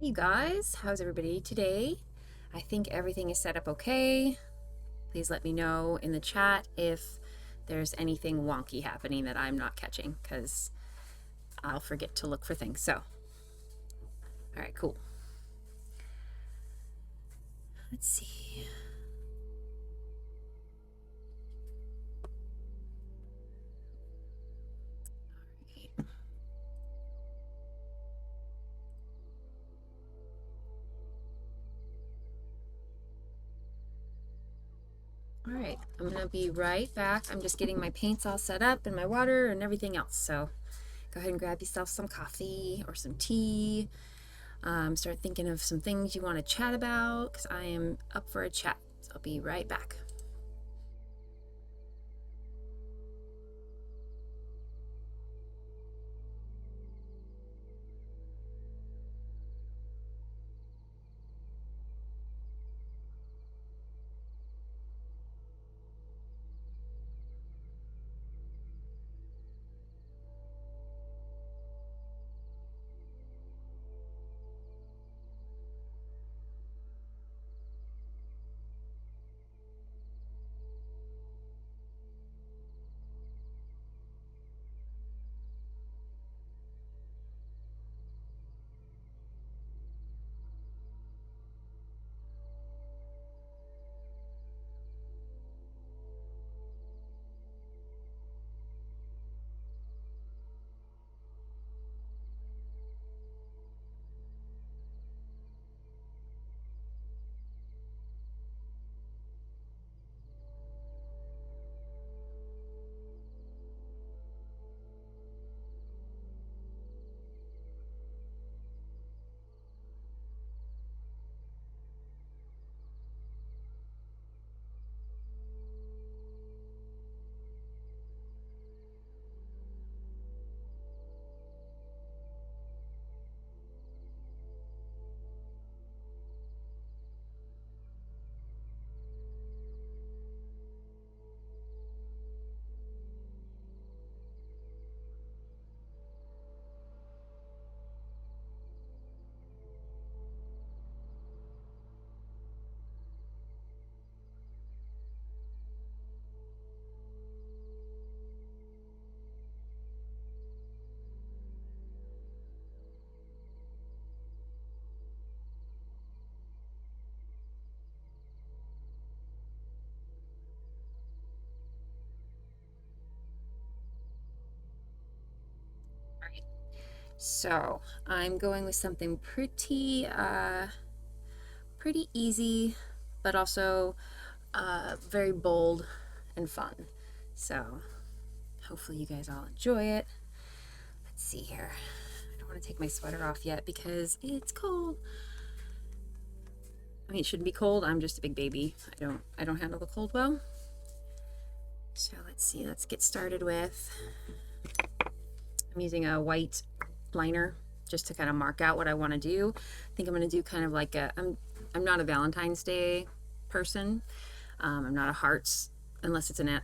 Hey guys, how's everybody today? I think everything is set up okay. Please let me know in the chat if there's anything wonky happening that I'm not catching, because I'll forget to look for things. So, all right, cool. Let's see. All right, I'm gonna be right back. I'm just getting my paints all set up and my water and everything else. So go ahead and grab yourself some coffee or some tea. Start thinking of some things you want to chat about, because I am up for a chat. So I'll be right back. All right. So I'm going with something pretty easy, but also very bold and fun. So hopefully you guys all enjoy it. Let's see here. I don't want to take my sweater off yet because it's cold. I mean, it shouldn't be cold. I'm just a big baby. I don't handle the cold well. So let's see. Let's get started with. I'm using a white liner just to kind of mark out what I want to do. I think I'm going to do kind of like I'm not a Valentine's Day person. I'm not a hearts unless it's an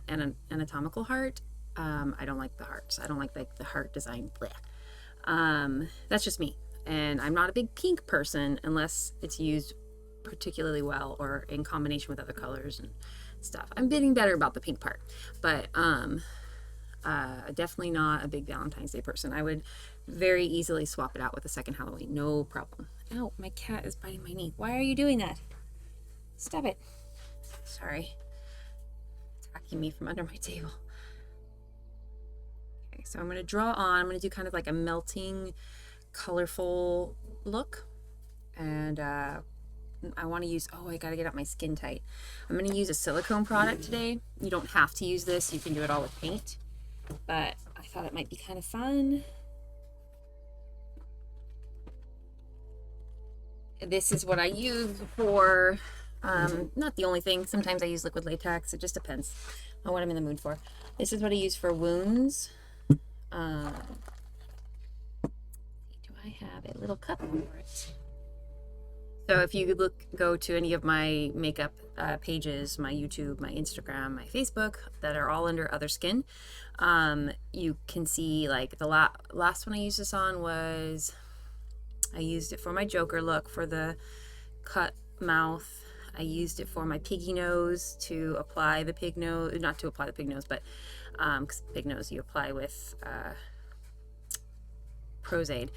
anatomical heart. I don't like the hearts. I don't like the heart design. That's just me. And I'm not a big pink person unless it's used particularly well or in combination with other colors and stuff. I'm getting better about the pink part, but definitely not a big Valentine's Day person. I would very easily swap it out with a second Halloween. No problem. Ow, my cat is biting my knee. Why are you doing that? Stop it. Sorry. Attacking me from under my table. Okay, so I'm going to draw on. I'm going to do kind of like a melting, colorful look. And I want to use, I got to get out my skin tight. I'm going to use a silicone product today. You don't have to use this. You can do it all with paint. But I thought it might be kind of fun. This is what I use for, not the only thing. Sometimes I use liquid latex. It just depends on what I'm in the mood for. This is what I use for wounds. Do I have a little cup for it? So if you go to any of my makeup pages, my YouTube, my Instagram, my Facebook, that are all under Other Skin, you can see like the last one I used this on was I used it for my Joker look for the cut mouth. I used it for my piggy nose to apply the pig nose, not to apply the pig nose, but because pig nose you apply with Pros-Aide.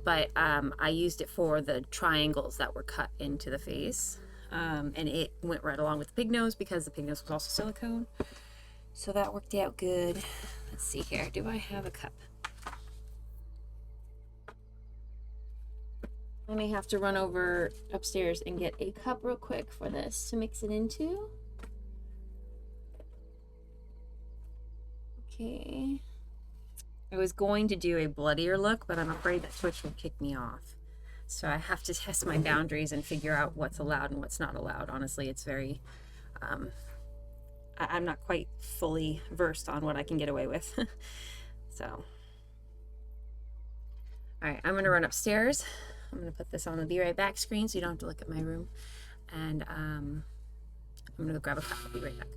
But I used it for the triangles that were cut into the face. And it went right along with the pig nose because the pig nose was also silicone. So that worked out good. Let's see here. Do I have a cup? I may have to run over upstairs and get a cup real quick for this to mix it into. Okay. I was going to do a bloodier look, but I'm afraid that Twitch will kick me off. So I have to test my boundaries and figure out what's allowed and what's not allowed. Honestly, it's very, I'm not quite fully versed on what I can get away with. So, all right, I'm gonna run upstairs. I'm gonna put this on the Be Right Back screen so you don't have to look at my room. And I'm gonna go grab a cup. I'll be right back.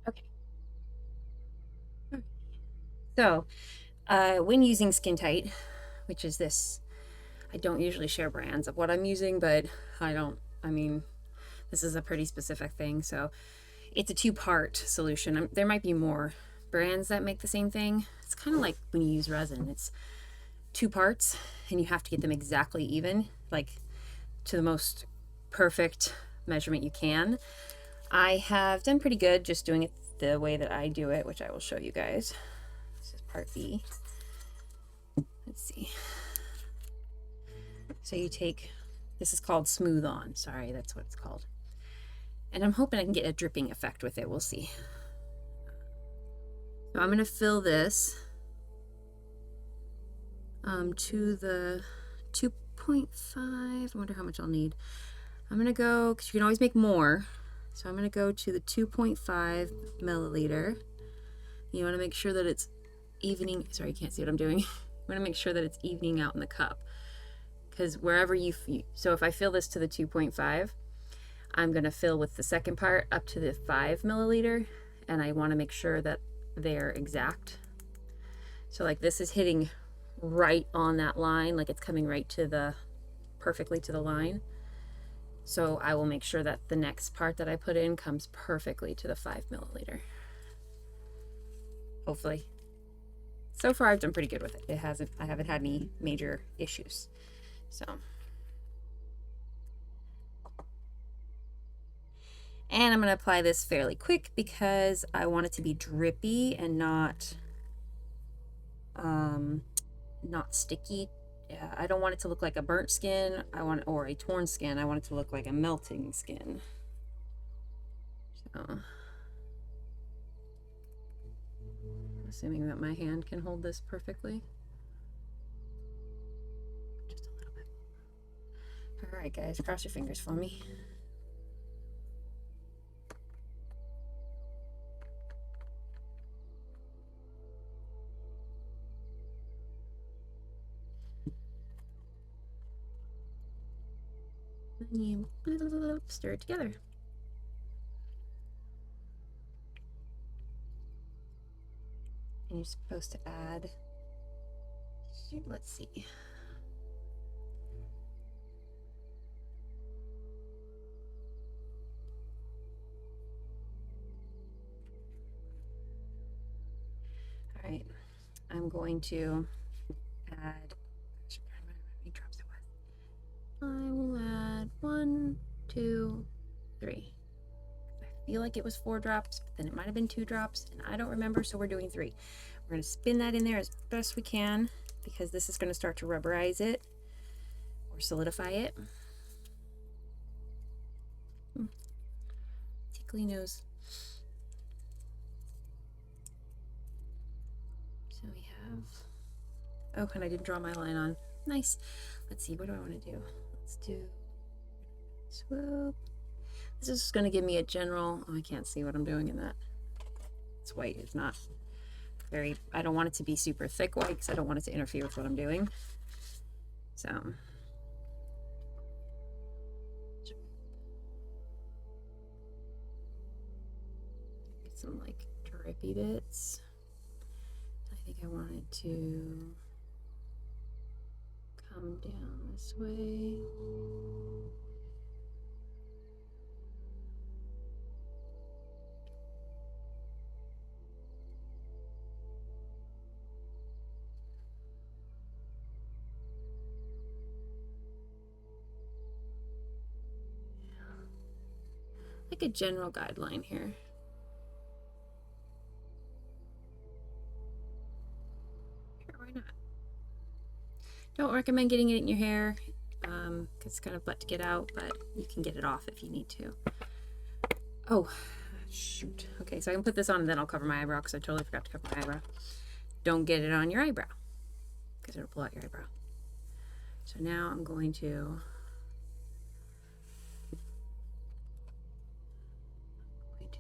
Okay. So, when using Skin Tight, which is this, I don't usually share brands of what I'm using, but I mean, this is a pretty specific thing. So it's a 2-part solution. There might be more brands that make the same thing. It's kind of like when you use resin. It's 2 parts and you have to get them exactly even, like to the most perfect measurement you can. I have done pretty good just doing it the way that I do it, which I will show you guys. This is part B. Let's see. So you take, this is called Smooth On. Sorry, that's what it's called. And I'm hoping I can get a dripping effect with it. We'll see. So I'm going to fill this to the 2.5. I wonder how much I'll need. I'm going to go, because you can always make more. So I'm going to go to the 2.5 milliliter. You want to make sure that it's evening. Sorry, you can't see what I'm doing. You want to make sure that it's evening out in the cup. Because wherever so if I fill this to the 2.5, I'm going to fill with the second part up to the 5 milliliter. And I want to make sure that they're exact. So like this is hitting right on that line, like it's coming right to the, perfectly to the line. So I will make sure that the next part that I put in comes perfectly to the 5 milliliter. Hopefully. So far I've done pretty good with it. I haven't had any major issues. So. And I'm going to apply this fairly quick because I want it to be drippy and not sticky. Yeah, I don't want it to look like a burnt skin. Or a torn skin. I want it to look like a melting skin. So, assuming that my hand can hold this perfectly. Just a little bit. All right, guys, cross your fingers for me. And you stir it together. And you're supposed to add, let's see. All right, I'm going to add, how many drops it was? I will add 1, 2, 3. I feel like it was 4 drops, but then it might have been 2 drops, and I don't remember, so we're doing 3. We're going to spin that in there as best we can. because this is going to start to rubberize it or solidify it. Tickly nose. So we have, oh, and I didn't draw my line on. Nice. Let's see, what do I want to do? Let's do swoop. This is going to give me a general, oh, I can't see what I'm doing in that. It's white, it's not very, I don't want it to be super thick white because I don't want it to interfere with what I'm doing. So get some like drippy bits. I think I want it to come down this way. Like a general guideline here. Sure, why not? Don't recommend getting it in your hair because it's kind of butt to get out, but you can get it off if you need to. Oh, shoot. Okay, so I can put this on and then I'll cover my eyebrow because I totally forgot to cover my eyebrow. Don't get it on your eyebrow because it'll pull out your eyebrow. So now I'm going to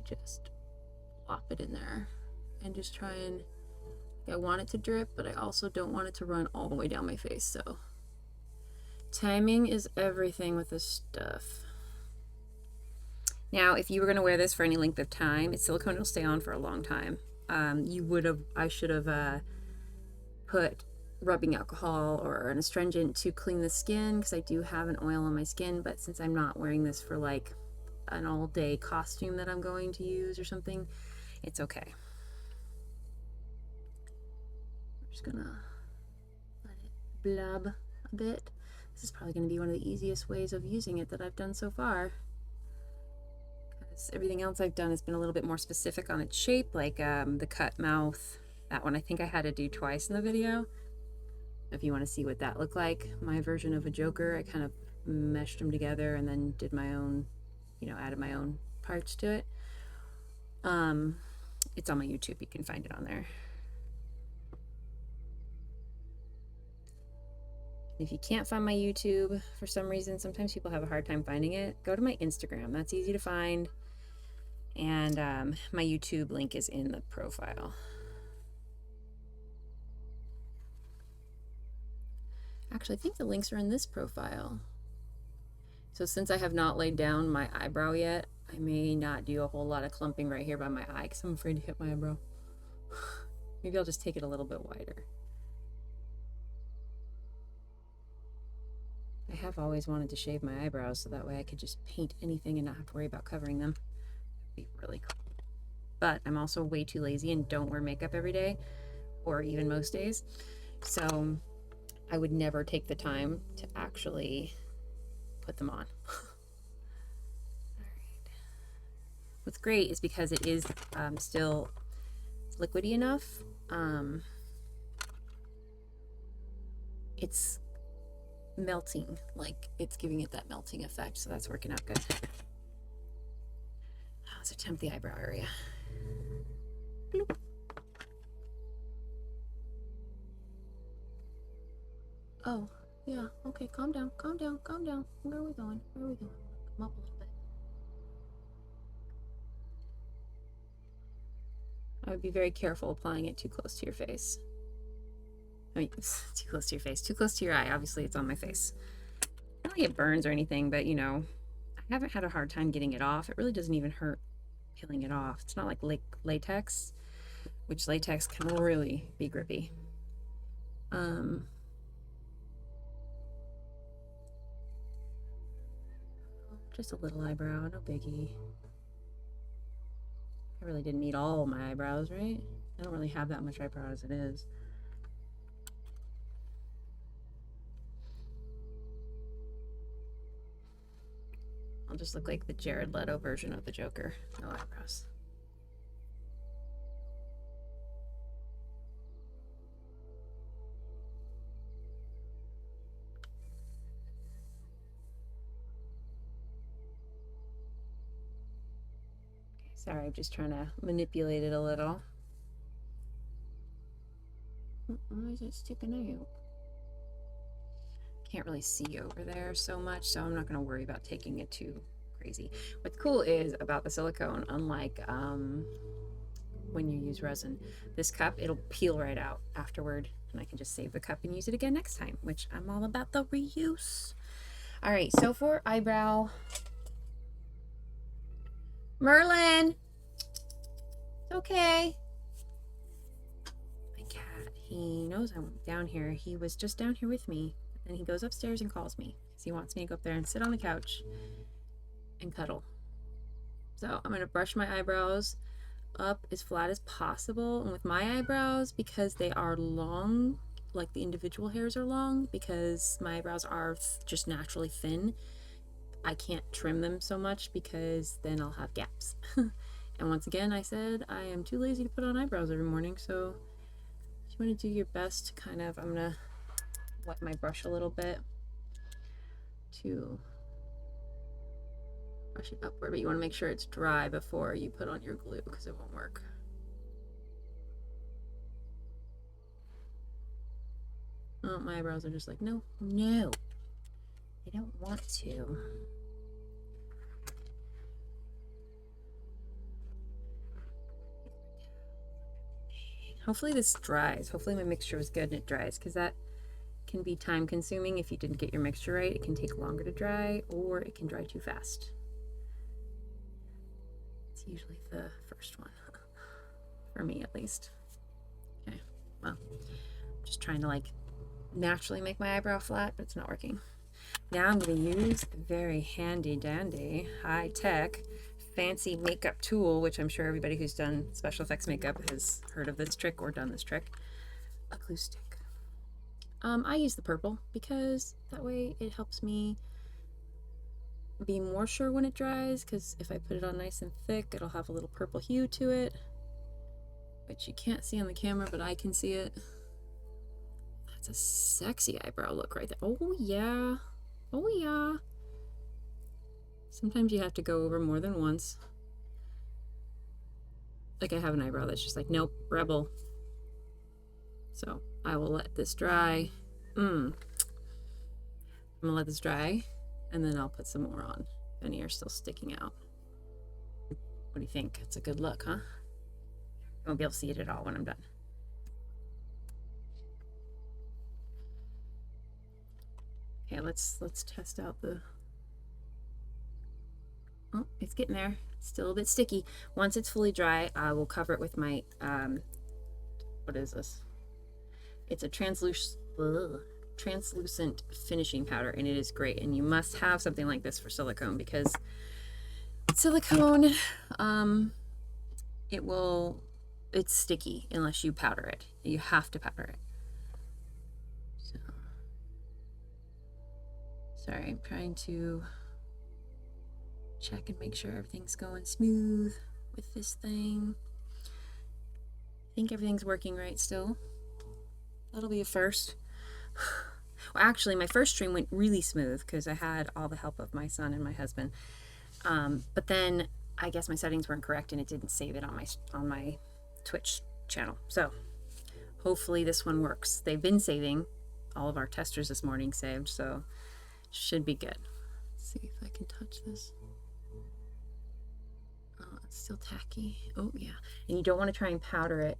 just plop it in there and just try and, I want it to drip, but I also don't want it to run all the way down my face. So timing is everything with this stuff. Now, if you were going to wear this for any length of time, it's silicone, it'll stay on for a long time. I should have put rubbing alcohol or an astringent to clean the skin because I do have an oil on my skin, but since I'm not wearing this for like an all-day costume that I'm going to use or something, it's okay. I'm just gonna let it blub a bit. This is probably going to be one of the easiest ways of using it that I've done so far, because everything else I've done has been a little bit more specific on its shape, like the cut mouth. That one I think I had to do twice in the video. If you want to see what that looked like, my version of a Joker, I kind of meshed them together and then did my own, added my own parts to it. It's on my YouTube, you can find it on there. If you can't find my YouTube for some reason, sometimes people have a hard time finding it, go to my Instagram, that's easy to find. And my YouTube link is in the profile. Actually, I think the links are in this profile. So since I have not laid down my eyebrow yet, I may not do a whole lot of clumping right here by my eye because I'm afraid to hit my eyebrow. Maybe I'll just take it a little bit wider. I have always wanted to shave my eyebrows so that way I could just paint anything and not have to worry about covering them. It'd be really cool. But I'm also way too lazy and don't wear makeup every day or even most days. So I would never take the time to actually put them on. Alright. What's great is because it is still liquidy enough. It's melting, like it's giving it that melting effect, so that's working out good. Let's attempt the eyebrow area. Bloop. Oh, yeah, okay, calm down, calm down, calm down. Where are we going? Where are we going? Come up a little bit. I would be very careful applying it too close to your face. I mean, too close to your face, too close to your eye. Obviously, it's on my face. Not like it burns or anything, but I haven't had a hard time getting it off. It really doesn't even hurt peeling it off. It's not like latex, which latex can really be grippy. Just a little eyebrow, no biggie. I really didn't need all my eyebrows, right? I don't really have that much eyebrow as it is. I'll just look like the Jared Leto version of the Joker. No eyebrows. Sorry, I'm just trying to manipulate it a little. Why is it sticking out? Can't really see over there so much, so I'm not going to worry about taking it too crazy. What's cool is about the silicone, unlike when you use resin, this cup, it'll peel right out afterward, and I can just save the cup and use it again next time, which I'm all about the reuse. All right, so for eyebrow, Merlin, it's okay. My cat, he knows I'm down here. He was just down here with me, and he goes upstairs and calls me because he wants me to go up there and sit on the couch and cuddle. So I'm gonna brush my eyebrows up as flat as possible, and with my eyebrows, because they are long, like the individual hairs are long, because my eyebrows are just naturally thin, I can't trim them so much because then I'll have gaps. And once again, I said I am too lazy to put on eyebrows every morning, so if you want to do your best to kind of, I'm gonna wet my brush a little bit to brush it upward, but you want to make sure it's dry before you put on your glue because it won't work. Oh, my eyebrows are just like, no, no, I don't want to. Hopefully this dries. Hopefully my mixture was good and it dries, because that can be time consuming. If you didn't get your mixture right, it can take longer to dry, or it can dry too fast. It's usually the first one, for me at least. Okay, well, I'm just trying to like naturally make my eyebrow flat, but it's not working. Now I'm going to use a very handy dandy, high-tech, fancy makeup tool, which I'm sure everybody who's done special effects makeup has heard of this trick or done this trick, a glue stick. I use the purple because that way it helps me be more sure when it dries, because if I put it on nice and thick, it'll have a little purple hue to it, which you can't see on the camera, but I can see it. That's a sexy eyebrow look right there. Oh yeah. Oh yeah. Sometimes you have to go over more than once. Like I have an eyebrow that's just like, nope, rebel. So I will let this dry. I'm gonna let this dry, and then I'll put some more on. Any are still sticking out. What do you think? It's a good look, huh? I won't be able to see it at all when I'm done. Okay, let's test out the. Oh, it's getting there. It's still a bit sticky. Once it's fully dry, I will cover it with my what is this? It's a translucent finishing powder, and it is great. And you must have something like this for silicone, because silicone, it's sticky unless you powder it. You have to powder it. So, sorry, I'm trying to check and make sure everything's going smooth with this thing. I think everything's working right still. That'll be a first. Well, actually, my first stream went really smooth because I had all the help of my son and my husband. But then I guess my settings weren't correct and it didn't save it on my Twitch channel. So hopefully this one works. They've been saving. All of our testers this morning saved, so it should be good. Let's see if I can touch this. Oh, it's still tacky. Oh yeah. And you don't want to try and powder it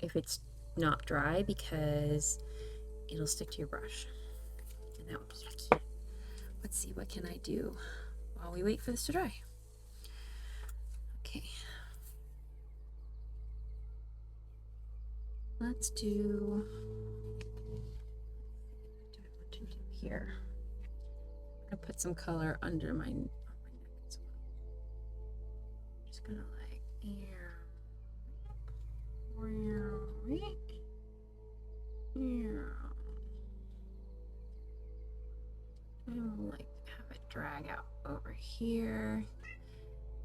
if it's not dry, because it'll stick to your brush. And that would be yucky. Let's see, what can I do while we wait for this to dry? Okay. Let's do what I want to do here. I'm gonna put some color under my neck as well. I'm just gonna like I don't like have it drag out over here,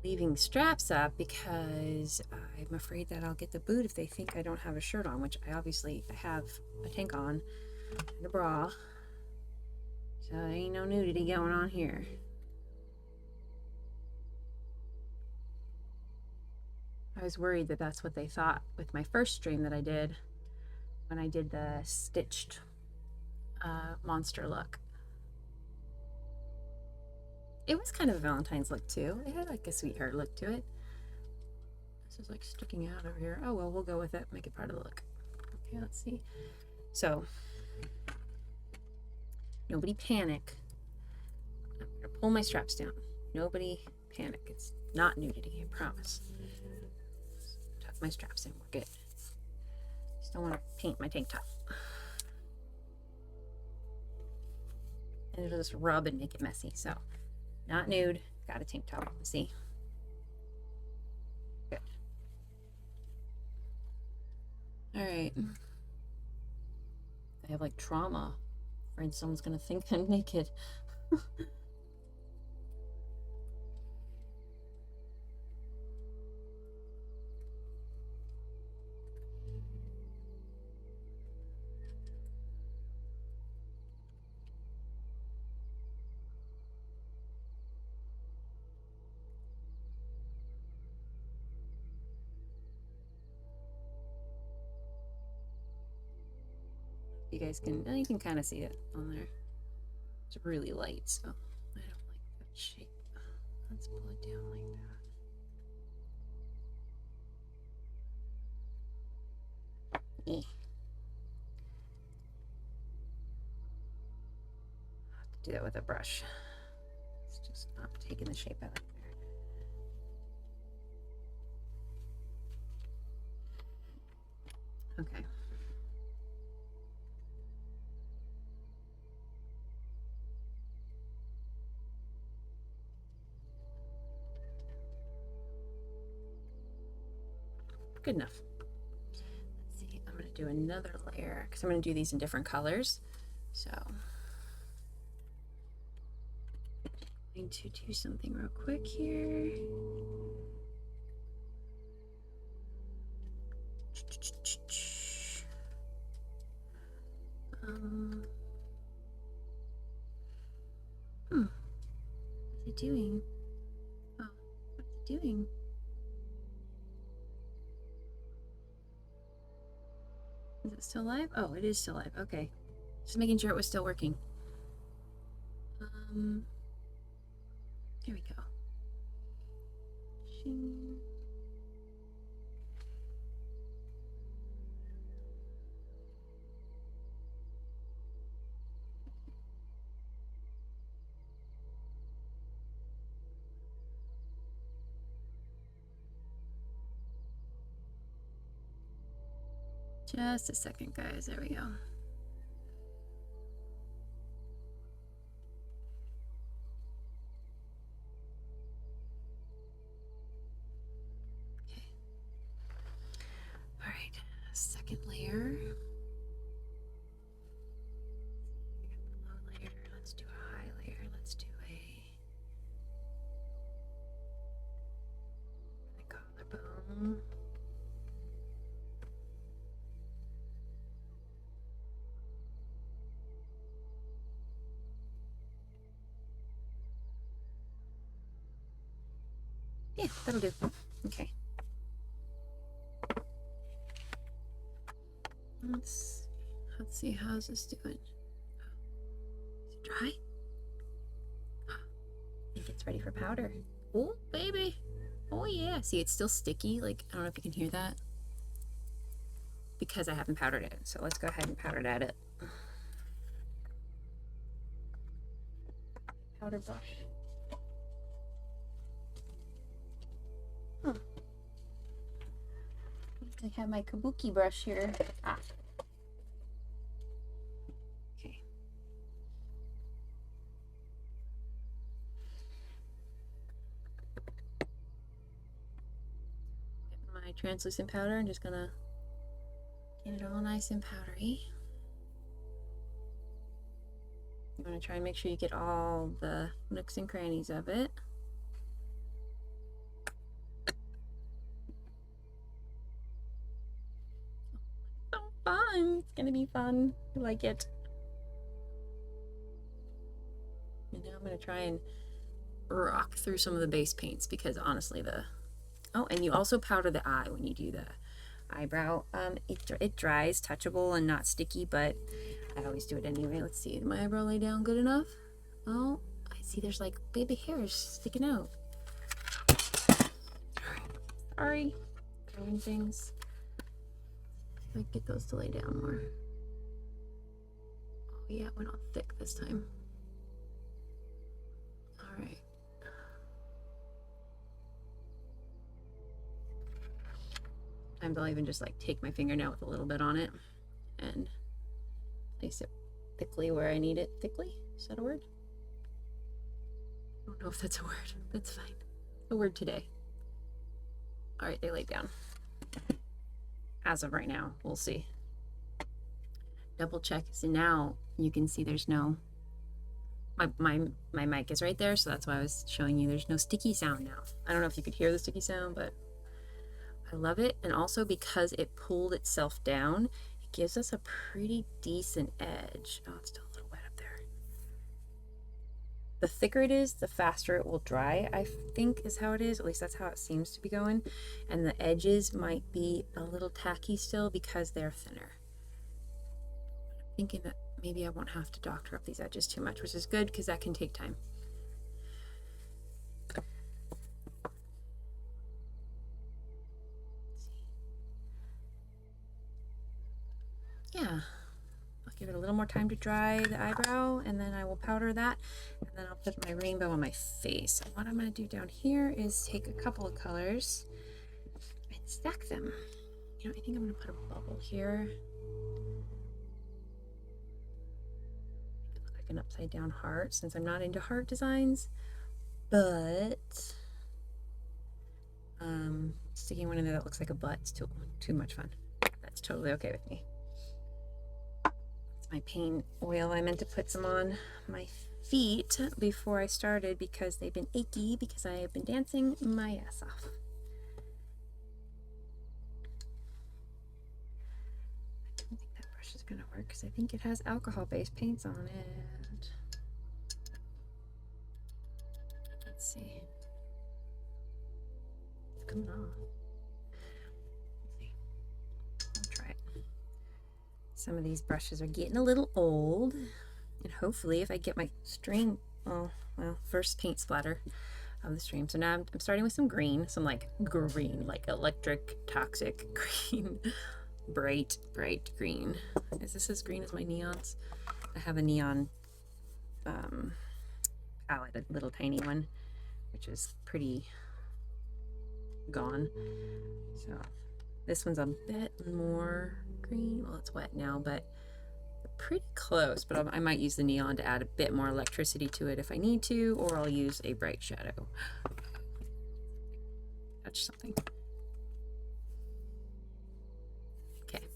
leaving straps up because I'm afraid that I'll get the boot if they think I don't have a shirt on, which I obviously have a tank on and a bra, so there ain't no nudity going on here. I was worried that that's what they thought with my first stream that I did when I did the stitched monster look. It was kind of a Valentine's look too. It had like a sweetheart look to it. This is like sticking out over here. Oh well, we'll go with it. Make it part of the look. Okay, let's see. So, nobody panic. I'm gonna pull my straps down. Nobody panic. It's not nudity, I promise. Tuck my straps in. We're good. Just don't want to paint my tank top. And it'll just rub and make it messy. So, not nude. Got a tank top. See? Good. All right. I have like trauma. Afraid someone's gonna think I'm naked. You guys can, you can kind of see it on there. It's really light, so I don't like that shape. Let's pull it down like that. Eh. I'll have to do that with a brush. It's just not taking the shape I like there. Okay. Good enough. Let's see, I'm going to do another layer because I'm going to do these in different colors. So I'm going to do something real quick here. What's it doing? Oh, what's it doing? Is it still live? Oh, it is still live. Okay. Just making sure it was still working. Here we go. Shing. Just a second, guys. There we go. Okay. All right. Second layer. Low layer. Let's do a high layer. Let's do a collarbone. Yeah, that'll do. Okay. Let's see how's this doing. Is it dry? I think it's ready for powder. Oh, baby. Oh yeah. See, it's still sticky. Like, I don't know if you can hear that. Because I haven't powdered it. So let's go ahead and powder at it. Powder brush. I have my kabuki brush here. Ah. Okay. Get my translucent powder. I'm just gonna get it all nice and powdery. You want to try and make sure you get all the nooks and crannies of it. Fun. It's gonna be fun. I like it. And now I'm gonna try and rock through some of the base paints because honestly the Oh, and you also powder the eye when you do the eyebrow. It dries touchable and not sticky, but I always do it anyway. Let's see, did my eyebrow lay down good enough? Oh, I see there's like baby hairs sticking out. Sorry, throwing things. I get those to lay down more. Oh yeah, it went on thick this time. All right. Sometimes I'll even just like take my fingernail with a little bit on it and place it thickly where I need it. Thickly? Is that a word? I don't know if that's a word. That's fine. A word today. All right, they laid down. As of right now, we'll see. Double check. So now you can see there's no, my mic is right there, so that's why I was showing you there's no sticky sound now. I don't know if you could hear the sticky sound, but I love it. And also because it pulled itself down, it gives us a pretty decent edge. Oh, it's still a little wet up there. The thicker it is, the faster it will dry, I think is how it is. At least that's how it seems to be going. And the edges might be a little tacky still because they're thinner. I'm thinking that maybe I won't have to doctor up these edges too much, which is good because that can take time. Yeah, I'll give it a little more time to dry the eyebrow, and then I will powder that, and then I'll put my rainbow on my face. And what I'm going to do down here is take a couple of colors and stack them. You know, I think I'm going to put a bubble here. Make it look like an upside down heart, since I'm not into heart designs, but sticking one in there that looks like a butt is too much fun. That's totally okay with me. My paint oil. I meant to put some on my feet before I started because they've been achy because I have been dancing my ass off. I don't think that brush is gonna work because I think it has alcohol-based paints on it. Let's see. It's coming off. Let's see. I'll try it. Some of these brushes are getting a little old, and hopefully if I get my stream, oh well, first paint splatter of the stream. So now I'm starting with some green, some like green, like electric toxic green, bright green. Is this as green as my neons? I have a neon palette, a little tiny one, which is pretty gone. So this one's a bit more green. Well, it's wet now, but pretty close. But I might use the neon to add a bit more electricity to it if I need to, or I'll use a bright shadow. Touch something. Okay,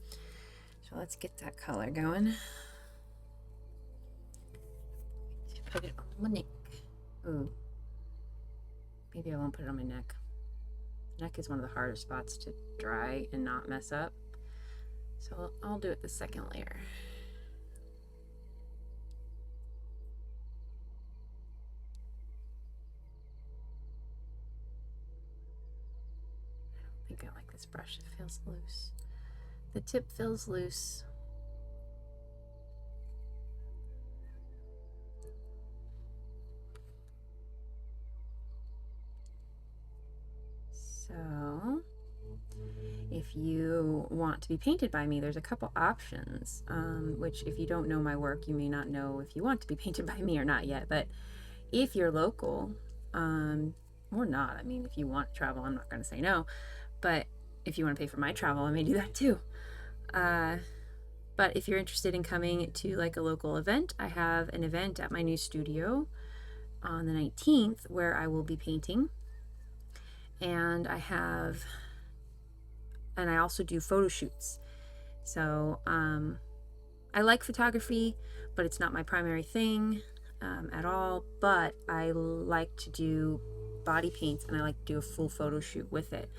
so let's get that color going. Put it on my neck. Ooh, maybe I won't put it on my neck. Neck is one of the hardest spots to dry and not mess up. So I'll do it the second layer. I don't think I like this brush. It feels loose. The tip feels loose. So if you want to be painted by me, there's a couple options, which if you don't know my work, you may not know if you want to be painted by me or not yet. But if you're local, or not, I mean, if you want to travel, I'm not going to say no. But if you want to pay for my travel, I may do that too. But if you're interested in coming to like a local event, I have an event at my new studio on the 19th where I will be painting. And I also do photo shoots. So I like photography, but it's not my primary thing at all. But I like to do body paints, and I like to do a full photo shoot with it.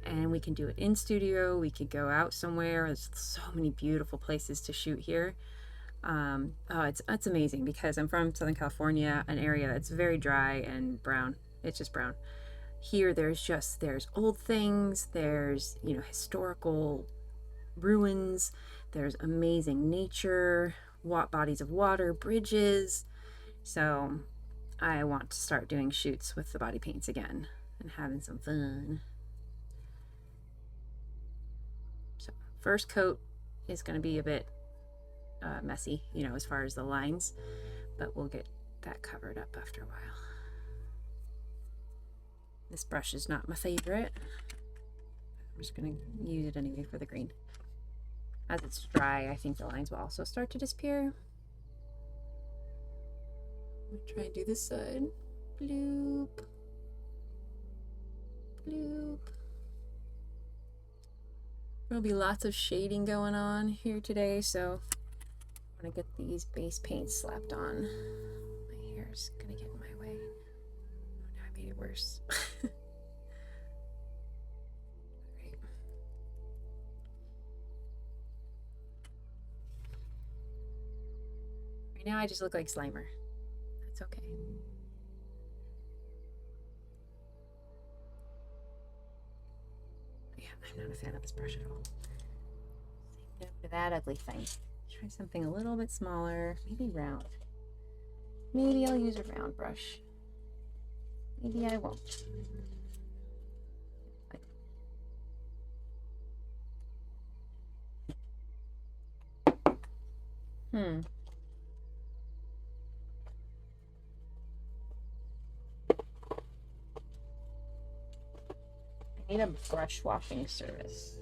And we can do it in studio. We could go out somewhere. There's so many beautiful places to shoot here. It's amazing because I'm from Southern California, an area that's very dry and brown. It's just brown. Here there's old things, there's, you know, historical ruins, there's amazing nature, bodies of water, bridges. So I want to start doing shoots with the body paints again and having some fun. So first coat is going to be a bit messy, you know, as far as the lines, but we'll get that covered up after a while. This brush is not my favorite. I'm just going to use it anyway for the green. As it's dry, I think the lines will also start to disappear. I'm going to try and do this side. Bloop. Bloop. There'll be lots of shading going on here today, so I'm going to get these base paints slapped on. My hair's going to get in my way. Oh, now I made it worse. Right now I just look like Slimer. That's okay. Yeah, I'm not a fan of this brush at all. Say no to that ugly thing. Try something a little bit smaller, maybe round. Maybe I'll use a round brush. Maybe I won't. I need a brush washing service.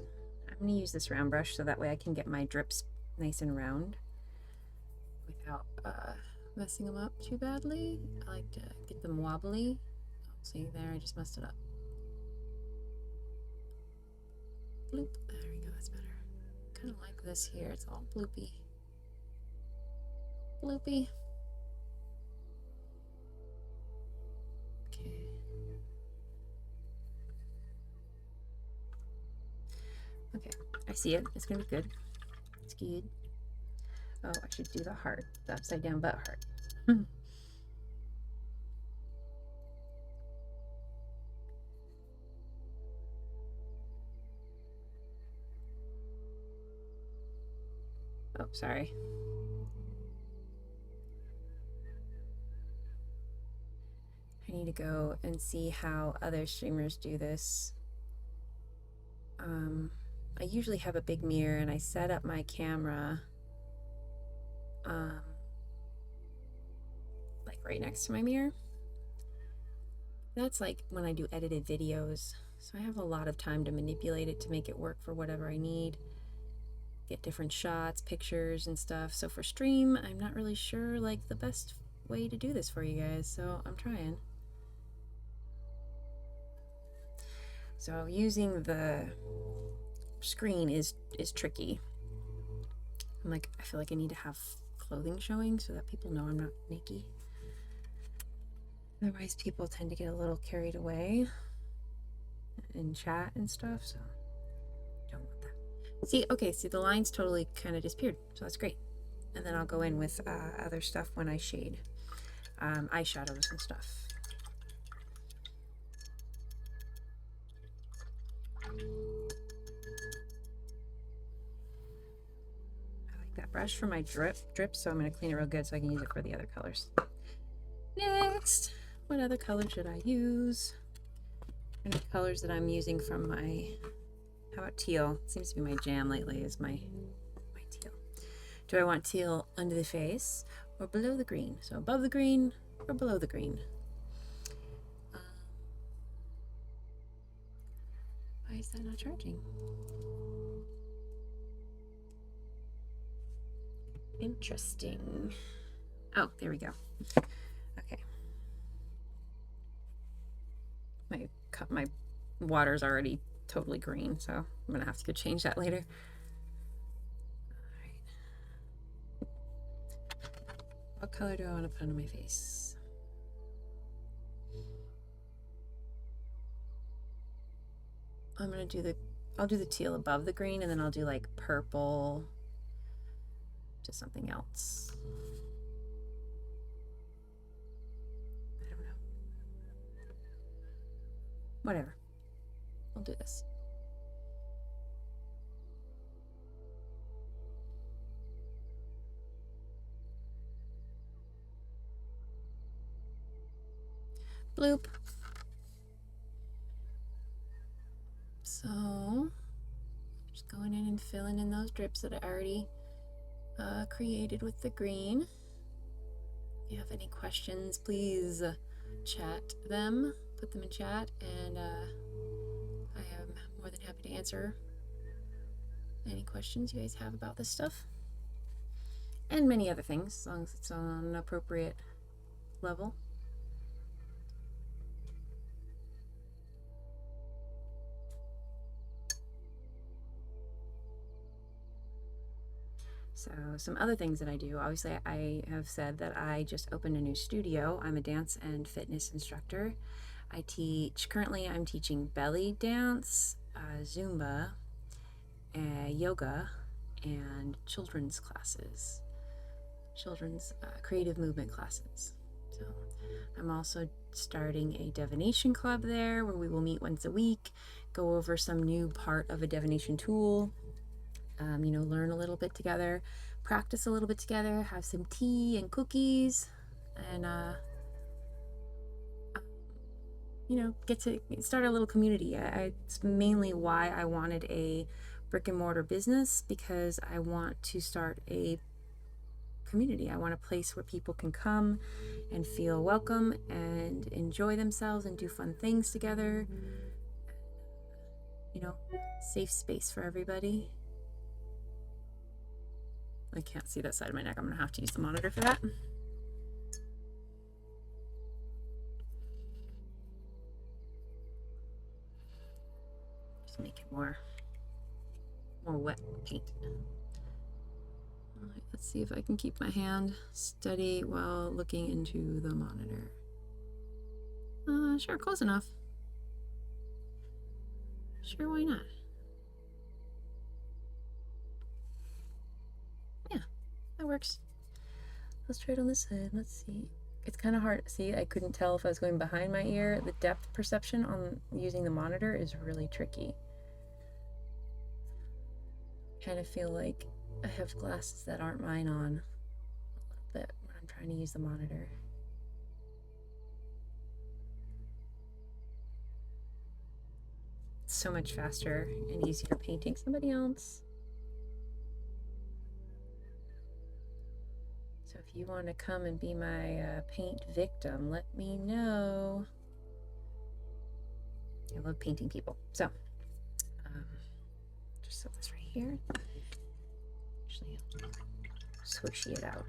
I'm going to use this round brush so that way I can get my drips nice and round without messing them up too badly. I like to get them wobbly. Oh, see there, I just messed it up. Bloop. There we go, that's better. Kind of like this here. It's all bloopy. Bloopy. Okay. Okay, I see it. It's gonna be good. It's good. Oh, I should do the heart, the upside down butt heart. Oh, sorry. I need to go and see how other streamers do this. I usually have a big mirror and I set up my camera like right next to my mirror. That's like when I do edited videos. So I have a lot of time to manipulate it to make it work for whatever I need. Get different shots, pictures and stuff. So for stream, I'm not really sure like the best way to do this for you guys. So I'm trying. So using the screen is tricky. I feel like I need to have clothing showing so that people know I'm not naked. Otherwise people tend to get a little carried away in chat and stuff, so don't want that. See, okay, see the lines totally kind of disappeared, so that's great. And then I'll go in with other stuff when I shade, eyeshadows and stuff. That brush for my drip, so I'm going to clean it real good so I can use it for the other colors. Next, what other color should I use? And the colors that I'm using from my, how about teal? It seems to be my jam lately is my teal. Do I want teal under the face or below the green? So above the green or below the green? Why is that not charging? Interesting. Oh, there we go. Okay. My water's already totally green, so I'm gonna have to go change that later. All right. What color do I want to put on my face? I'm gonna do I'll do the teal above the green, and then I'll do like purple to something else. I don't know. whatever. We'll do this. Bloop. So just going in and filling in those drips that I already created with the green. If you have any questions, please chat them, put them in chat, and I am more than happy to answer any questions you guys have about this stuff. And many other things, as long as it's on an appropriate level. So some other things that I do, obviously I have said that I just opened a new studio. I'm a dance and fitness instructor. Currently I'm teaching belly dance, Zumba, yoga, and children's classes, children's creative movement classes. So I'm also starting a divination club there where we will meet once a week, go over some new part of a divination tool, learn a little bit together, practice a little bit together, have some tea and cookies, and get to start a little community. It's mainly why I wanted a brick and mortar business, because I want to start a community. I want a place where people can come and feel welcome and enjoy themselves and do fun things together. Safe space for everybody. I can't see that side of my neck. I'm gonna have to use the monitor for that. Just make it more wet paint. All right, let's see if I can keep my hand steady while looking into the monitor. Sure, close enough. Sure, why not? Yeah, that works. Let's try it on this side. Let's see. It's kind of hard. See, I couldn't tell if I was going behind my ear. The depth perception on using the monitor is really tricky. Kind of feel like I have glasses that aren't mine on a little bit when I'm trying to use the monitor. It's so much faster and easier painting somebody else. So if you want to come and be my paint victim, let me know. I love painting people. So just set this right here. Actually, squishy it out.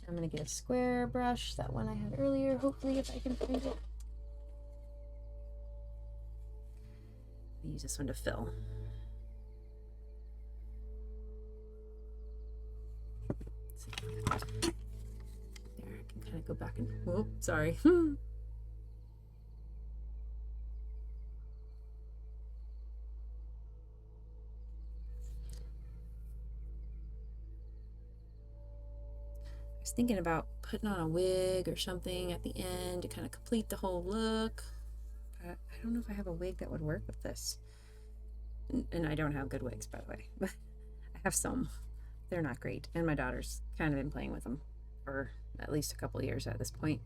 I'm going to get a square brush, that one I had earlier, hopefully, if I can find it. Use this one to fill. There, I can kind of go back and, whoop, sorry. I was thinking about putting on a wig or something at the end to kind of complete the whole look. But I don't know if I have a wig that would work with this. And I don't have good wigs, by the way. But I have some. They're not great. And my daughter's kind of been playing with them for at least a couple of years at this point.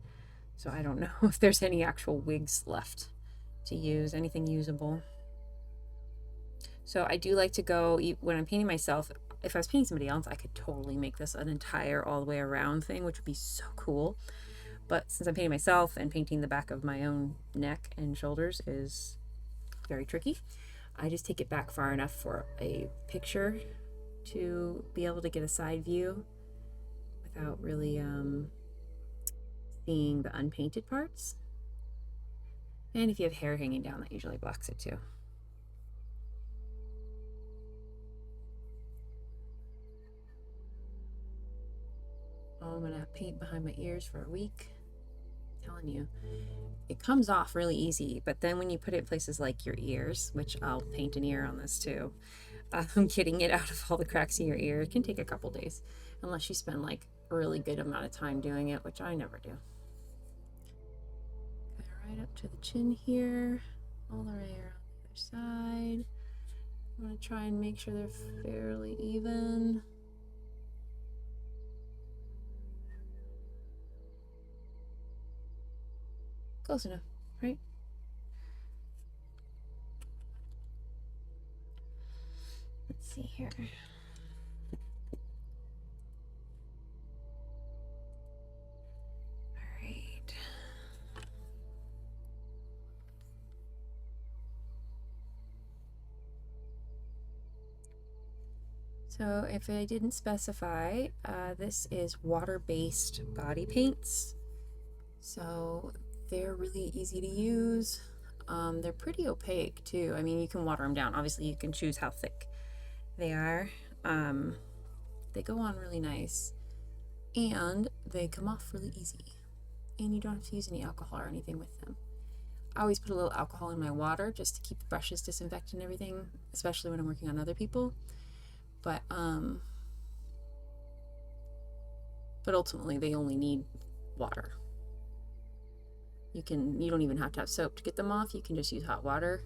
So I don't know if there's any actual wigs left to use, anything usable. So I do like to go, when I'm painting myself, if I was painting somebody else, I could totally make this an entire all the way around thing, which would be so cool. But since I'm painting myself, and painting the back of my own neck and shoulders is very tricky, I just take it back far enough for a picture to be able to get a side view without really seeing the unpainted parts. And if you have hair hanging down, that usually blocks it too. I'm gonna paint behind my ears for a week. I'm telling you, it comes off really easy, but then when you put it in places like your ears, which I'll paint an ear on this too, getting it out of all the cracks in your ear, it can take a couple days, unless you spend like a really good amount of time doing it, which I never do. All right up to the chin here, all the way around the other side. I'm going to try and make sure they're fairly even. Close enough, right? Let's see here. All right. So if I didn't specify, this is water-based body paints. So they're really easy to use. They're pretty opaque too. I mean, you can water them down. Obviously, you can choose how thick they are. They go on really nice, and they come off really easy. And you don't have to use any alcohol or anything with them. I always put a little alcohol in my water just to keep the brushes disinfected and everything, especially when I'm working on other people. But ultimately they only need water. You don't even have to have soap to get them off. You can just use hot water,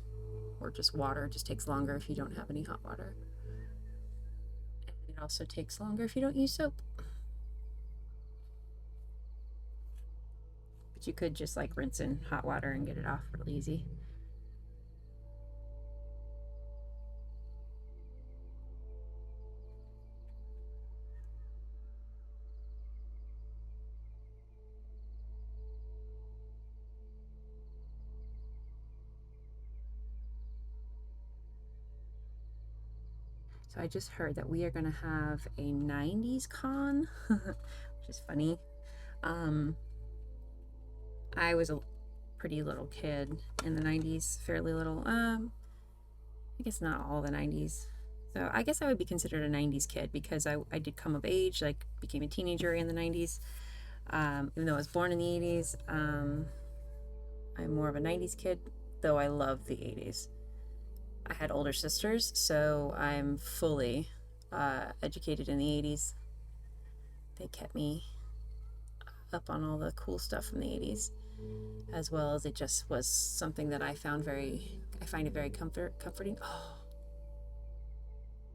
or just water. It just takes longer if you don't have any hot water. And it also takes longer if you don't use soap. But you could just like rinse in hot water and get it off really easy. So I just heard that we are going to have a 90s con, which is funny. I was a pretty little kid in the 90s, fairly little. I guess not all the 90s. So I guess I would be considered a 90s kid because I did come of age, like became a teenager in the 90s. Even though I was born in the 80s, I'm more of a 90s kid, though I love the 80s. I had older sisters, so I'm fully educated in the 80s. They kept me up on all the cool stuff from the 80s, as well as it just was something that I find it very comforting. Oh,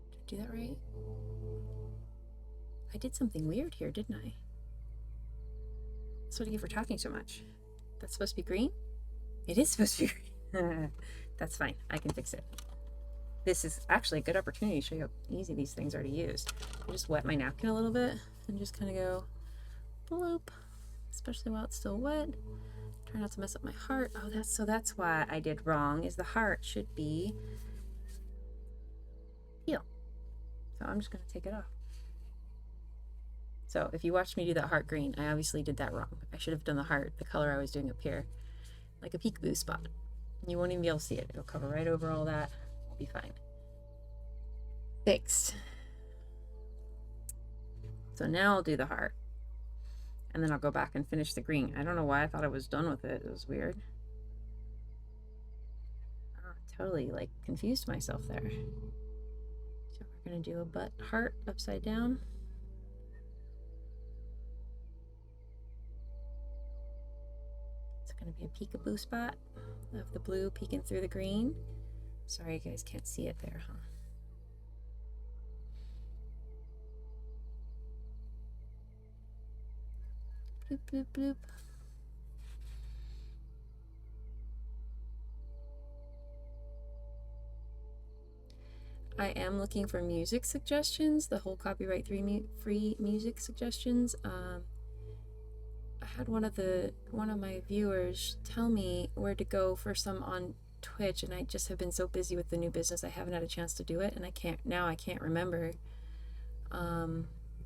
did I do that right? I did something weird here, didn't I? That's what I get for talking so much. That's supposed to be green? It is supposed to be green. That's fine. I can fix it. This is actually a good opportunity to show you how easy these things are to use. I just wet my napkin a little bit and just kind of go bloop, especially while it's still wet. Try not to mess up my heart. Oh, that's why I did wrong, is the heart should be peel. So I'm just going to take it off. So if you watched me do that heart green, I obviously did that wrong. I should have done the heart, the color I was doing up here, like a peekaboo spot. You won't even be able to see it. It'll cover right over all that. It'll be fine. Fixed. So now I'll do the heart. And then I'll go back and finish the green. I don't know why I thought I was done with it. It was weird. Oh, totally like confused myself there. So we're going to do a butt heart upside down. It's going to be a peekaboo spot of the blue peeking through the green. Sorry, you guys can't see it there, huh? Bloop, bloop, bloop. I am looking for music suggestions, the whole copyright-free music suggestions. I had one of my viewers tell me where to go for some on Twitch, and I just have been so busy with the new business I haven't had a chance to do it, and I can't remember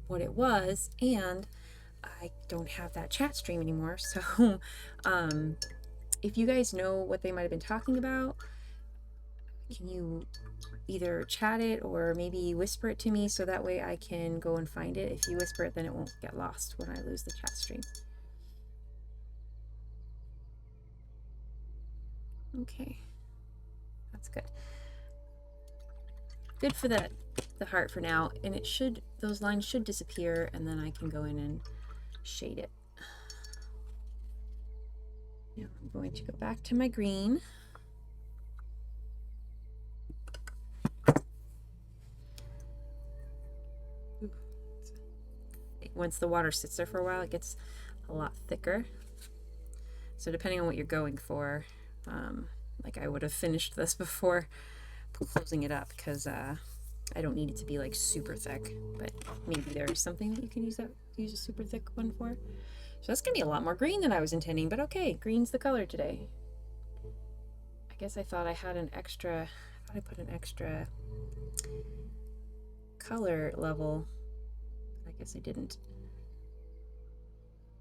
what it was, and I don't have that chat stream anymore. So if you guys know what they might have been talking about, can you either chat it or maybe whisper it to me so that way I can go and find it? If you whisper it, then it won't get lost when I lose the chat stream. Okay, that's good. Good for the heart for now, and those lines should disappear, and then I can go in and shade it. Yeah, going to go back to my green. Once the water sits there for a while, it gets a lot thicker. So depending on what you're going for, like I would have finished this before closing it up because I don't need it to be like super thick, but maybe there's something that you can use a super thick one for. So that's gonna be a lot more green than I was intending, but okay, green's the color today. I guess I thought I had an extra, I thought I put an extra color level, but I guess I didn't.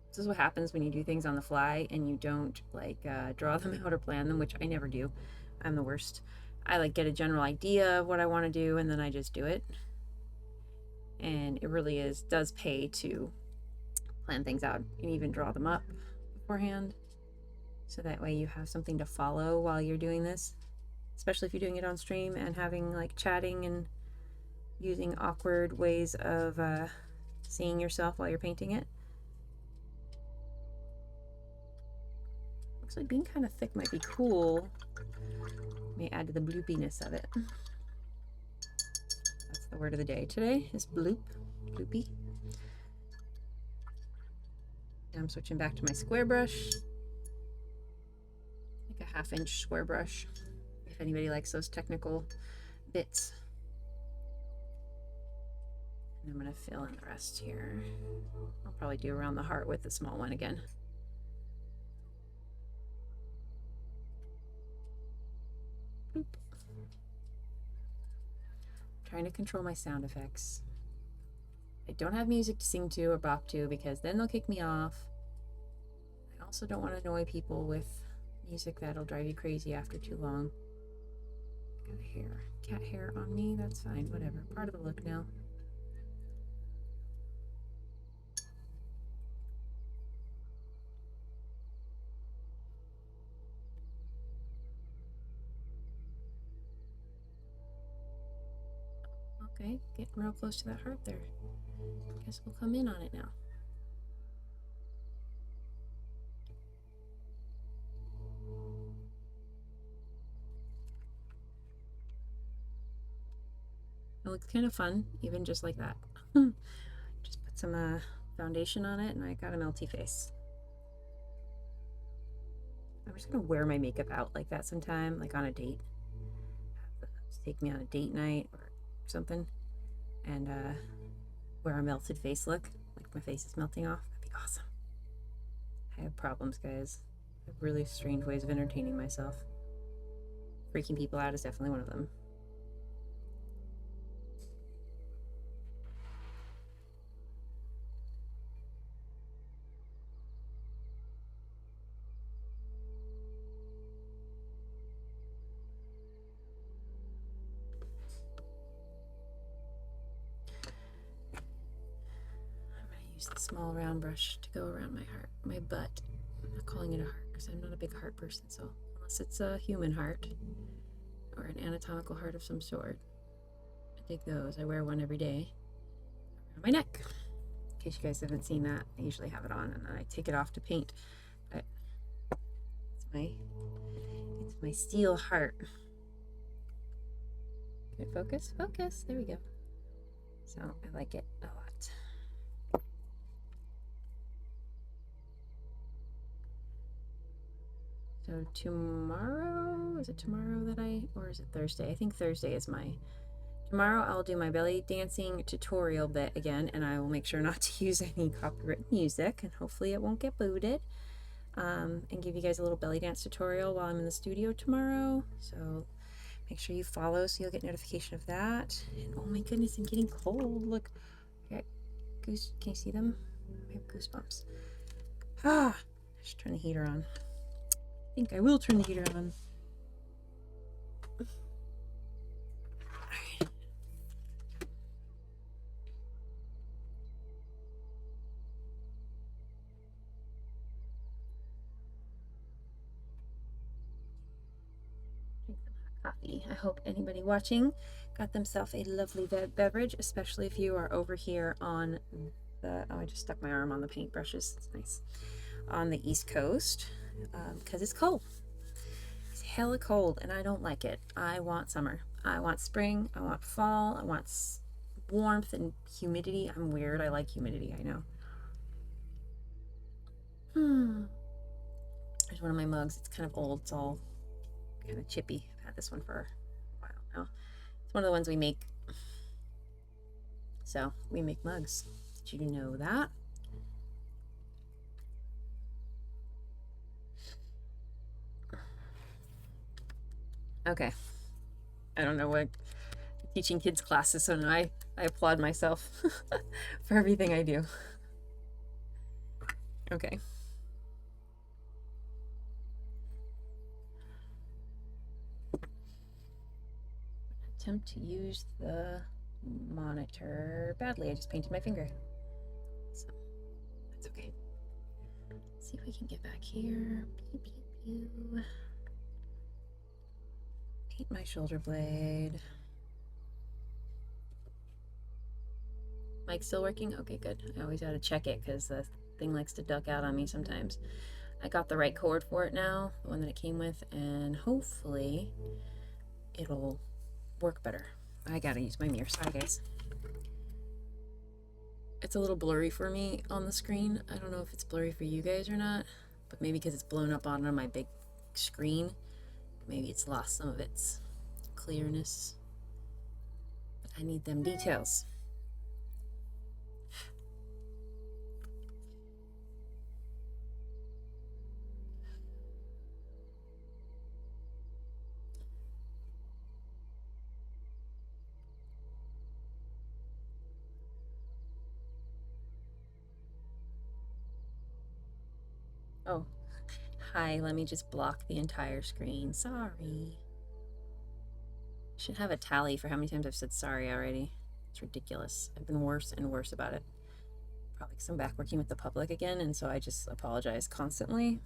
This is what happens when you do things on the fly and you don't like draw them out or plan them, which I never do. I'm the worst. I like get a general idea of what I want to do and then I just do it. And it really does pay to plan things out and even draw them up beforehand. So that way you have something to follow while you're doing this, especially if you're doing it on stream and having like chatting and using awkward ways of seeing yourself while you're painting it. Looks like being kind of thick might be cool. May add to the bloopiness of it. That's the word of the day today, is bloop, bloopy. Now I'm switching back to my square brush. Like a 1/2 inch square brush, if anybody likes those technical bits. And I'm gonna fill in the rest here. I'll probably do around the heart with the small one again. Boop. Trying to control my sound effects. I don't have music to sing to or bop to because then they'll kick me off. I also don't want to annoy people with music that'll drive you crazy after too long. Got cat hair on me, that's fine, whatever. Part of the look now. Okay, getting real close to that heart there. Guess we'll come in on it now. It looks kind of fun, even just like that. Just put some foundation on it and I got a melty face. I'm just gonna wear my makeup out like that sometime, like on a date. Take me on a date night or something and wear a melted face look, like my face is melting off. That'd be awesome. I have problems, guys. I have really strange ways of entertaining myself. Freaking people out is definitely one of them. The small round brush to go around my heart, my butt. I'm not calling it a heart because I'm not a big heart person, so unless it's a human heart or an anatomical heart of some sort, I dig those. I wear one every day around my neck. In case you guys haven't seen that, I usually have it on and then I take it off to paint. But it's my steel heart. Good, focus, focus. There we go. So I like it a lot. So tomorrow, is it tomorrow or is it Thursday? I think Thursday is tomorrow I'll do my belly dancing tutorial bit again, and I will make sure not to use any copyright music, and hopefully it won't get booted, and give you guys a little belly dance tutorial while I'm in the studio tomorrow. So make sure you follow so you'll get notification of that. And oh my goodness, I'm getting cold. Look, I got goose, can you see them? I have goosebumps. Just turn the heater on. I think I will turn the heater on. Alright. Drink some hot coffee. I hope anybody watching got themselves a lovely beverage, especially if you are over here on the, oh, I just stuck my arm on the paintbrushes. It's nice. On the East Coast. because it's cold. It's hella cold and I don't like it. I want summer. I want spring. I want fall. I want warmth and humidity. I'm weird. I like humidity, I know. There's one of my mugs. It's kind of old. It's all kind of chippy. I've had this one for a while now. It's one of the ones we make. So we make mugs. Did you know that? Okay. I don't know what teaching kids classes, so now I applaud myself for everything I do. Okay. Attempt to use the monitor badly. I just painted my finger. So that's okay. Let's see if we can get back here. Pew, pew, pew. Paint my shoulder blade. Mic's still working? Okay, good. I always gotta check it because the thing likes to duck out on me sometimes. I got the right cord for it now, the one that it came with, and hopefully it'll work better. I gotta use my mirror. Sorry, guys. It's a little blurry for me on the screen. I don't know if it's blurry for you guys or not, but maybe because it's blown up onto my big screen, maybe it's lost some of its clearness. But I need them details. Oh, hi, let me just block the entire screen. Sorry. Should have a tally for how many times I've said sorry already. It's ridiculous. I've been worse and worse about it. Probably because I'm back working with the public again, and so I just apologize constantly.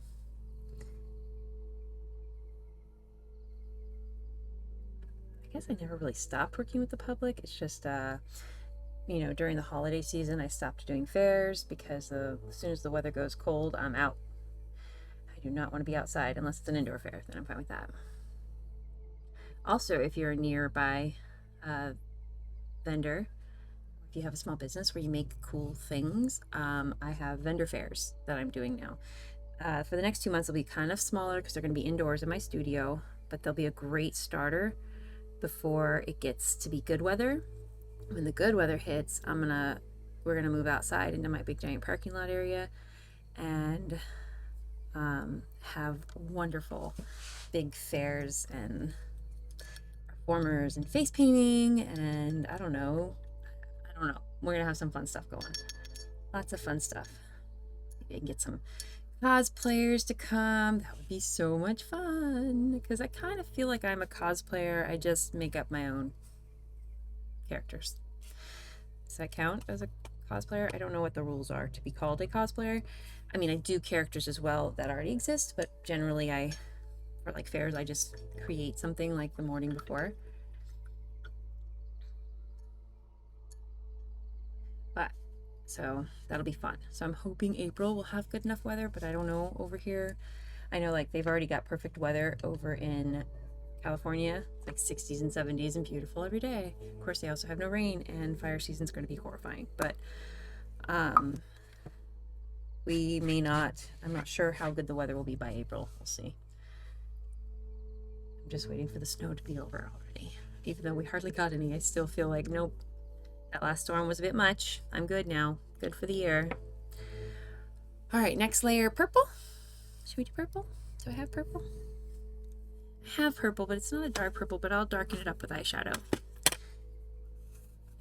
I guess I never really stopped working with the public. It's just, you know, during the holiday season, I stopped doing fairs because as soon as the weather goes cold, I'm out. I do not want to be outside unless it's an indoor fair, then I'm fine with that. Also, if you're a nearby vendor, if you have a small business where you make cool things, I have vendor fairs that I'm doing now. For the next 2 months, they'll be kind of smaller because they're going to be indoors in my studio, but they'll be a great starter before it gets to be good weather. When the good weather hits, we're gonna move outside into my big giant parking lot area and have wonderful big fairs and performers and face painting and I don't know. We're gonna have some fun stuff going. Lots of fun stuff. Maybe I can get some cosplayers to come. That would be so much fun because I kind of feel like I'm a cosplayer. I just make up my own characters. Does that count as a cosplayer? I don't know what the rules are to be called a cosplayer. I mean, I do characters as well that already exist, but generally for like fairs, I just create something like the morning before. But so that'll be fun. So I'm hoping April will have good enough weather, but I don't know over here. I know like they've already got perfect weather over in California. It's like 60s and 70s and beautiful every day. Of course, they also have no rain, and fire season's going to be horrifying. But we may not. I'm not sure how good the weather will be by April. We'll see. I'm just waiting for the snow to be over already. Even though we hardly got any, I still feel like, nope, that last storm was a bit much. I'm good now. Good for the year. All right, next layer, purple. Should we do purple? Do I have purple? I have purple, but it's not a dark purple, but I'll darken it up with eyeshadow.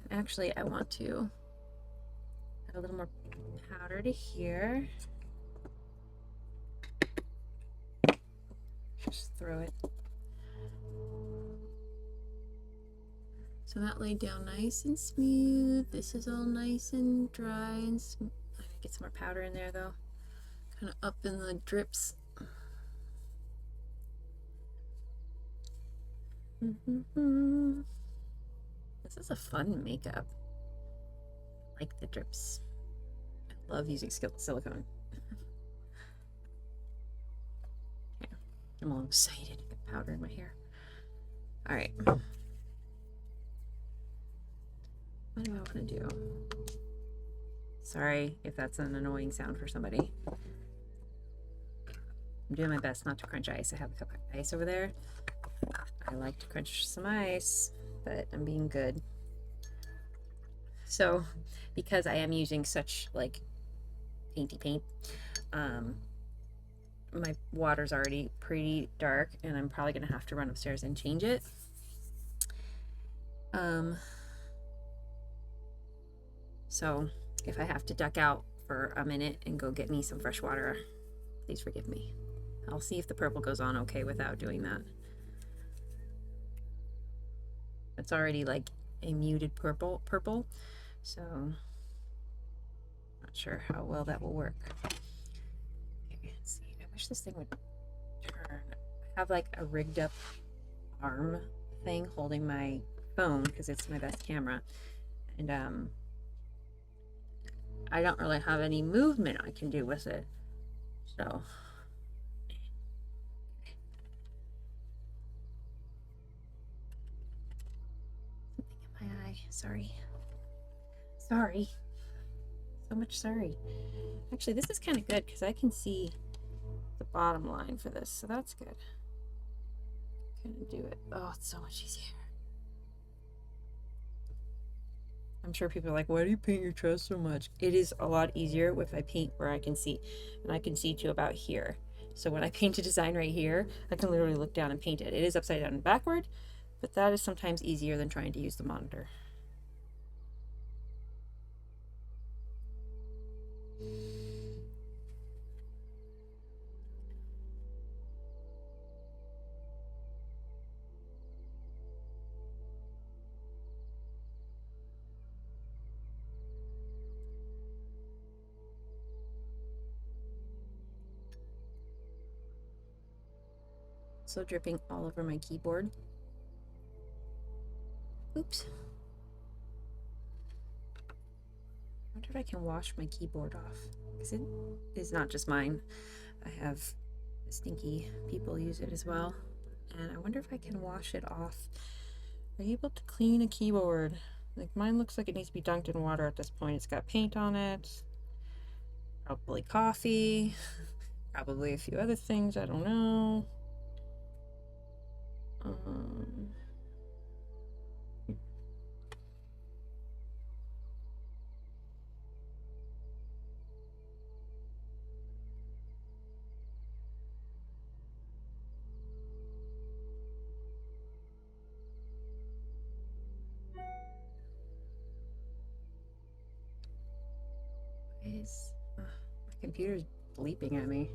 Actually, I want to add a little more powder to here. Just throw it. So that laid down nice and smooth. This is all nice and dry and smooth. I gotta get some more powder in there though. Kind of up in the drips. This is a fun makeup. I like the drips. I love using silicone. I'm all excited to get powder in my hair. All right. What do I want to do? Sorry if that's an annoying sound for somebody. I'm doing my best not to crunch ice. I have a cup of ice over there. I like to crunch some ice, but I'm being good. So, because I am using such like painty paint, my water's already pretty dark, and I'm probably gonna have to run upstairs and change it. So if I have to duck out for a minute and go get me some fresh water, please forgive me. I'll see if the purple goes on okay without doing that. It's already like a muted purple, so not sure how well that will work. Okay, let's see. I wish this thing would turn. I have like a rigged up arm thing holding my phone because it's my best camera, and I don't really have any movement I can do with it, so something in my eye. Sorry, so much sorry. Actually, this is kind of good because I can see the bottom line for this, so that's good. Gonna do it. Oh, it's so much easier. I'm sure people are like, why do you paint your chest so much? It is a lot easier if I paint where I can see, and I can see to about here. So when I paint a design right here, I can literally look down and paint it. It is upside down and backward, but that is sometimes easier than trying to use the monitor. So dripping all over my keyboard. Oops. I wonder if I can wash my keyboard off, because it is not just mine. I have stinky people use it as well, and I wonder if I can wash it off. Are you able to clean a keyboard? Like mine looks like it needs to be dunked in water at this point. It's got paint on it, probably coffee, probably a few other things, I don't know. My computer's bleeping at me.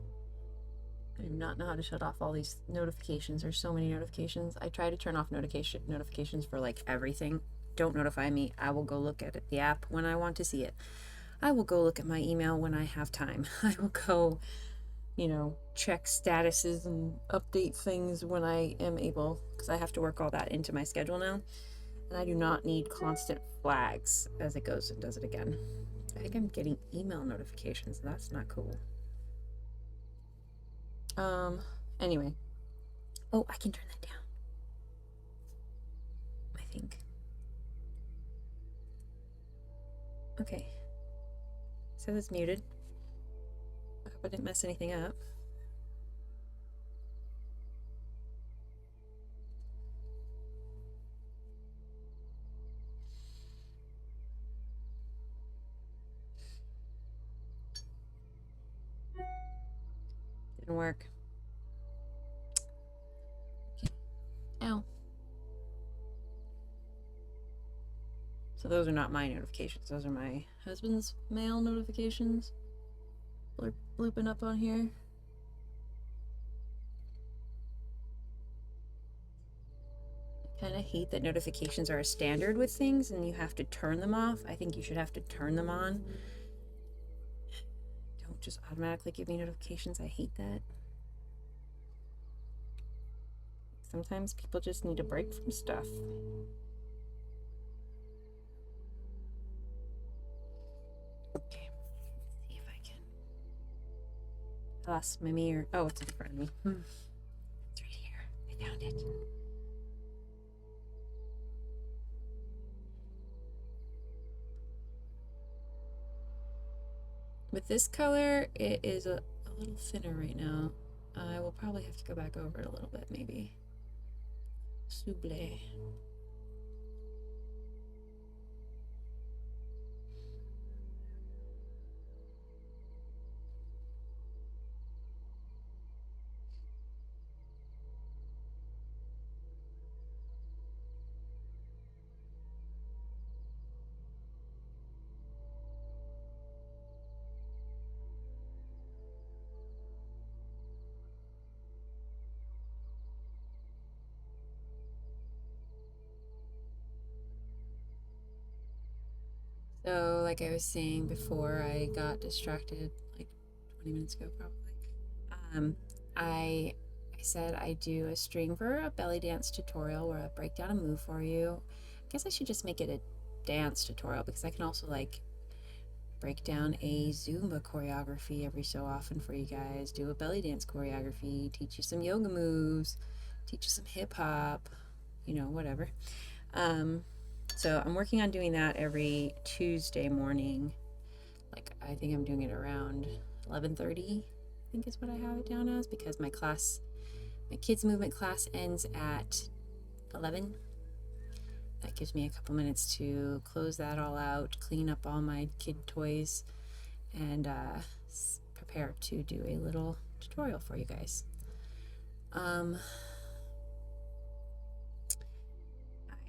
I do not know how to shut off all these notifications. There's so many notifications. I try to turn off notifications for like everything. Don't notify me. I will go look at the app when I want to see it. I will go look at my email when I have time. I will go, check statuses and update things when I am able, because I have to work all that into my schedule now. And I do not need constant flags as it goes and does it again. I think I'm getting email notifications. That's not cool. Anyway. Oh, I can turn that down, I think. Okay. So it's muted. I hope I didn't mess anything up. Didn't work. Okay. Ow. So those are not my notifications. Those are my husband's mail notifications. They're blooping up on here. I kind of hate that notifications are a standard with things and you have to turn them off. I think you should have to turn them on. Don't just automatically give me notifications. I hate that. Sometimes people just need a break from stuff. Okay, let's see if I can. I lost my mirror. Oh, it's in front of me. I found it. With this color, it is a little thinner right now. I will probably have to go back over it a little bit, maybe. Souble. So, like I was saying before, I got distracted like 20 minutes ago, probably. Um, I I said I do a string for a belly dance tutorial where I break down a move for you. I guess I should just make it a dance tutorial because I can also like break down a Zumba choreography every so often for you guys, do a belly dance choreography, teach you some yoga moves, teach you some hip hop, whatever. Um, so I'm working on doing that every Tuesday morning. Like I think I'm doing it around 11:30. I think is what I have it down as because my kids movement class ends at 11. That gives me a couple minutes to close that all out, clean up all my kid toys, and prepare to do a little tutorial for you guys. I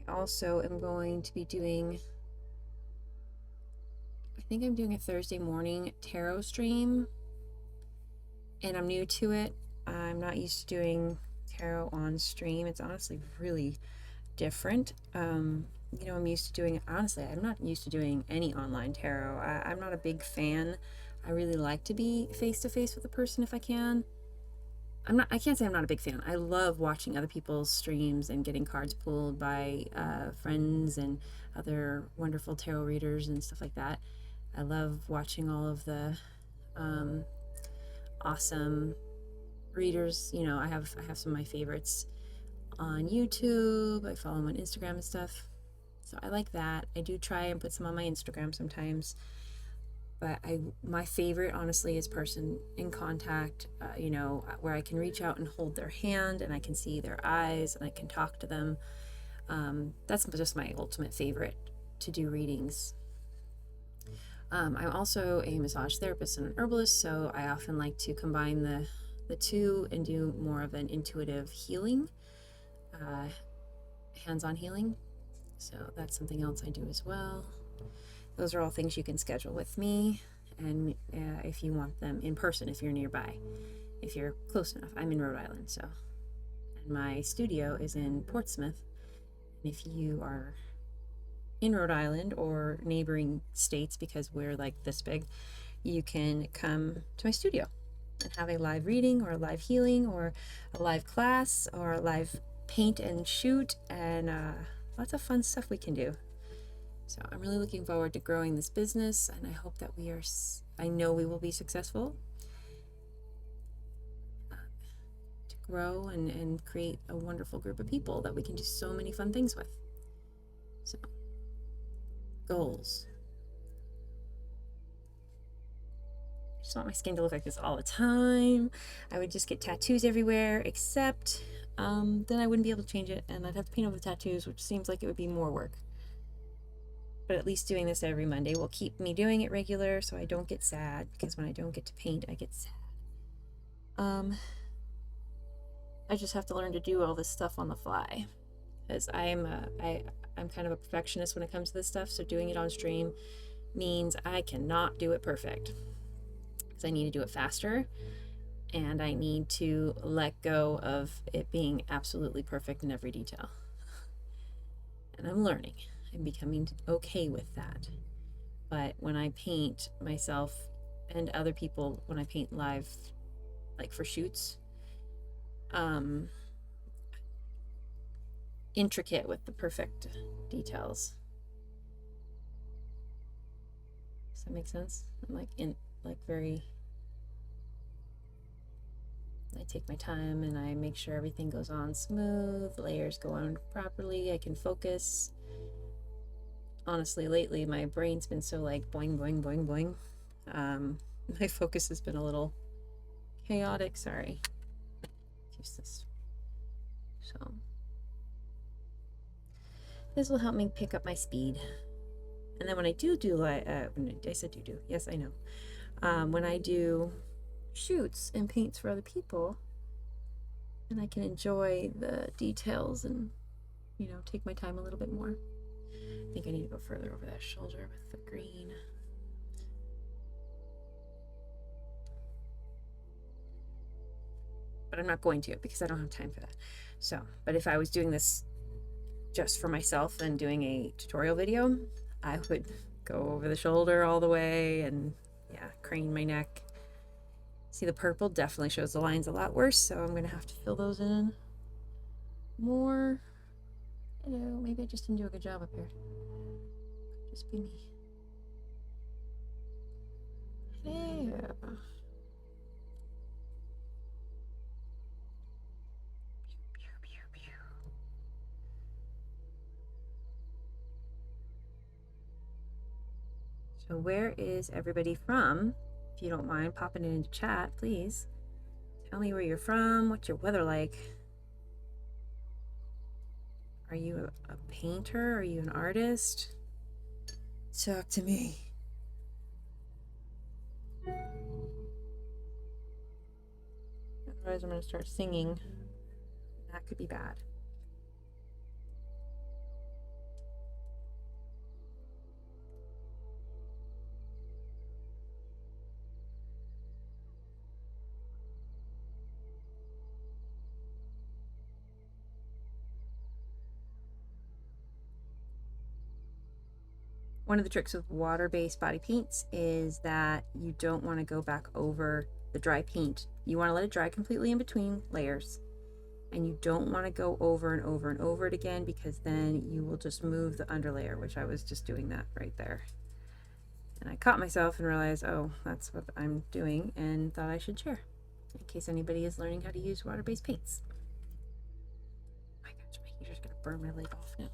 also am going to be doing, I think I'm doing a Thursday morning tarot stream, and I'm new to it. I'm not used to doing tarot on stream. It's honestly really different. I'm used to doing, honestly, I'm not used to doing any online tarot. I'm not a big fan. I really like to be face to face with a person if I can. I can't say I'm not a big fan. I love watching other people's streams and getting cards pulled by friends and other wonderful tarot readers and stuff like that. I love watching all of the awesome readers. I have some of my favorites on YouTube. I follow them on Instagram and stuff. So I like that. I do try and put some on my Instagram sometimes. But my favorite, honestly, is person in contact, where I can reach out and hold their hand and I can see their eyes and I can talk to them. That's just my ultimate favorite to do readings. I'm also a massage therapist and an herbalist, so I often like to combine the two and do more of an intuitive healing, hands-on healing. So that's something else I do as well. Those are all things you can schedule with me, and if you want them in person, if you're nearby, if you're close enough. I'm in Rhode Island, and my studio is in Portsmouth. And if you are in Rhode Island or neighboring states, because we're like this big, you can come to my studio and have a live reading or a live healing or a live class or a live paint and shoot, and lots of fun stuff we can do. So I'm really looking forward to growing this business, and I hope that I know we will be successful to grow and create a wonderful group of people that we can do so many fun things with. So, goals. I just want my skin to look like this all the time. I would just get tattoos everywhere, except then I wouldn't be able to change it, and I'd have to paint over the tattoos, which seems like it would be more work. But at least doing this every Monday will keep me doing it regular so I don't get sad, because when I don't get to paint, I get sad. I just have to learn to do all this stuff on the fly, because I'm kind of a perfectionist when it comes to this stuff, so doing it on stream means I cannot do it perfect, because I need to do it faster, and I need to let go of it being absolutely perfect in every detail. And I'm learning. I'm becoming okay with that. But when I paint myself and other people, when I paint live, like for shoots, intricate with the perfect details. Does that make sense? I'm like very, I take my time and I make sure everything goes on smooth, layers go on properly, I can focus. Honestly, lately my brain's been so like boing, boing, boing, boing. My focus has been a little chaotic. Sorry. Use this. So this will help me pick up my speed. And then when I do, I said do. Yes, I know. When I do shoots and paints for other people, and I can enjoy the details and, you know, take my time a little bit more. I think I need to go further over that shoulder with the green. But I'm not going to because I don't have time for that. So, but if I was doing this just for myself and doing a tutorial video, I would go over the shoulder all the way and yeah, crane my neck. See, the purple definitely shows the lines a lot worse, so I'm gonna have to fill those in more. Hello, maybe I just didn't do a good job up here. Just be me. Hello. So where is everybody from? If you don't mind popping it into chat, please. Tell me where you're from, what's your weather like? Are you a painter? Are you an artist? Talk to me. Otherwise I'm gonna start singing. That could be bad. One of the tricks with water-based body paints is that you don't want to go back over the dry paint. You want to let it dry completely in between layers. And you don't want to go over and over and over it again, because then you will just move the underlayer, which I was just doing that right there. And I caught myself and realized, oh, that's what I'm doing, and thought I should share in case anybody is learning how to use water-based paints. Oh my gosh, my heater's gonna burn my leg off now.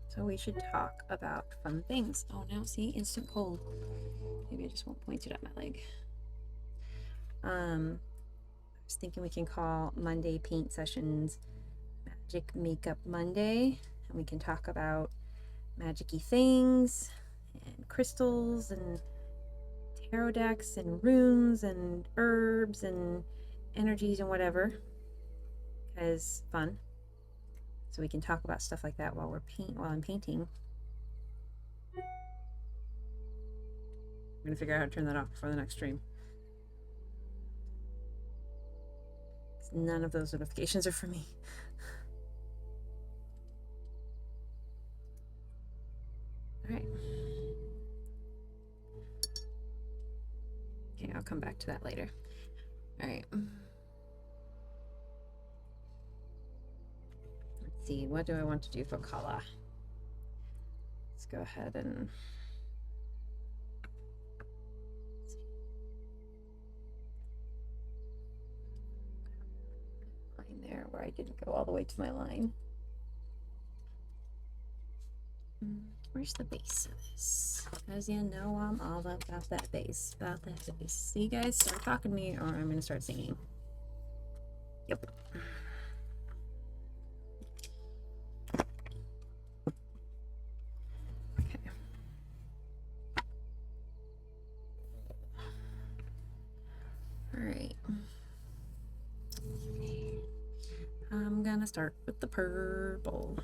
So we should talk about fun things. Oh, now see, instant cold. Maybe I just won't point it at my leg. I was thinking we can call Monday paint sessions Magic Makeup Monday, and we can talk about magic-y things and crystals and tarot decks and runes and herbs and energies and whatever, because fun. So we can talk about stuff like that while I'm painting. I'm gonna figure out how to turn that off before the next stream. None of those notifications are for me. All right. Okay, I'll come back to that later. All right. Let's see, what do I want to do for color? Let's go ahead and line there where I didn't go all the way to my line. Where's the base of this? Because you know I'm all about that base, See, you guys, start talking to me or I'm going to start singing. Yep. Okay. All right. I'm going to start with the purple.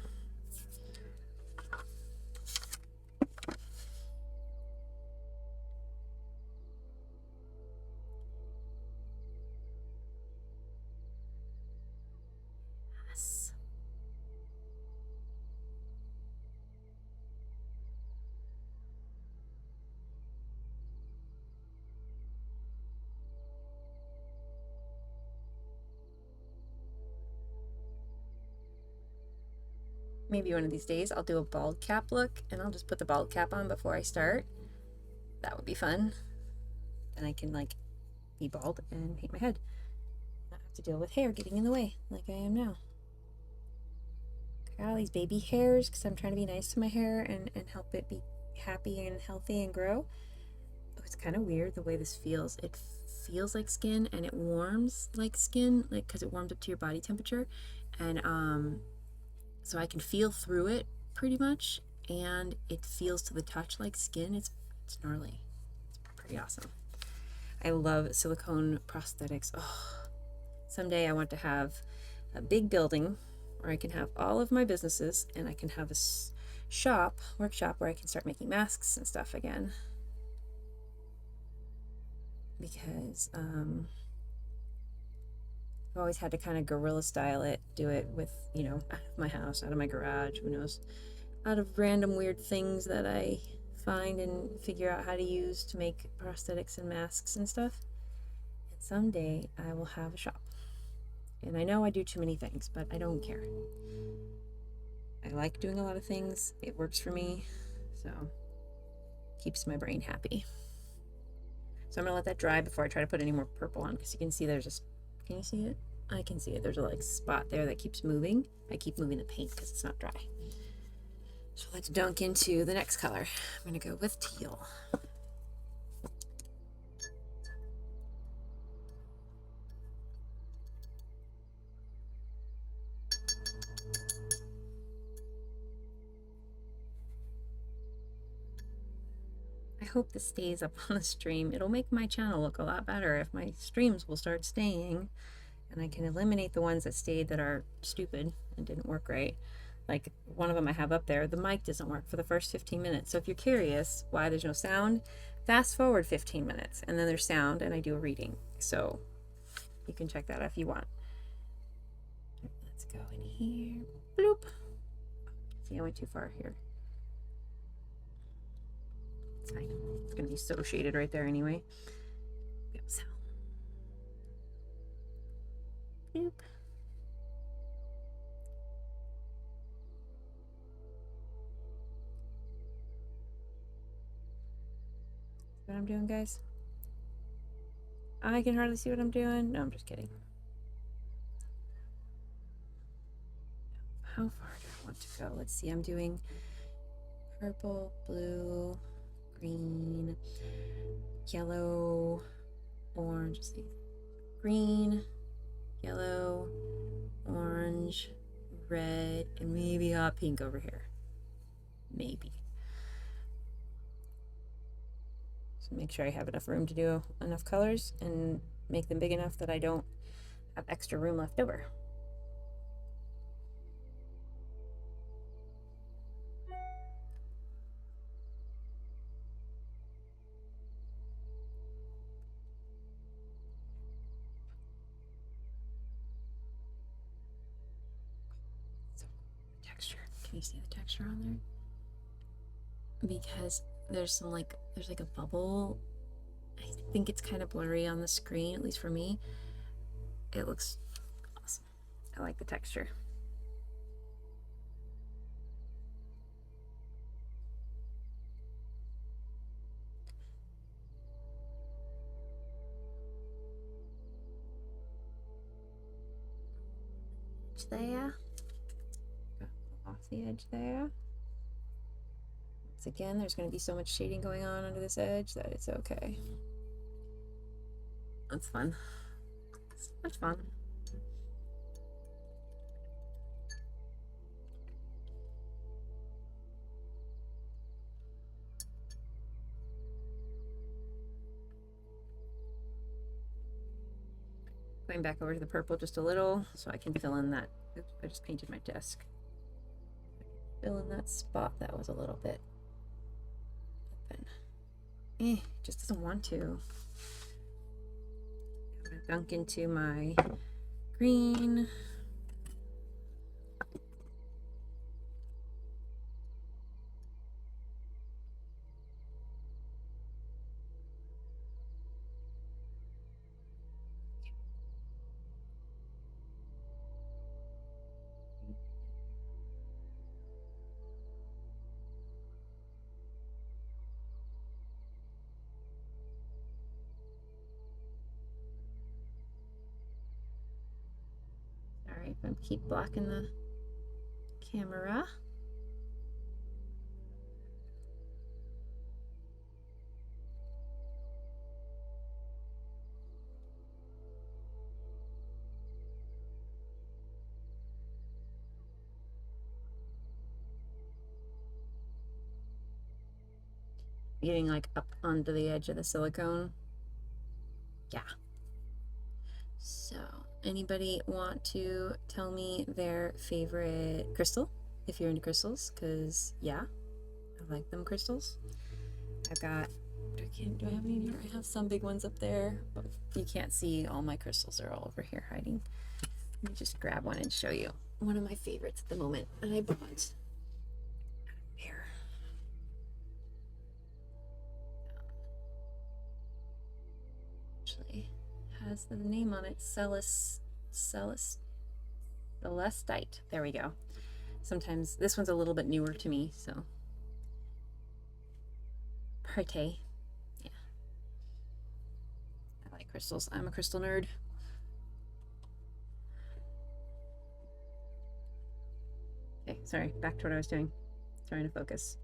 maybe one of these days I'll do a bald cap look, and I'll just put the bald cap on before I start. That would be fun. And I can like be bald and paint my head. Not have to deal with hair getting in the way like I am now. I got all these baby hairs because I'm trying to be nice to my hair and help it be happy and healthy and grow. Oh, it's kind of weird the way this feels. It feels like skin and it warms like skin, like because it warms up to your body temperature. And so I can feel through it pretty much, and it feels to the touch like skin. It's gnarly. It's pretty awesome. I love silicone prosthetics. Oh, someday I want to have a big building where I can have all of my businesses, and I can have a workshop where I can start making masks and stuff again. Because I've always had to kind of guerrilla style it, do it with, you know, out of my house, out of my garage, who knows, out of random weird things that I find and figure out how to use to make prosthetics and masks and stuff. And someday I will have a shop. And I know I do too many things, but I don't care. I like doing a lot of things. It works for me, so keeps my brain happy. So I'm gonna let that dry before I try to put any more purple on, because you can see there's just, can you see it? I can see it. There's a like spot there that keeps moving. I keep moving the paint because it's not dry. So let's dunk into the next color. I'm gonna go with teal. I hope this stays up on the stream. It'll make my channel look a lot better if my streams will start staying, and I can eliminate the ones that stayed that are stupid and didn't work right. Like one of them I have up there, the mic doesn't work for the first 15 minutes. So if you're curious why there's no sound, fast forward 15 minutes and then there's sound and I do a reading. So you can check that out if you want. Let's go in here. Bloop. See, I went too far here. It's fine. It's going to be so shaded right there anyway. Yep, so. Bloop. What I'm doing, guys? I can hardly see what I'm doing. No, I'm just kidding. How far do I want to go? Let's see. I'm doing purple, blue, green, yellow, orange. Let's see. Green, yellow, orange, red, and maybe hot pink over here. Maybe. So make sure I have enough room to do enough colors and make them big enough that I don't have extra room left over. So, texture. Can you see the texture on there? Because there's like a bubble. I think it's kind of blurry on the screen, at least for me. It looks awesome. I like the texture. There. Off the edge there. Once again, there's going to be so much shading going on under this edge that it's okay. That's fun. So much fun. Going back over to the purple just a little so I can fill in that. Oops, I just painted my desk. Fill in that spot that was a little bit open. Just doesn't want to. I'm gonna dunk into my green. I keep blocking the camera. Getting like up onto the edge of the silicone. Yeah. So, anybody want to tell me their favorite crystal if you're into crystals? Because, yeah, I like them crystals. I've got, do I have any here? I have some big ones up there, but you can't see all my crystals are all over here hiding. Let me just grab one and show you one of my favorites at the moment that I bought. Here. Actually has the name on it, Celestite. There we go. Sometimes this one's a little bit newer to me, so pretty. Yeah, I like crystals. I'm a crystal nerd. Okay, sorry, back to what I was doing. Trying to focus.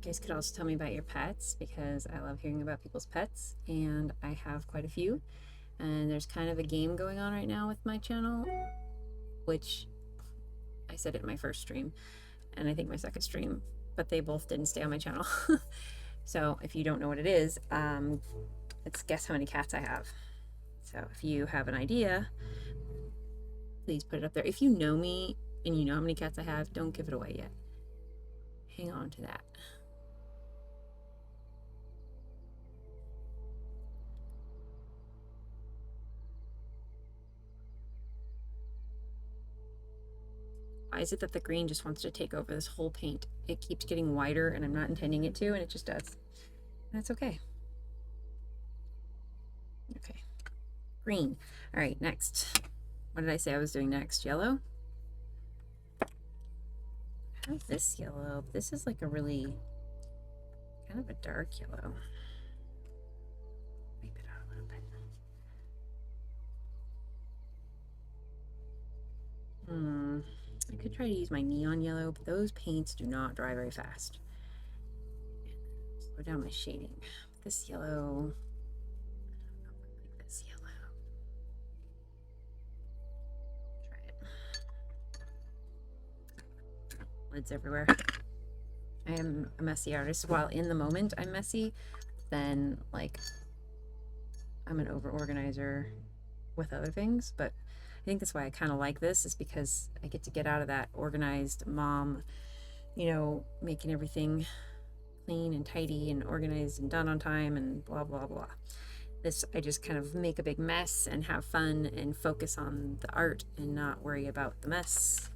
You guys could also tell me about your pets, because I love hearing about people's pets, and I have quite a few. And there's kind of a game going on right now with my channel, which I said it in my first stream, and I think my second stream, but they both didn't stay on my channel. So if you don't know what it is, let's guess how many cats I have. So if you have an idea, please put it up there. If you know me and you know how many cats I have, don't give it away yet. Hang on to that. Why is it that the green just wants to take over this whole paint? It keeps getting wider and I'm not intending it to, and it just does. And that's okay. Okay. Green. All right, next. What did I say I was doing next? Yellow? I have this yellow. This is like a really kind of a dark yellow. Wipe it out a little bit. I could try to use my neon yellow, but those paints do not dry very fast. Slow down my shading. This yellow, I don't like this yellow. Try it. Lids everywhere. I am a messy artist. While in the moment I'm messy, then like I'm an over organizer with other things, but I think that's why I kind of like this, is because I get to get out of that organized mom, you know, making everything clean and tidy and organized and done on time and blah, blah, blah. This, I just kind of make a big mess and have fun and focus on the art and not worry about the mess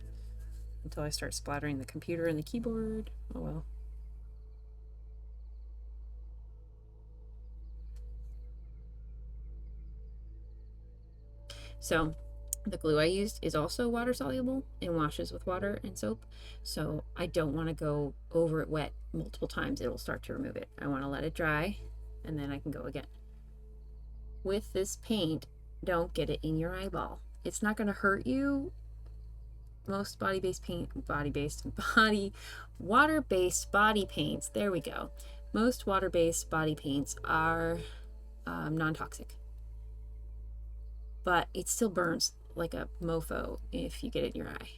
until I start splattering the computer and the keyboard. Oh well. So the glue I used is also water soluble and washes with water and soap. So I don't want to go over it wet multiple times. It'll start to remove it. I want to let it dry and then I can go again. With this paint, don't get it in your eyeball. It's not going to hurt you. Most water-based body paints, there we go. Most water-based body paints are non-toxic. But it still burns like a mofo if you get it in your eye.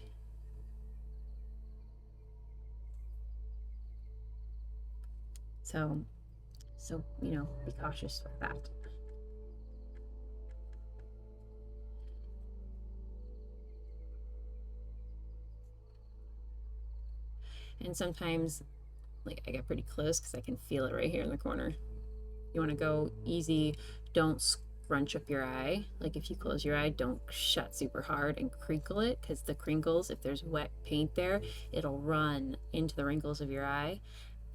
So you know, be cautious with that. And sometimes, like, I get pretty close because I can feel it right here in the corner. You want to go easy. Don't scrunch up your eye. Like, if you close your eye, don't shut super hard and crinkle it, because the crinkles, if there's wet paint there, it'll run into the wrinkles of your eye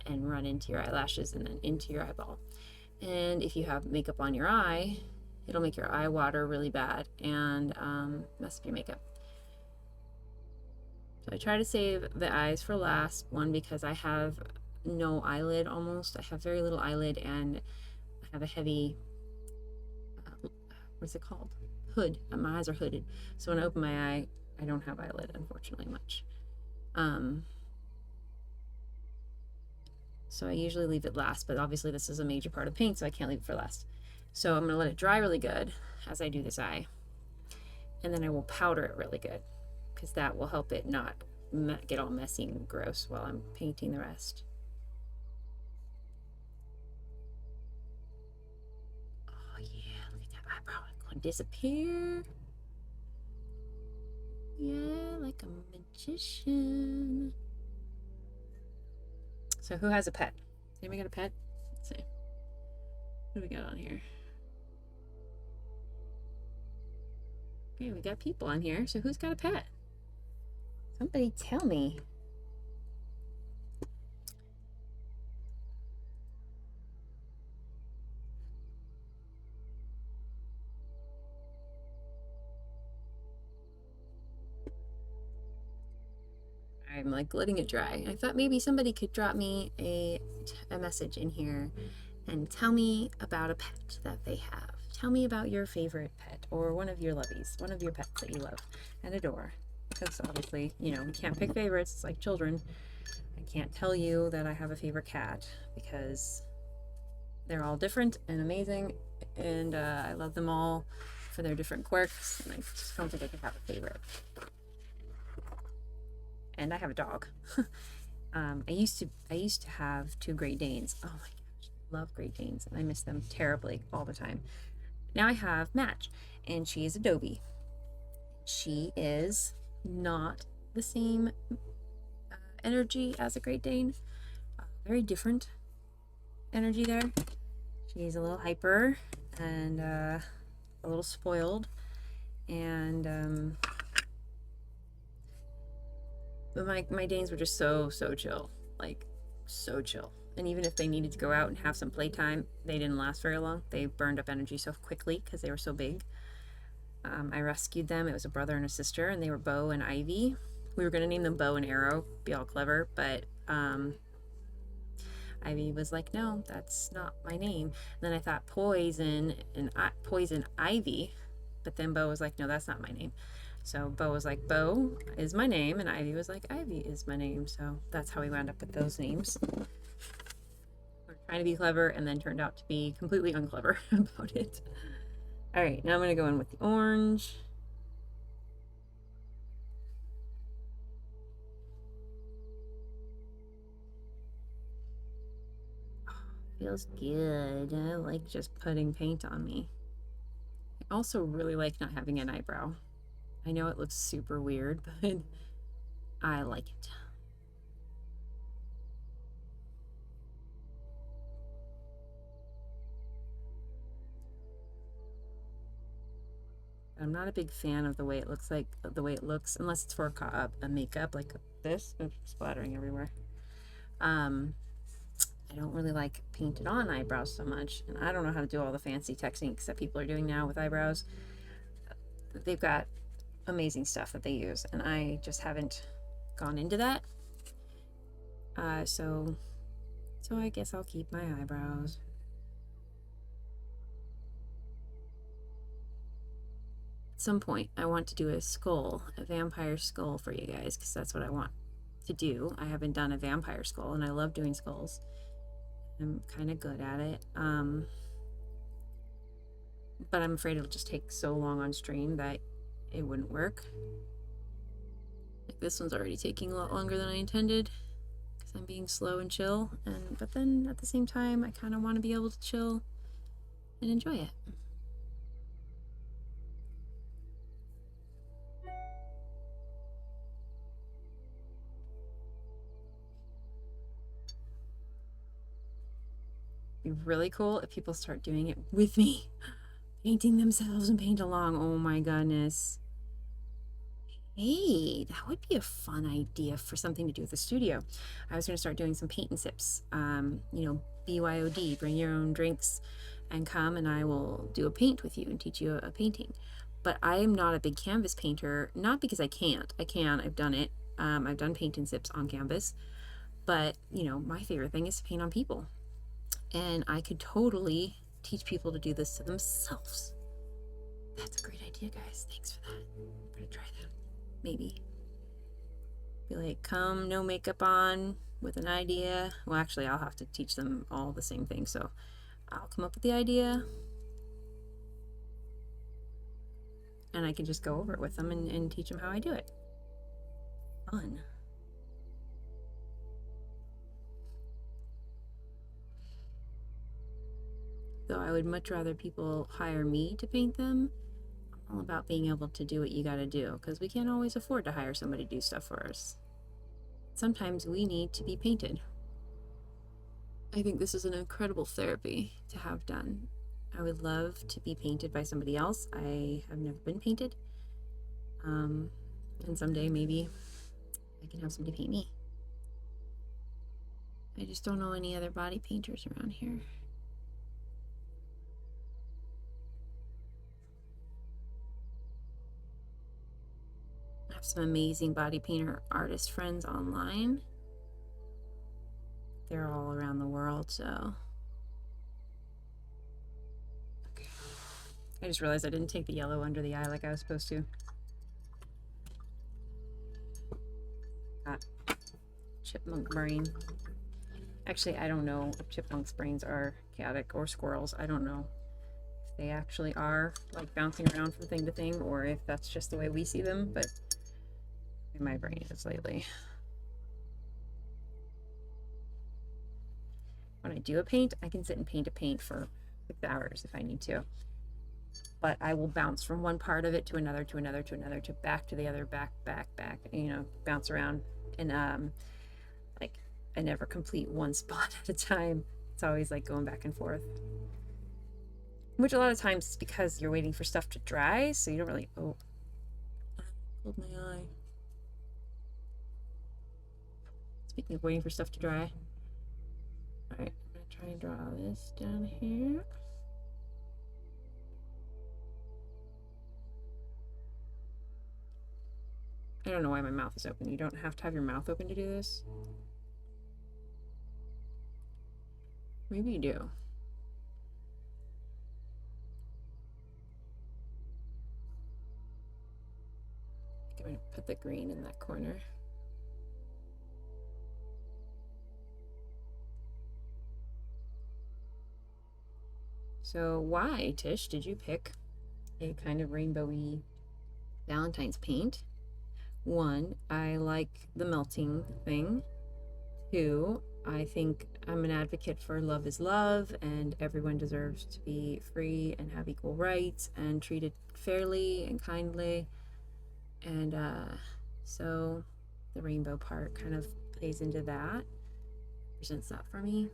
and run into your eyelashes and then into your eyeball. And if you have makeup on your eye, It'll make your eye water really bad and mess up your makeup. So I try to save the eyes for last, one because I have no eyelid almost. I have very little eyelid and I have a heavy, what's it called? Hood. My eyes are hooded. So when I open my eye, I don't have eyelid, unfortunately, much. So I usually leave it last, but obviously this is a major part of paint, so I can't leave it for last. So I'm gonna let it dry really good as I do this eye. And then I will powder it really good because that will help it not get all messy and gross while I'm painting the rest. Oh yeah, look at that eyebrow. It's gonna disappear. Yeah, like a magician. So who has a pet? Anybody got a pet? Let's see. What do we got on here? Okay, we got people on here. So who's got a pet? Somebody tell me. I'm like letting it dry. I thought maybe somebody could drop me a message in here and tell me about a pet that they have. Tell me about your favorite pet or one of your lovies, one of your pets that you love and adore. Because obviously, you know, we can't pick favorites. It's like children. I can't tell you that I have a favorite cat because they're all different and amazing, and I love them all for their different quirks, and I just don't think I could have a favorite. And I have a dog. I used to have 2 Great Danes. Oh my gosh, love Great Danes, and I miss them terribly all the time. Now I have Match, and she is a Dobie. She is not the same energy as a Great Dane. Very different energy there. She's a little hyper and a little spoiled, and but my Danes were just so chill, like so chill. And even if they needed to go out and have some playtime, they didn't last very long. They burned up energy so quickly because they were so big. I rescued them. It was a brother and a sister, and they were Bo and Ivy. We were going to name them Bo and Arrow, be all clever, but Ivy was like, no, that's not my name. And then I thought Poison Ivy, but then Bo was like, no, that's not my name. So Bo was like, Bo is my name, and Ivy was like, Ivy is my name. So that's how we wound up with those names. We're trying to be clever, and then turned out to be completely unclever about it. All right, now I'm gonna go in with the orange. Feels good. I like just putting paint on me. I also really like not having an eyebrow. I know it looks super weird, but I like it. I'm not a big fan of the way it looks unless it's for a makeup like this. Oops, splattering everywhere. I don't really like painted on eyebrows so much, and I don't know how to do all the fancy techniques that people are doing now with eyebrows. They've got amazing stuff that they use, and I just haven't gone into that. So I guess I'll keep my eyebrows. At some point, I want to do a vampire skull for you guys, because that's what I want to do. I haven't done a vampire skull, and I love doing skulls. I'm kind of good at it. But I'm afraid it'll just take so long on stream that it wouldn't work. Like this one's already taking a lot longer than I intended because I'm being slow and chill. But then at the same time, I kind of want to be able to chill and enjoy it. It'd be really cool if people start doing it with me, painting themselves and paint along. Oh my goodness. Hey, that would be a fun idea for something to do with the studio. I was going to start doing some paint and sips. You know, BYOD, bring your own drinks and come and I will do a paint with you and teach you a painting. But I am not a big canvas painter, not because I can't. I can, I've done it. I've done paint and sips on canvas. But, you know, my favorite thing is to paint on people. And I could totally teach people to do this to themselves. That's a great idea, guys. Thanks for that. I'm gonna try that. Maybe. Be like, come, no makeup on, with an idea. Well, actually, I'll have to teach them all the same thing. So I'll come up with the idea. And I can just go over it with them and teach them how I do it. Fun. Though I would much rather people hire me to paint them. I'm all about being able to do what you gotta do, because we can't always afford to hire somebody to do stuff for us. Sometimes we need to be painted. I think this is an incredible therapy to have done. I would love to be painted by somebody else. I have never been painted. And someday maybe I can have somebody paint me. I just don't know any other body painters around here. I have some amazing body painter artist friends online. They're all around the world, so. Okay. I just realized I didn't take the yellow under the eye like I was supposed to. Got chipmunk brain. Actually, I don't know if chipmunks' brains are chaotic or squirrels. I don't know if they actually are like bouncing around from thing to thing, or if that's just the way we see them, but my brain is lately. When I do a paint, I can sit and paint a paint for 6 hours if I need to. But I will bounce from one part of it to another, to another, to another, to back to the other, back, you know, bounce around. And like I never complete one spot at a time. It's always like going back and forth. Which a lot of times is because you're waiting for stuff to dry, so you don't really, oh, I pulled my eye. Speaking of waiting for stuff to dry. Alright, I'm gonna try and draw this down here. I don't know why my mouth is open. You don't have to have your mouth open to do this. Maybe you do. I'm gonna put the green in that corner. So why, Tish, did you pick a kind of rainbowy Valentine's paint? 1, I like the melting thing. 2, I think I'm an advocate for love is love and everyone deserves to be free and have equal rights and treated fairly and kindly. And so the rainbow part kind of plays into that, presents that for me.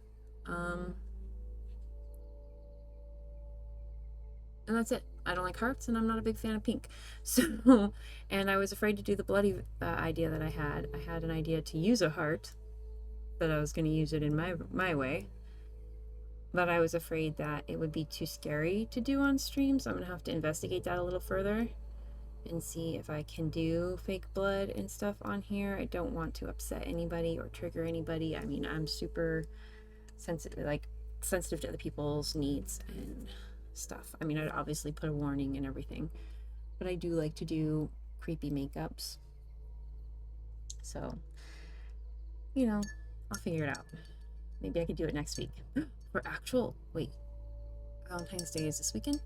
And that's it. I don't like hearts, and I'm not a big fan of pink. So, and I was afraid to do the bloody idea that I had. I had an idea to use a heart, but I was going to use it in my way. But I was afraid that it would be too scary to do on stream, so I'm going to have to investigate that a little further and see if I can do fake blood and stuff on here. I don't want to upset anybody or trigger anybody. I mean, I'm super sensitive to other people's needs and stuff. I mean, I'd obviously put a warning and everything, but I do like to do creepy makeups. So, you know, I'll figure it out. Maybe I could do it next week. For actual, wait, Valentine's Day is this weekend?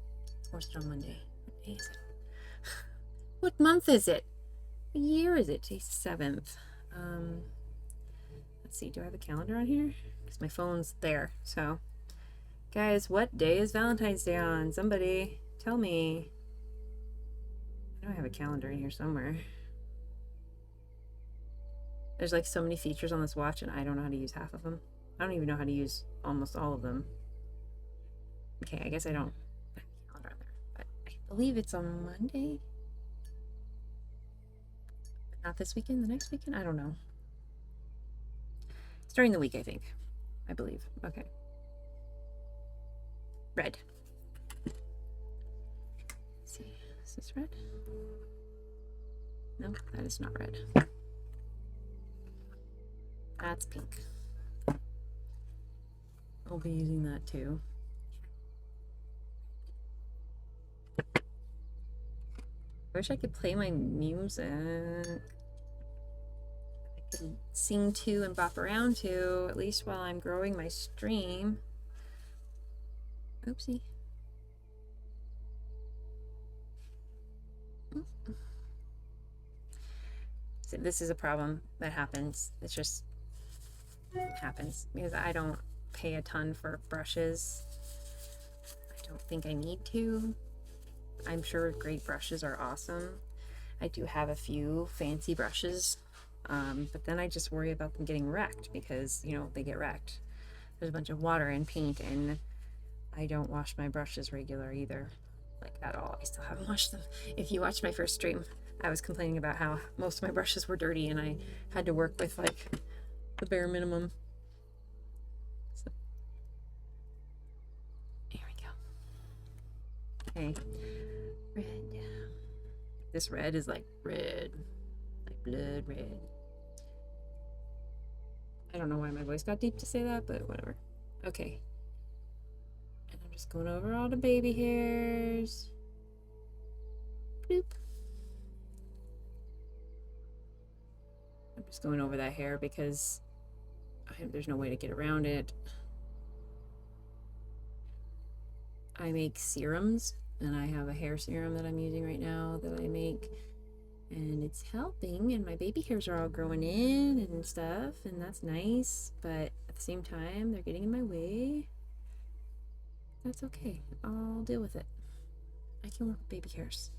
Or is it on Monday? What day is it? What month is it? What year is it? Today's 7th. Let's see, do I have a calendar on here? Because my phone's there, so. Guys, what day is Valentine's Day on? Somebody tell me. I know I have a calendar in here somewhere. There's like so many features on this watch and I don't know how to use half of them. I don't even know how to use almost all of them. Okay, I guess I don't have a calendar on there, but I believe it's on Monday. Not this weekend, the next weekend? I don't know. It's during the week, I think. I believe. Okay. red. Let's see, is this red? No, that is not red. That's pink. I'll be using that too. I wish I could play my music. I could sing to and bop around to, at least while I'm growing my stream. Oopsie. So this is a problem that happens. It's just happens because I don't pay a ton for brushes. I don't think I need to. I'm sure great brushes are awesome. I do have a few fancy brushes, but then I just worry about them getting wrecked because, you know, they get wrecked. There's a bunch of water and paint, and I don't wash my brushes regular either, like at all. I still haven't washed them. If you watched my first stream, I was complaining about how most of my brushes were dirty and I had to work with like the bare minimum. So, here we go. Okay, red. This red is like red, like blood red. I don't know why my voice got deep to say that, but whatever. Okay. And I'm just going over all the baby hairs. Bloop. I'm just going over that hair because there's no way to get around it. I make serums, and I have a hair serum that I'm using right now that I make, and it's helping, and my baby hairs are all growing in and stuff, and that's nice, but at the same time they're getting in my way. That's okay, I'll deal with it. I can work with baby hairs.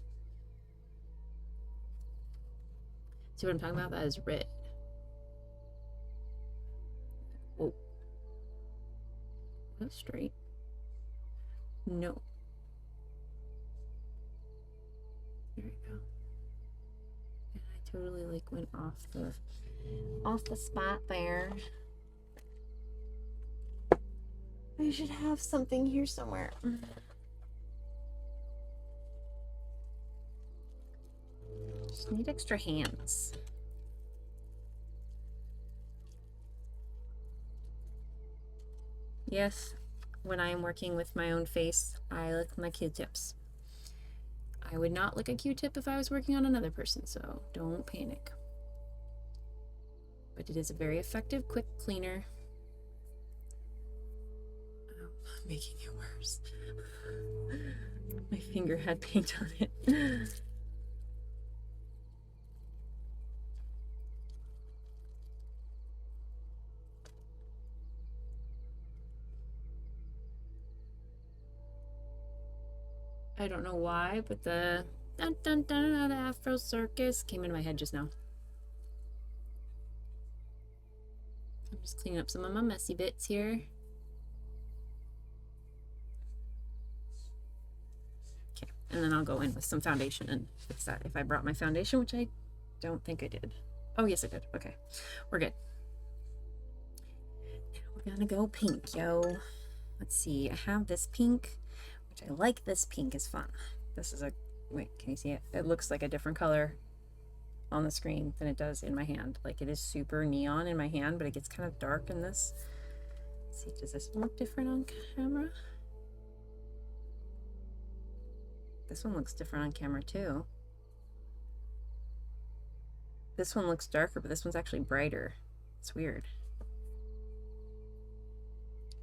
See what I'm talking about? That is red. Oh, that's straight. No. There we go. And I totally like went off the spot there. I should have something here somewhere. Just need extra hands. Yes, when I am working with my own face, I lick my Q-tips. I would not lick a Q-tip if I was working on another person, so don't panic. But it is a very effective, quick cleaner. Oh, I'm making it worse. My finger had paint on it. I don't know why, but the dun dun dun the Afro Circus came into my head just now. I'm just cleaning up some of my messy bits here. Okay, and then I'll go in with some foundation and fix that. If I brought my foundation, which I don't think I did. Oh, yes, I did. Okay, we're good. Now we're gonna go pink, yo. Let's see, I have this pink, which I like. This pink is fun. This is a, wait, can you see it? It looks like a different color on the screen than it does in my hand. Like, it is super neon in my hand, but it gets kind of dark in this. Let's see, does this look different on camera? This one looks different on camera too. This one looks darker, but this one's actually brighter. It's weird.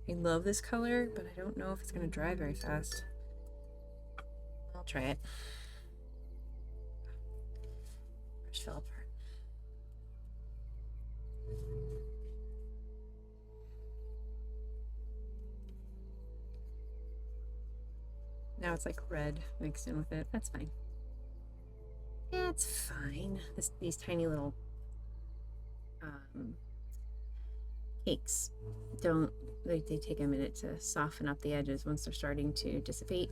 I love this color, but I don't know if it's going to dry very fast. I'll try it. Brush fell apart. Now it's like red mixed in with it. That's fine. Yeah, it's fine. These tiny little cakes they take a minute to soften up the edges once they're starting to dissipate.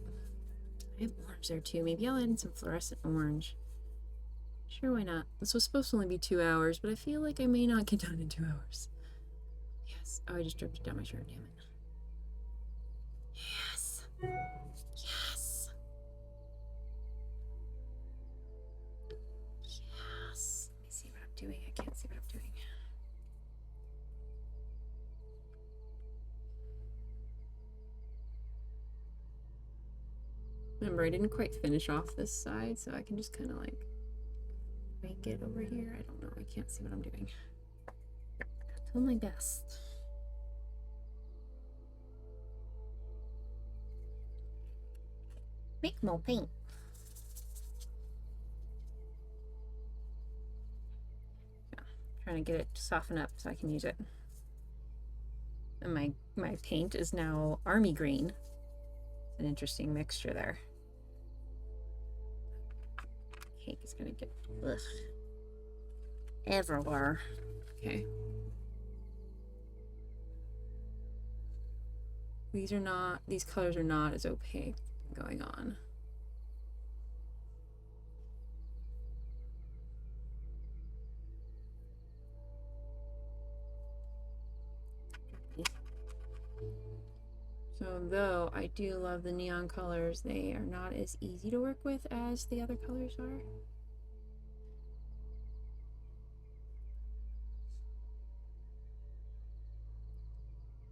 I have orange there too. Maybe I'll add in some fluorescent orange. Sure, why not? This was supposed to only be 2 hours, but I feel like I may not get done in 2 hours. Yes. Oh, I just dripped it down my shirt, damn it. Yes. Yes. Yes. Let me see what I'm doing. I can't see what I'm doing. Remember, I didn't quite finish off this side, so I can just kind of like make it over here. I don't know. I can't see what I'm doing. I'll do my best. Make more paint. Yeah, trying to get it to soften up so I can use it. And my paint is now army green. It's an interesting mixture there. Cake is gonna get everywhere. Okay. These colors are not as opaque going on. So though I do love the neon colors, they are not as easy to work with as the other colors are.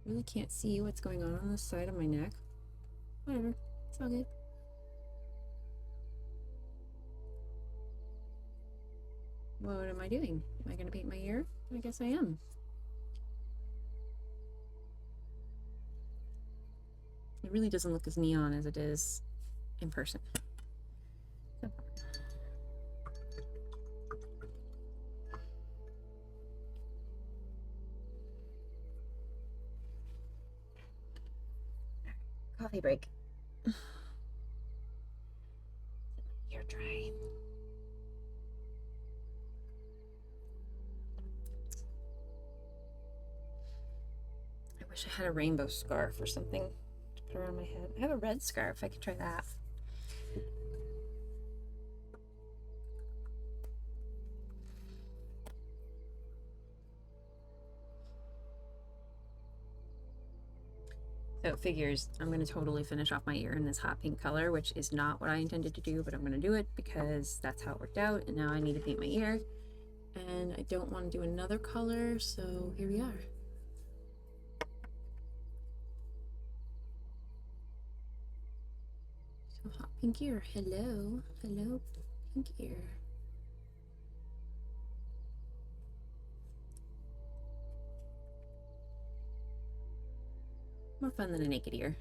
Really can't see what's going on the side of my neck. Whatever, it's all good. What am I doing? Am I gonna paint my ear? I guess I am. It really doesn't look as neon as it is in person. Coffee break. Ear dry. I wish I had a rainbow scarf or something to put around my head. I have a red scarf. I could try that. So it figures I'm going to totally finish off my ear in this hot pink color, which is not what I intended to do, but I'm going to do it because that's how it worked out. And now I need to paint my ear. And I don't want to do another color, so here we are. So hot pink ear. Hello. Hello, pink ear. More fun than a naked ear.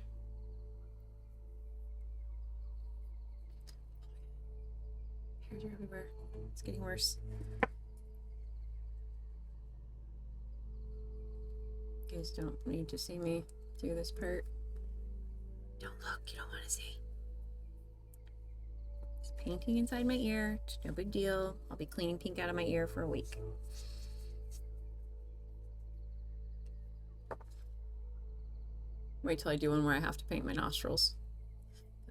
Hairs are everywhere. It's getting worse. You guys don't need to see me do this part. Don't look, you don't want to see. Just painting inside my ear. It's no big deal. I'll be cleaning pink out of my ear for a week. Wait till I do one where I have to paint my nostrils.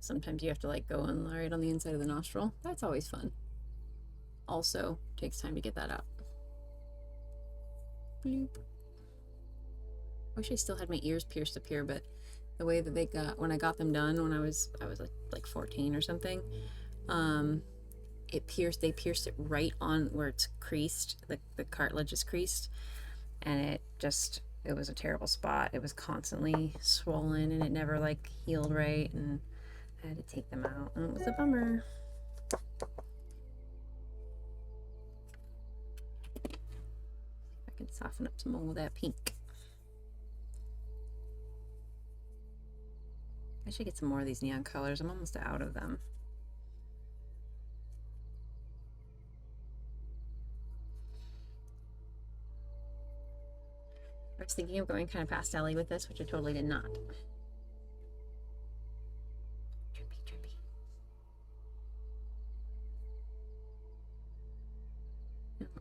Sometimes you have to like go in right on the inside of the nostril. That's always fun. Also, takes time to get that out. Bloop. Wish I still had my ears pierced up here, but the way that they got when I got them done when I was like 14 or something, they pierced it right on where it's creased, the cartilage is creased, and it was a terrible spot. It was constantly swollen and it never like healed right, and I had to take them out, and it was a bummer. I can soften up some more of that pink. I should get some more of these neon colors. I'm almost out of them. I was thinking of going kind of pastel-y with this, which I totally did not. Drippy, drippy.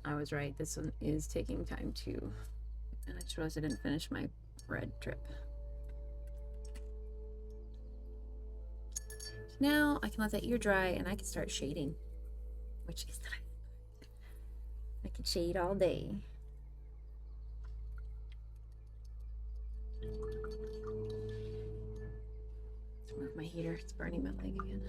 I was right. This one is taking time too. And I just realized I didn't finish my red trip. Now I can let that ear dry and I can start shading, which is nice. I can shade all day. Move my heater. It's burning my leg again.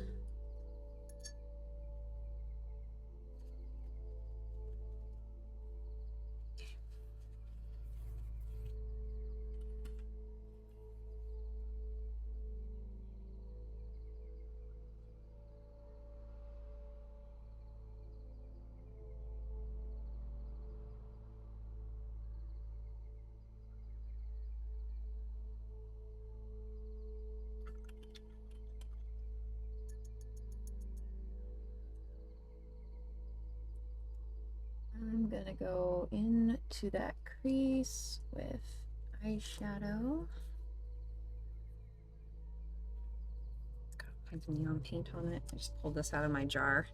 I'm gonna go into that crease with eyeshadow. It's got all kinds of neon paint on it. I just pulled this out of my jar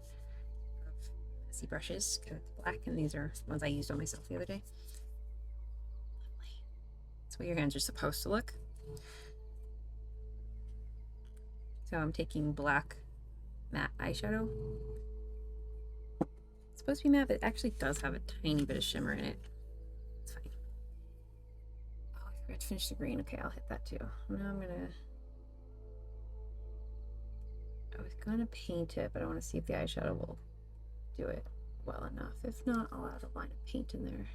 of messy brushes because it's black, and these are ones I used on myself the other day. Lovely. That's what your hands are supposed to look. So I'm taking black matte eyeshadow. It's supposed to be matte, but it actually does have a tiny bit of shimmer in it. It's fine. Oh, I forgot to finish the green. Okay, I'll hit that too. Now I was gonna paint it, but I want to see if the eyeshadow will do it well enough. If not, I'll add a line of paint in there.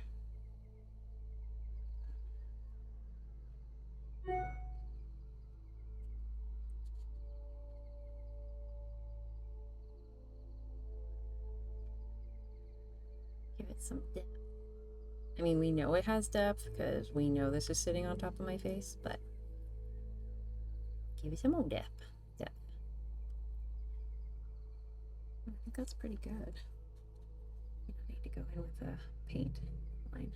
Give it some depth. I mean, we know it has depth because we know this is sitting on top of my face, but give it some more depth. I think that's pretty good. I need to go in with a paint line.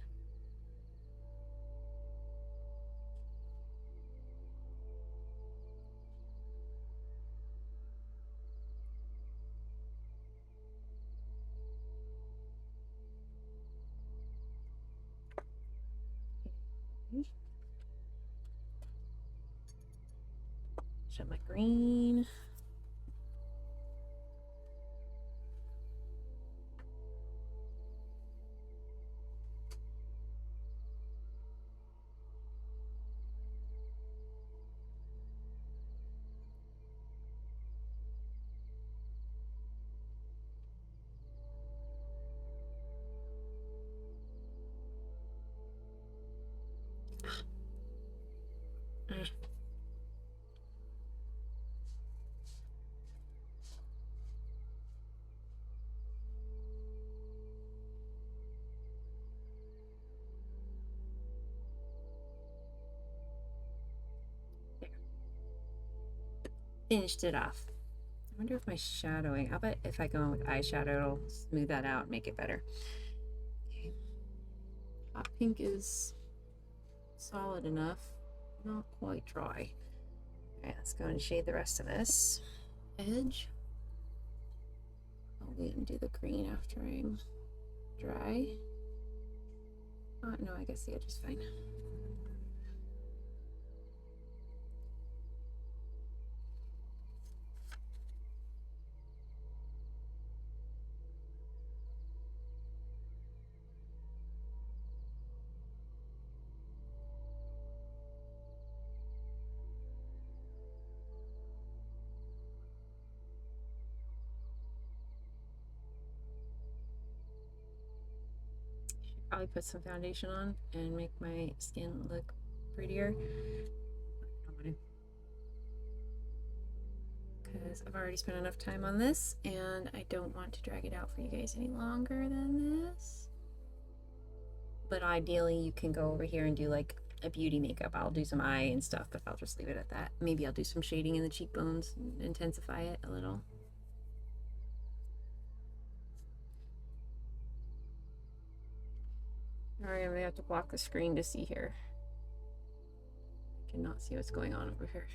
Show my green. Finished it off. I wonder if my shadowing, I'll bet if I go in with eyeshadow, it'll smooth that out and make it better. Okay. Hot pink is solid enough, not quite dry. All right, let's go and shade the rest of this edge. I'll wait and do the green after I'm dry. No, I guess the edge is fine. Probably put some foundation on and make my skin look prettier. Because I've already spent enough time on this and I don't want to drag it out for you guys any longer than this. But ideally you can go over here and do like a beauty makeup. I'll do some eye and stuff, but I'll just leave it at that. Maybe I'll do some shading in the cheekbones and intensify it a little. Alright, I'm gonna have to block the screen to see here. I cannot see what's going on over here.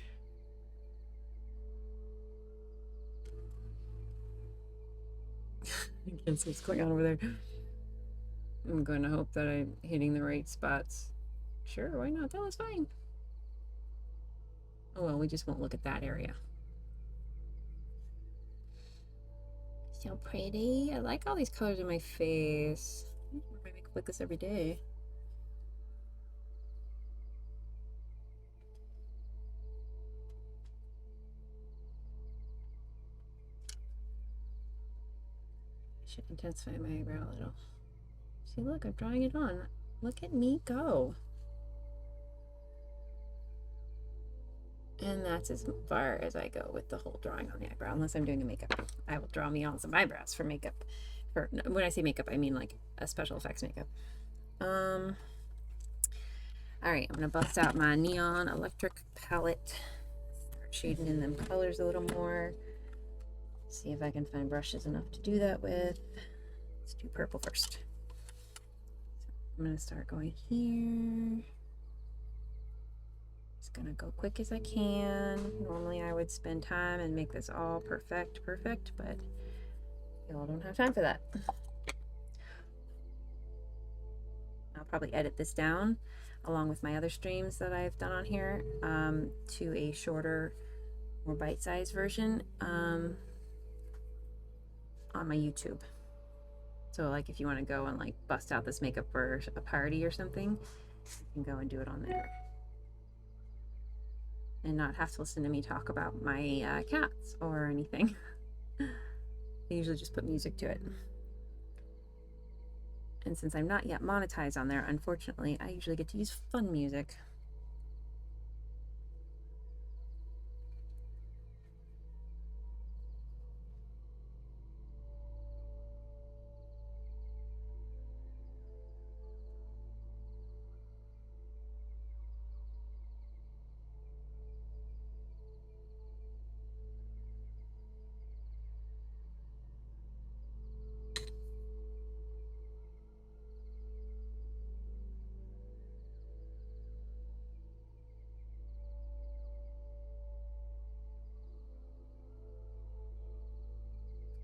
I can't see what's going on over there. I'm going to hope that I'm hitting the right spots. Sure, why not? That was fine. Oh well, we just won't look at that area. So pretty. I like all these colors in my face. I wear my makeup like this every day. should intensify my eyebrow a little. See, look, I'm drawing it on. Look at me go. And that's as far as I go with the whole drawing on the eyebrow, unless I'm doing a makeup. I will draw me on some eyebrows for makeup. For when I say makeup, I mean like a special effects makeup. All right, I'm gonna bust out my neon electric palette, start shading in them colors a little more. See if I can find brushes enough to do that with. Let's do purple first. So I'm gonna start going here. Just gonna go quick as I can. Normally I would spend time and make this all perfect, but y'all don't have time for that. I'll probably edit this down along with my other streams that I've done on here to a shorter, more bite-sized version on my YouTube. So like if you want to go and like bust out this makeup for a party or something, you can go and do it on there and not have to listen to me talk about my cats or anything. I usually just put music to it. And since I'm not yet monetized on there, unfortunately, I usually get to use fun music.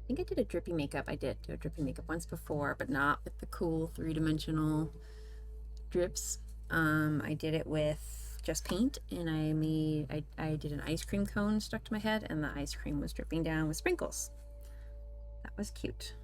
I think I did a drippy makeup. I did do a drippy makeup once before, but not with the cool three-dimensional drips. I did it with just paint, and I did an ice cream cone stuck to my head, and the ice cream was dripping down with sprinkles. That was cute.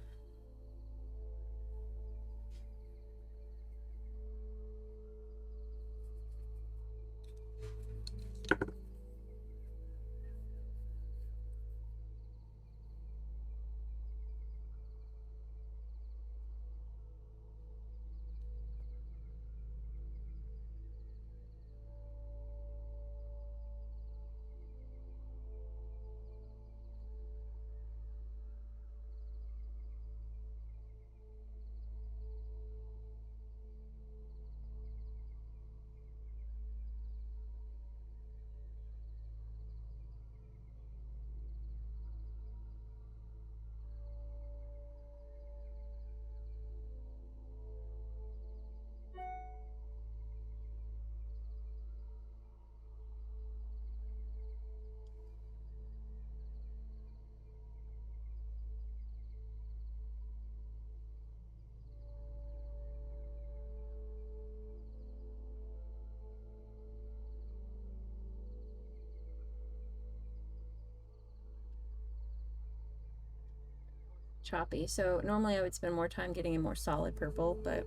Choppy. So normally I would spend more time getting a more solid purple, but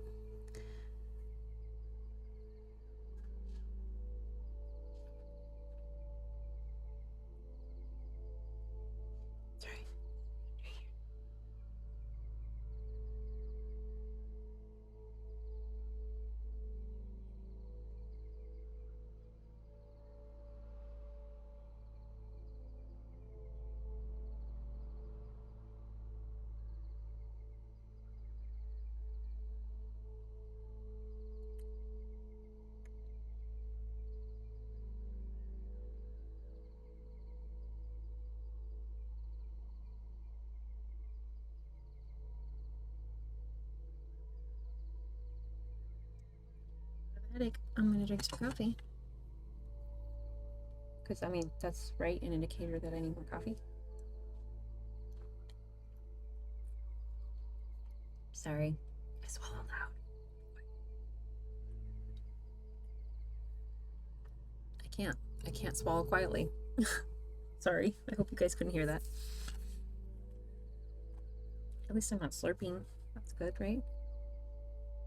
sorry. Headache. I'm gonna drink some coffee. Because I mean that's right, an indicator that I need more coffee. Sorry, I swallowed loud. I can't swallow quietly. Sorry, I hope you guys couldn't hear that. At least I'm not slurping. That's good, right?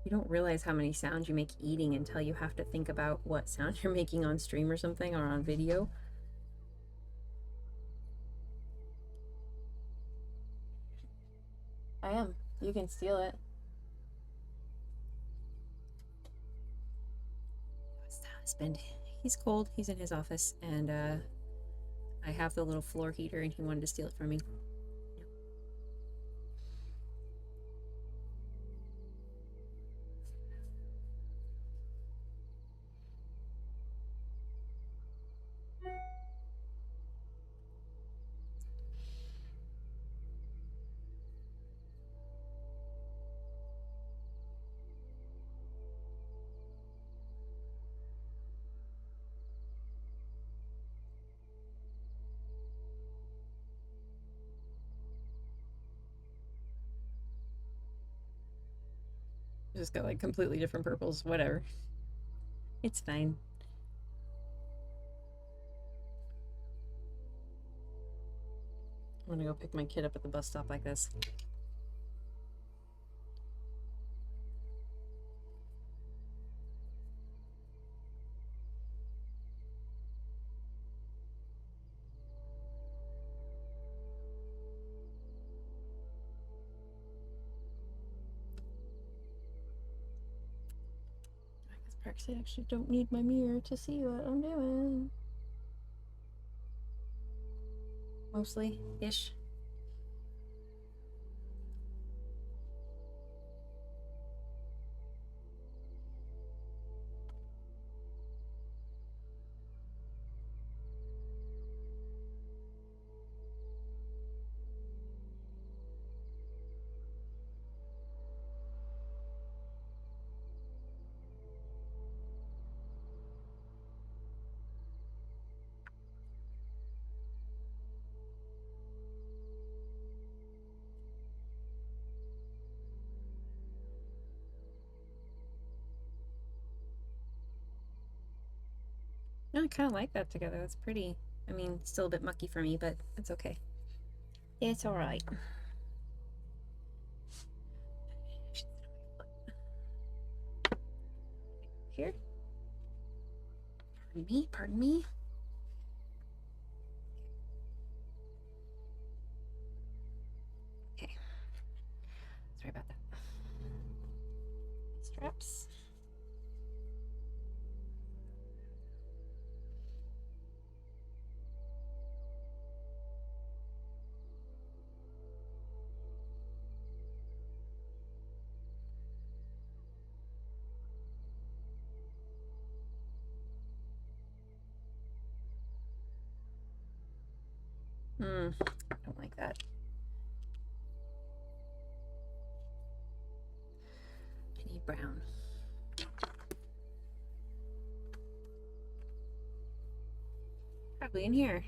You don't realize how many sounds you make eating until you have to think about what sound you're making on stream or something, or on video. I am. You can steal it. What's the husband? He's cold. He's in his office, and I have the little floor heater, and he wanted to steal it from me. Just got like completely different purples. Whatever. It's fine. I'm gonna go pick my kid up at the bus stop like this. I guess perhaps I actually don't need my mirror to see what I'm doing. Mostly-ish. No, I kind of like that together. That's pretty. I mean, still a bit mucky for me, but it's okay. It's all right. Here. Pardon me. Pardon me. Okay. Sorry about that. Straps. I don't like that. I need brown. Probably in here.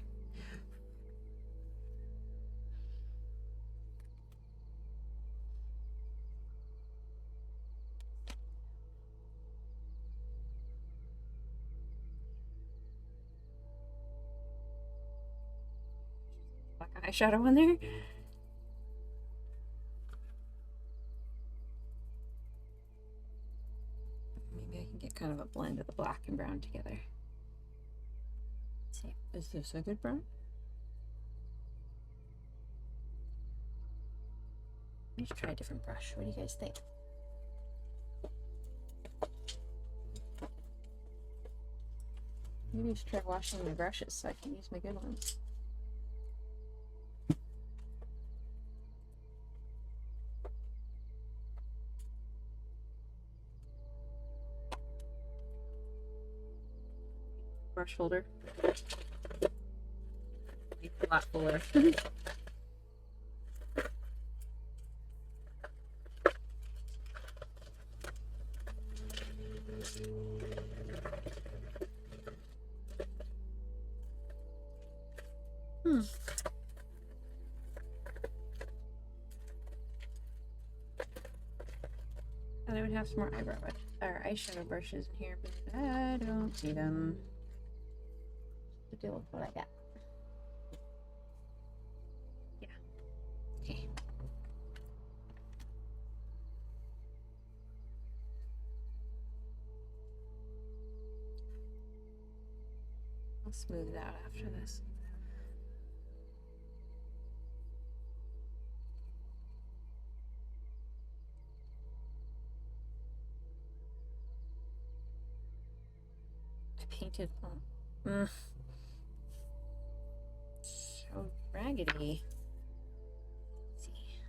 Black eyeshadow on there. Maybe I can get kind of a blend of the black and brown together. Let's see, is this a good brown? Let's try a different brush. What do you guys think? Maybe I should try washing my brushes so I can use my good ones. Brush holder. A lot fuller. And I would have some more eyebrow or eyeshadow brushes in here, but I don't see them. To deal with what I got. Yeah. Okay. I'll smooth it out after this. I painted so raggedy. Let's see.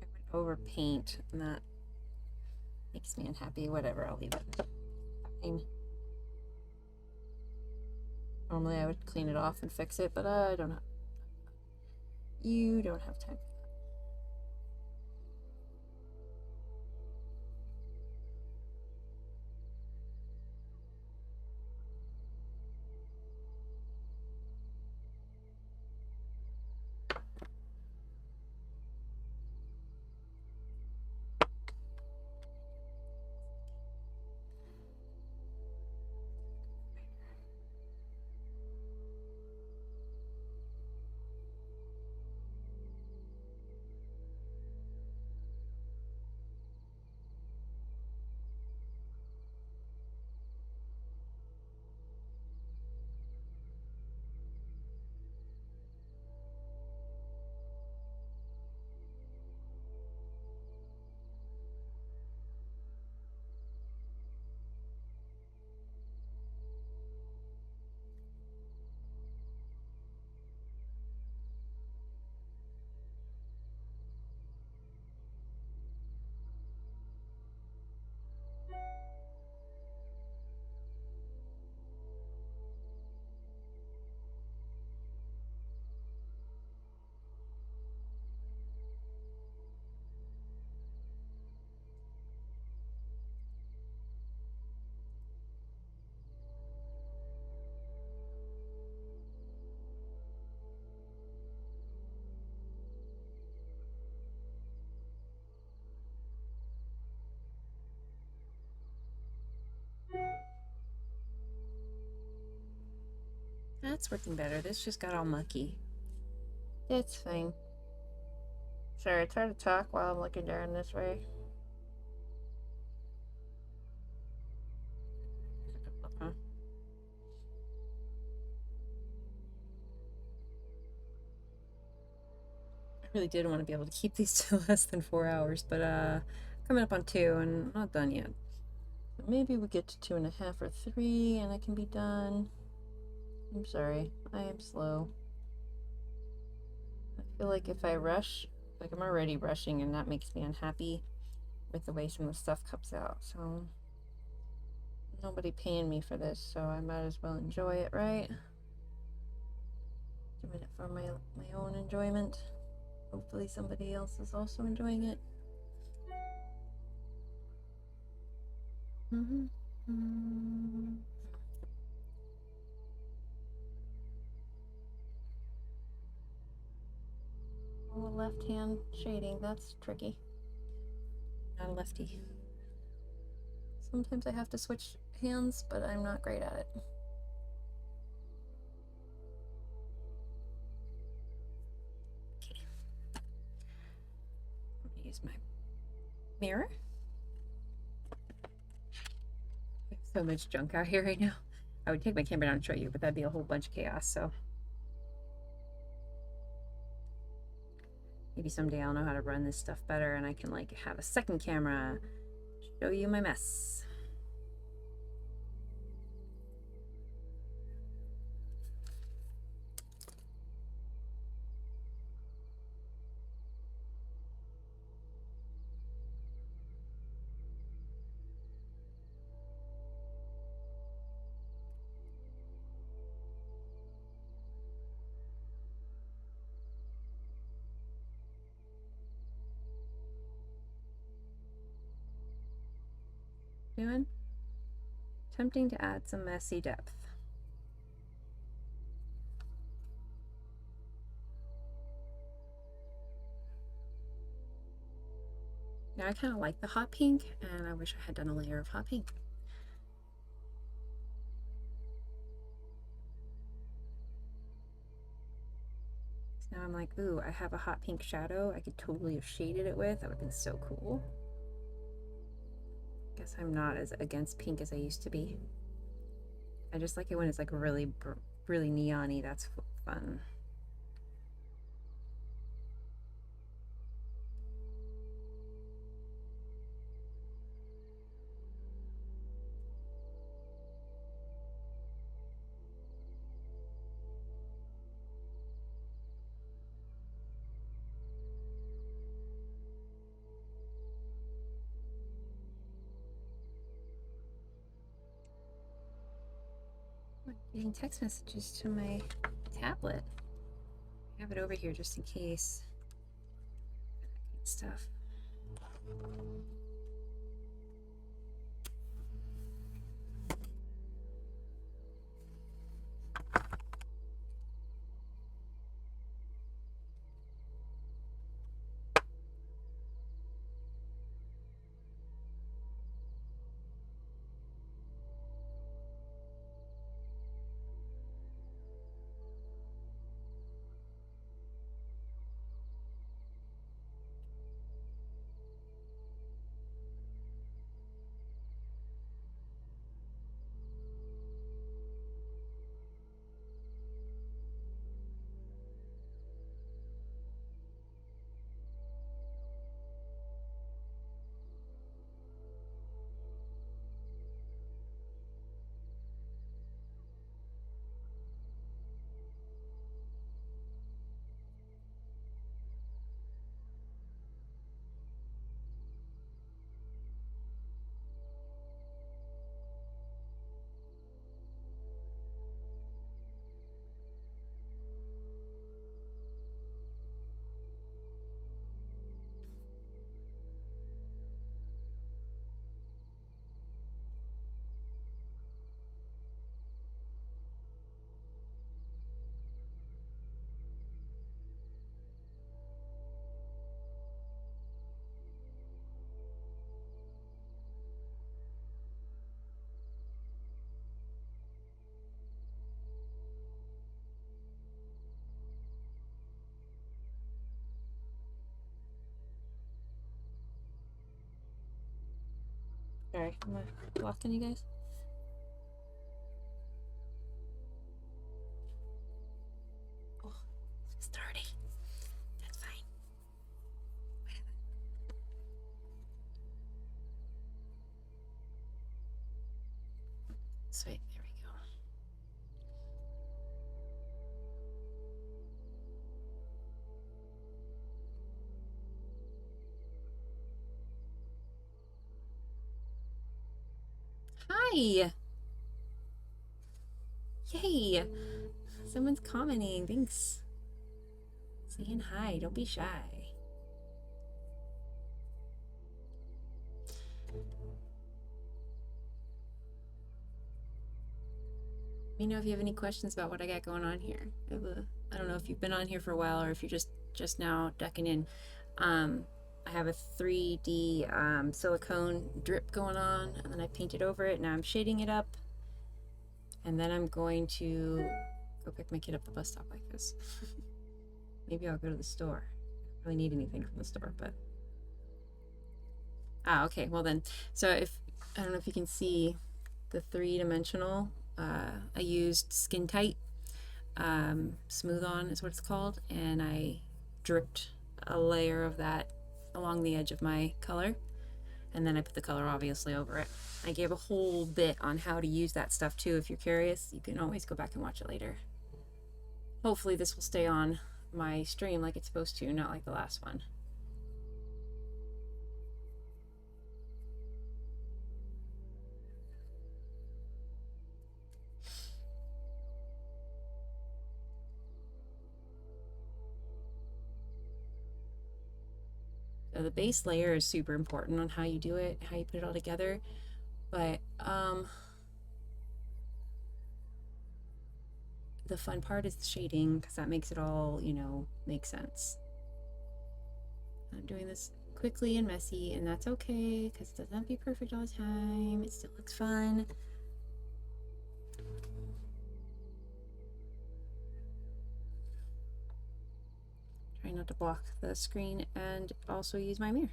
I went over paint and that makes me unhappy. Whatever, I'll leave it. Fine. Normally I would clean it off and fix it, but I don't know. You don't have time for that. That's working better. This just got all mucky. It's fine. Sorry, it's hard to talk while I'm looking down this way. I really did want to be able to keep these to less than 4 hours, but coming up on 2 and not done yet. Maybe we get to 2.5 or 3 and I can be done. I'm sorry, I am slow. I feel like if I rush, like I'm already rushing and that makes me unhappy with the way some of the stuff comes out, so nobody paying me for this, so I might as well enjoy it, right? Doing it for my own enjoyment. Hopefully somebody else is also enjoying it. Oh, left hand shading, that's tricky. Not a lefty. Sometimes I have to switch hands, but I'm not great at it. Okay. I'm gonna use my mirror. I have so much junk out here right now. I would take my camera down and show you, but that'd be a whole bunch of chaos, so. Maybe someday I'll know how to run this stuff better and I can like have a second camera show you my mess. Doing? Attempting to add some messy depth. Now I kind of like the hot pink, and I wish I had done a layer of hot pink. So now I'm like, ooh, I have a hot pink shadow I could totally have shaded it with. That would have been so cool. Guess I'm not as against pink as I used to be. I just like it when it's like really neon-y. That's fun. using text messages to my tablet. I have it over here just in case. That kind of stuff. Sorry, am I blocking you guys? Oh, it's starting. That's fine. Sweet, there we go. Hi! Yay! Someone's commenting. Thanks. Saying hi. Don't be shy. Let me know if you have any questions about what I got going on here. I don't know if you've been on here for a while or if you're just now ducking in. I have a 3D silicone drip going on, and then I painted over it. Now I'm shading it up, and then I'm going to go pick my kid up the bus stop like this. Maybe I'll go to the store. I don't really need anything from the store, but okay. Well then, so if I don't know if you can see the three-dimensional. I used Skin Tight Smooth On is what it's called, and I dripped a layer of that along the edge of my color, and then I put the color obviously over it. I gave a whole bit on how to use that stuff too. If you're curious, you can always go back and watch it later. Hopefully this will stay on my stream like it's supposed to, not like the last one. So the base layer is super important on how you do it, how you put it all together, but the fun part is the shading, because that makes it all, you know, make sense. I'm doing this quickly and messy, and that's okay, because it doesn't have to be perfect all the time. It still looks fun. Try not to block the screen and also use my mirror.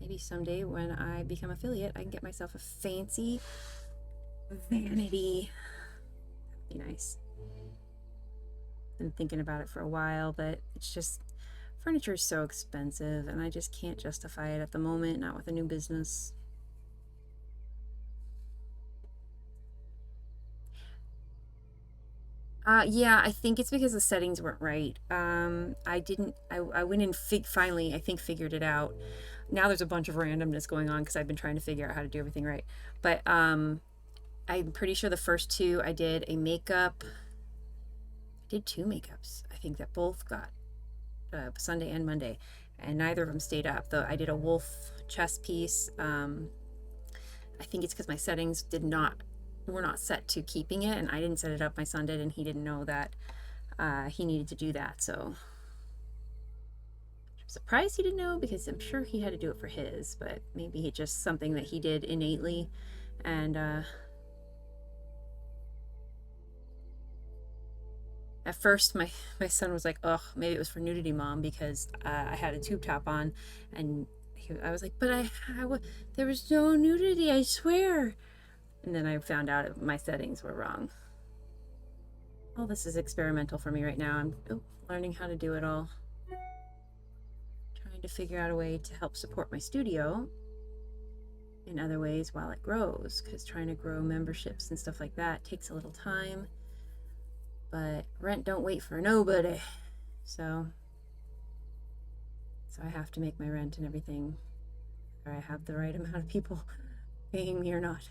Maybe someday when I become affiliate, I can get myself a fancy vanity. That'd be nice. Been thinking about it for a while, but it's just furniture is so expensive, and I just can't justify it at the moment, not with a new business. Yeah, I think it's because the settings weren't right. I went and finally, I think, figured it out. Now there's a bunch of randomness going on because I've been trying to figure out how to do everything right. But I'm pretty sure the first two I did a makeup. I did two makeups, I think, that both got Sunday and Monday, and neither of them stayed up. Though I did a wolf chest piece. I think it's because my settings were not set to keeping it, and I didn't set it up. My son did, and he didn't know that he needed to do that. So I'm surprised he didn't know, because I'm sure he had to do it for his, but maybe it's just something that he did innately. And at first my son was like, oh, maybe it was for nudity, mom, because I had a tube top on, and I was like, but there was no nudity, I swear. And then I found out my settings were wrong. All this is experimental for me right now. I'm learning how to do it all. Trying to figure out a way to help support my studio in other ways while it grows, because trying to grow memberships and stuff like that takes a little time. But rent don't wait for nobody. So I have to make my rent and everything, or I have the right amount of people paying me or not.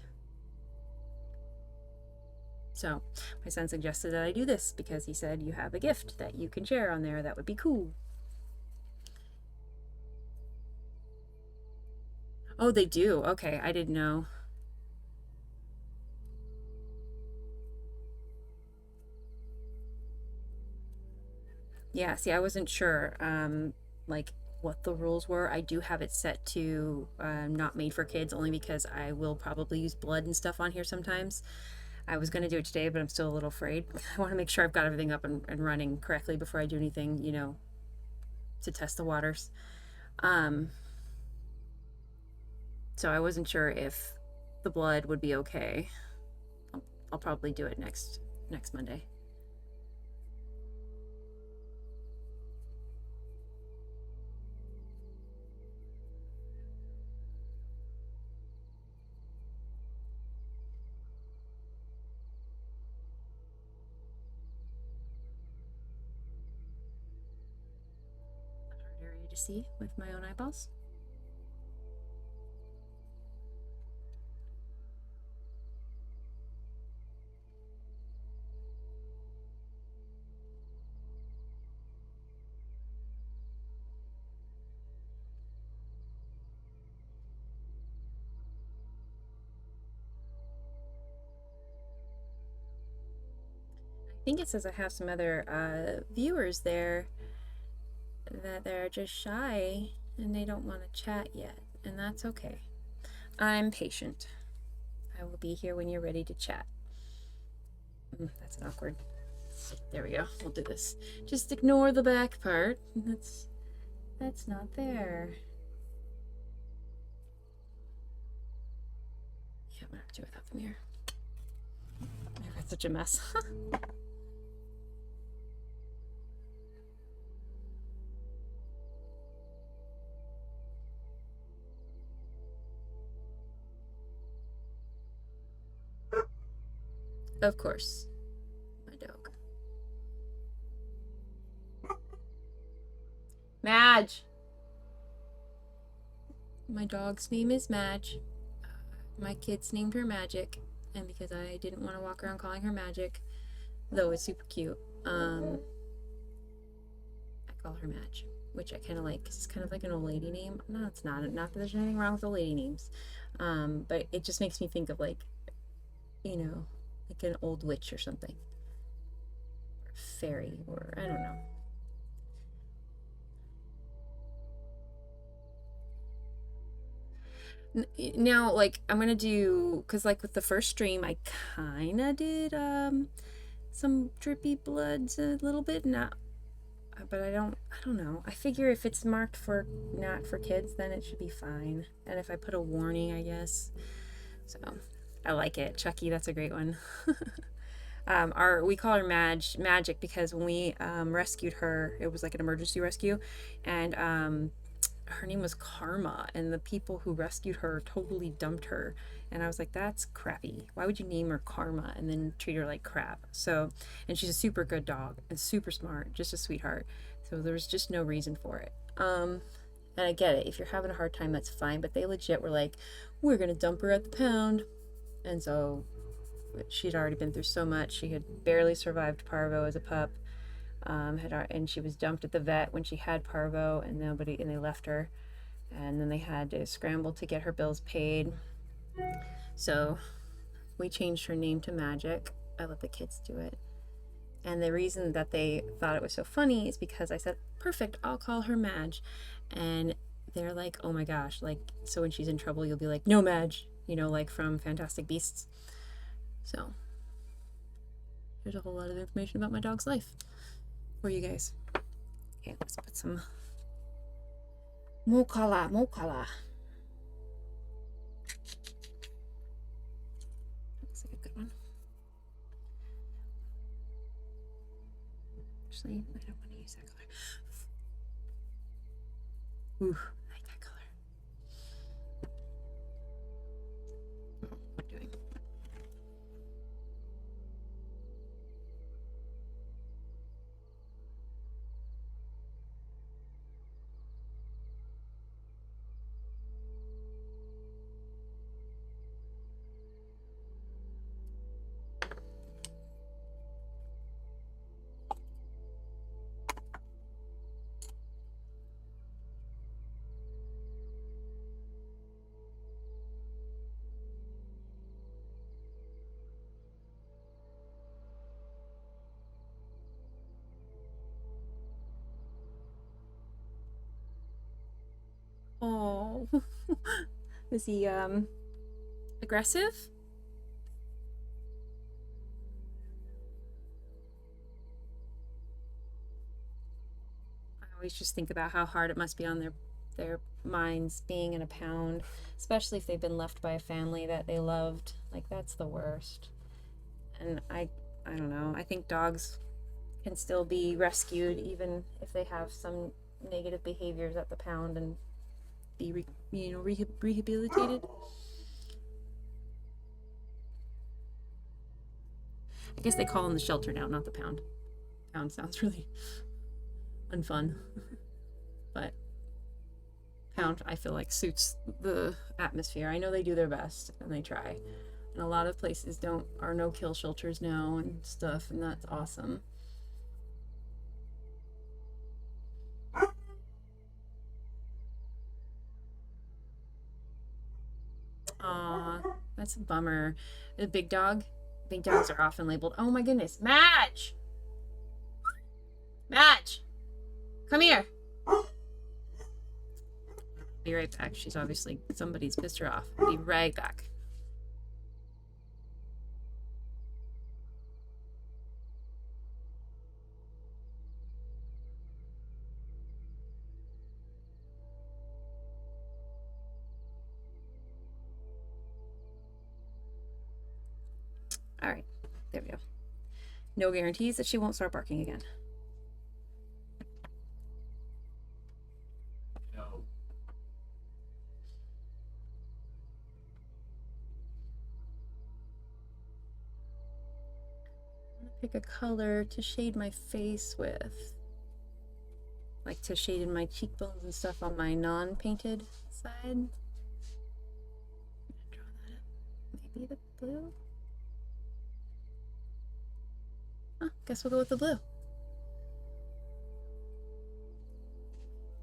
So my son suggested that I do this because he said, you have a gift that you can share on there. That would be cool. Oh, they do? Okay, I didn't know. Yeah, see, I wasn't sure, like, what the rules were. I do have it set to not made for kids, only because I will probably use blood and stuff on here sometimes. I was going to do it today, but I'm still a little afraid. I want to make sure I've got everything up and running correctly before I do anything, to test the waters. Um, so I wasn't sure if the blood would be okay. I'll probably do it next Monday. A hard area to see with my own eyeballs. I think it says I have some other viewers there that they're just shy and they don't want to chat yet, and that's okay. I'm patient. I will be here when you're ready to chat. That's an awkward. There we go. We'll do this. Just ignore the back part. That's not there. Yeah, I'm gonna have to do without the mirror. I've got such a mess. Of course. My dog. Madge! My dog's name is Madge. My kids named her Magic, and because I didn't want to walk around calling her Magic, though it's super cute, I call her Madge, which I kind of like, 'cause it's kind of like an old lady name. No, it's not. Not that there's anything wrong with old lady names, but it just makes me think of, like, like an old witch or something, or fairy, or I don't know. Now, like, I'm gonna do, because, like, with the first stream I kind of did some drippy bloods a little bit, not, but I don't know. I figure if it's marked for not for kids, then it should be fine. And if I put a warning, I guess. So I like it. Chucky, that's a great one. We call her Magic because when we rescued her, it was like an emergency rescue, and her name was Karma, and the people who rescued her totally dumped her. And I was like, that's crappy. Why would you name her Karma and then treat her like crap? So, and she's a super good dog and super smart, just a sweetheart. So there was just no reason for it. And I get it. If you're having a hard time, that's fine. But they legit were like, we're gonna dump her at the pound. And so she'd already been through so much. She had barely survived parvo as a pup. And she was dumped at the vet when she had parvo, and they left her, and then they had to scramble to get her bills paid. So we changed her name to Magic. I let the kids do it. And the reason that they thought it was so funny is because I said, perfect, I'll call her Madge. And they're like, oh my gosh, like, so when she's in trouble, you'll be like, no, Madge, like from Fantastic Beasts. So there's a whole lot of information about my dog's life for you guys. Okay, let's put some Mokala. Looks like a good one. Actually, I don't want to use that color. Ooh, I like that color. What am I doing? Oh, is he aggressive? I always just think about how hard it must be on their minds being in a pound, especially if they've been left by a family that they loved. Like, that's the worst. And I don't know. I think dogs can still be rescued even if they have some negative behaviors at the pound and be rehabilitated. I guess they call them the shelter now, not the pound. Pound sounds really unfun. But pound, I feel like, suits the atmosphere. I know they do their best and they try. And a lot of places are no kill shelters now and stuff, and that's awesome. Aw, that's a bummer. The big dog? Big dogs are often labeled. Oh my goodness. Madge! Madge! Come here! Be right back. She's obviously, somebody's pissed her off. Be right back. All right, there we go. No guarantees that she won't start barking again. No. I'm gonna pick a color to shade my face with. Like to shade in my cheekbones and stuff on my non-painted side. Draw that up. Maybe the blue? Huh, guess we'll go with the blue.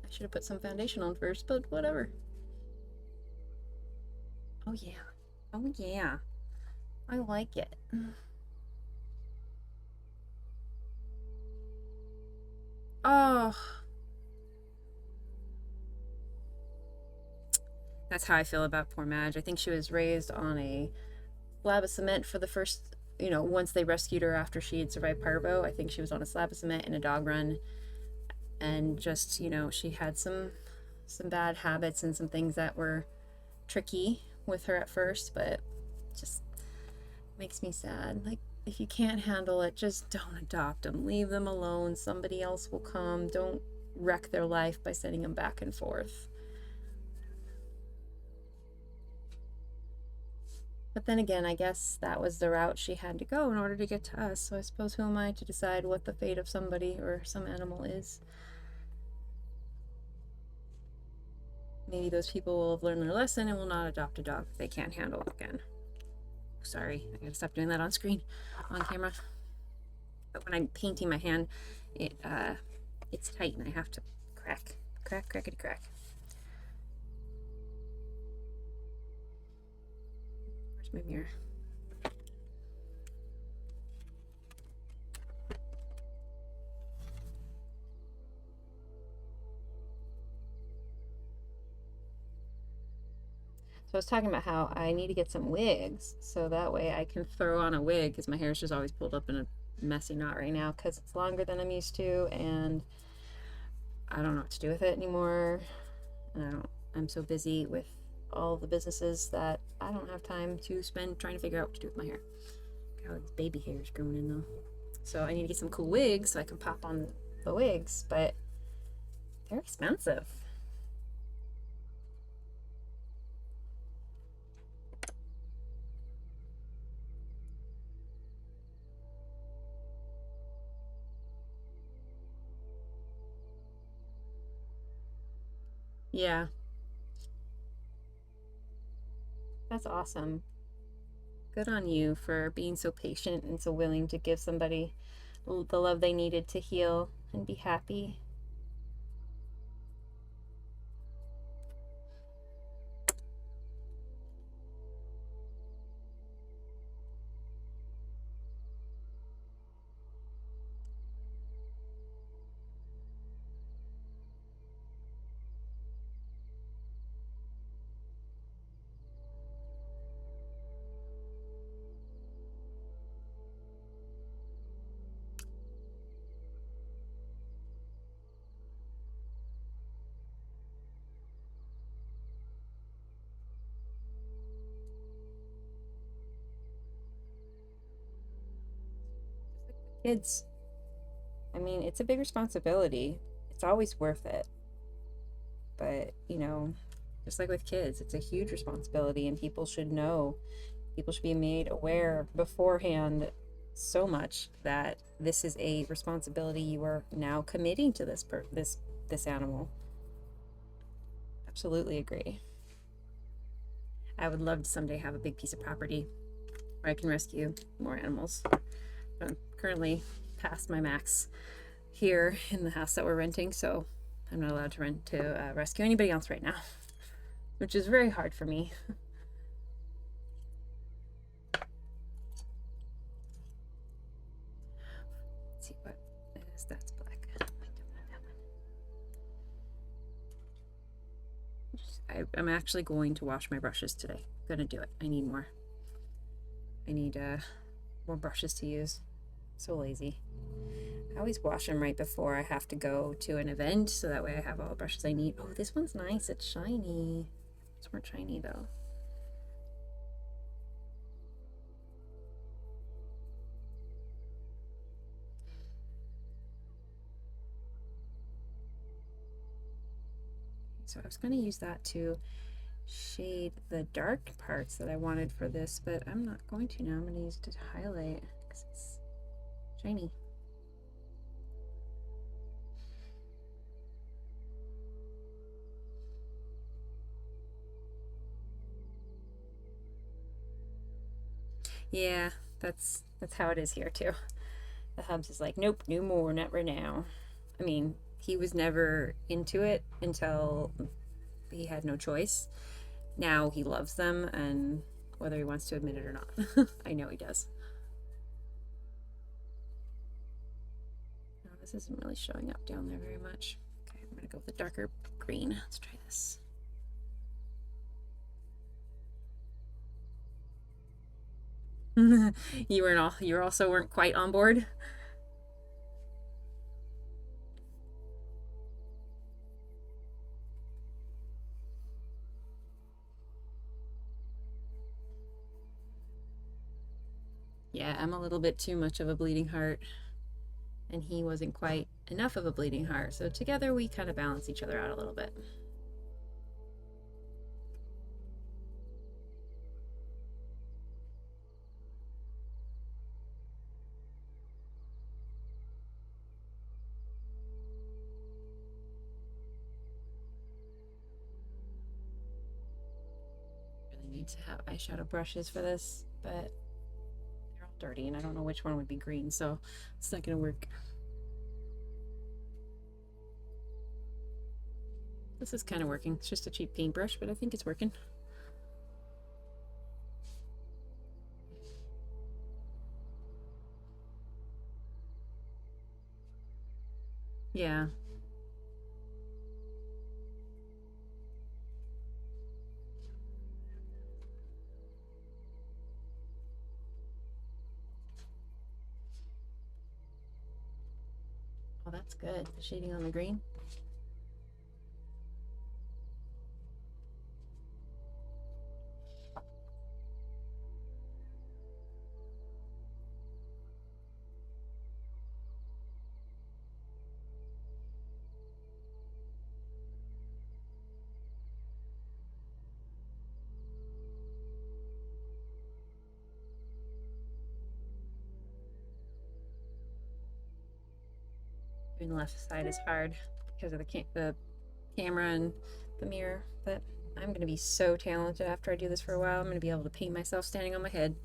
I should have put some foundation on first, but whatever. Oh yeah. Oh yeah. I like it. Oh. That's how I feel about poor Madge. I think she was raised on a slab of cement for the first, once they rescued her after she had survived parvo. I think she was on a slab of cement in a dog run, and just, she had some bad habits and some things that were tricky with her at first, but just makes me sad. Like, if you can't handle it, just don't adopt them. Leave them alone. Somebody else will come. Don't wreck their life by sending them back and forth. But then again, I guess that was the route she had to go in order to get to us. So I suppose, who am I to decide what the fate of somebody or some animal is? Maybe those people will have learned their lesson and will not adopt a dog if they can't handle it again. sorry. I gotta stop doing that on screen, on camera. But when I'm painting my hand, it's tight and I have to crackety crack. Where's my mirror? So I was talking about how I need to get some wigs so that way I can throw on a wig because my hair is just always pulled up in a messy knot right now because it's longer than I'm used to and I don't know what to do with it anymore. And I'm so busy with all the businesses that I don't have time to spend trying to figure out what to do with my hair. Got all these baby hairs growing in though. So I need to get some cool wigs so I can pop on the wigs, but they're expensive. Yeah, that's awesome. Good on you for being so patient and so willing to give somebody the love they needed to heal and be happy. Kids, I mean, it's a big responsibility. It's always worth it. But, just like with kids, it's a huge responsibility, and people should know. People should be made aware beforehand so much that this is a responsibility you are now committing to this animal. Absolutely agree. I would love to someday have a big piece of property where I can rescue more animals. I'm currently past my max here in the house that we're renting, so I'm not allowed to rescue anybody else right now, which is very hard for me. Let's see what is that's black. I'm actually going to wash my brushes today. I'm gonna do it. I need more. I need more brushes to use. So lazy. I always wash them right before I have to go to an event, so that way I have all the brushes I need. Oh, this one's nice. It's shiny. It's more shiny though. So I was going to use that to shade the dark parts that I wanted for this, but I'm not going to now. I'm going to use it to highlight because it's shiny. Yeah, that's how it is here too. The Hubs is like, nope, no more, not right now. I mean, he was never into it until he had no choice. Now he loves them, and whether he wants to admit it or not, I know he does. No, this isn't really showing up down there very much. Okay, I'm gonna go with a darker green. Let's try this. You also weren't quite on board. Yeah, I'm a little bit too much of a bleeding heart, and he wasn't quite enough of a bleeding heart. So together we kind of balance each other out a little bit. Really need to have eyeshadow brushes for this. but they're all dirty and I don't know which one would be green, so it's not gonna work. This is kind of working. It's just a cheap paintbrush, but I think it's working. Yeah. Oh, that's good. The shading on the green. Doing the left side is hard because of the camera and the mirror, but I'm gonna be so talented after I do this for a while. I'm gonna be able to paint myself standing on my head.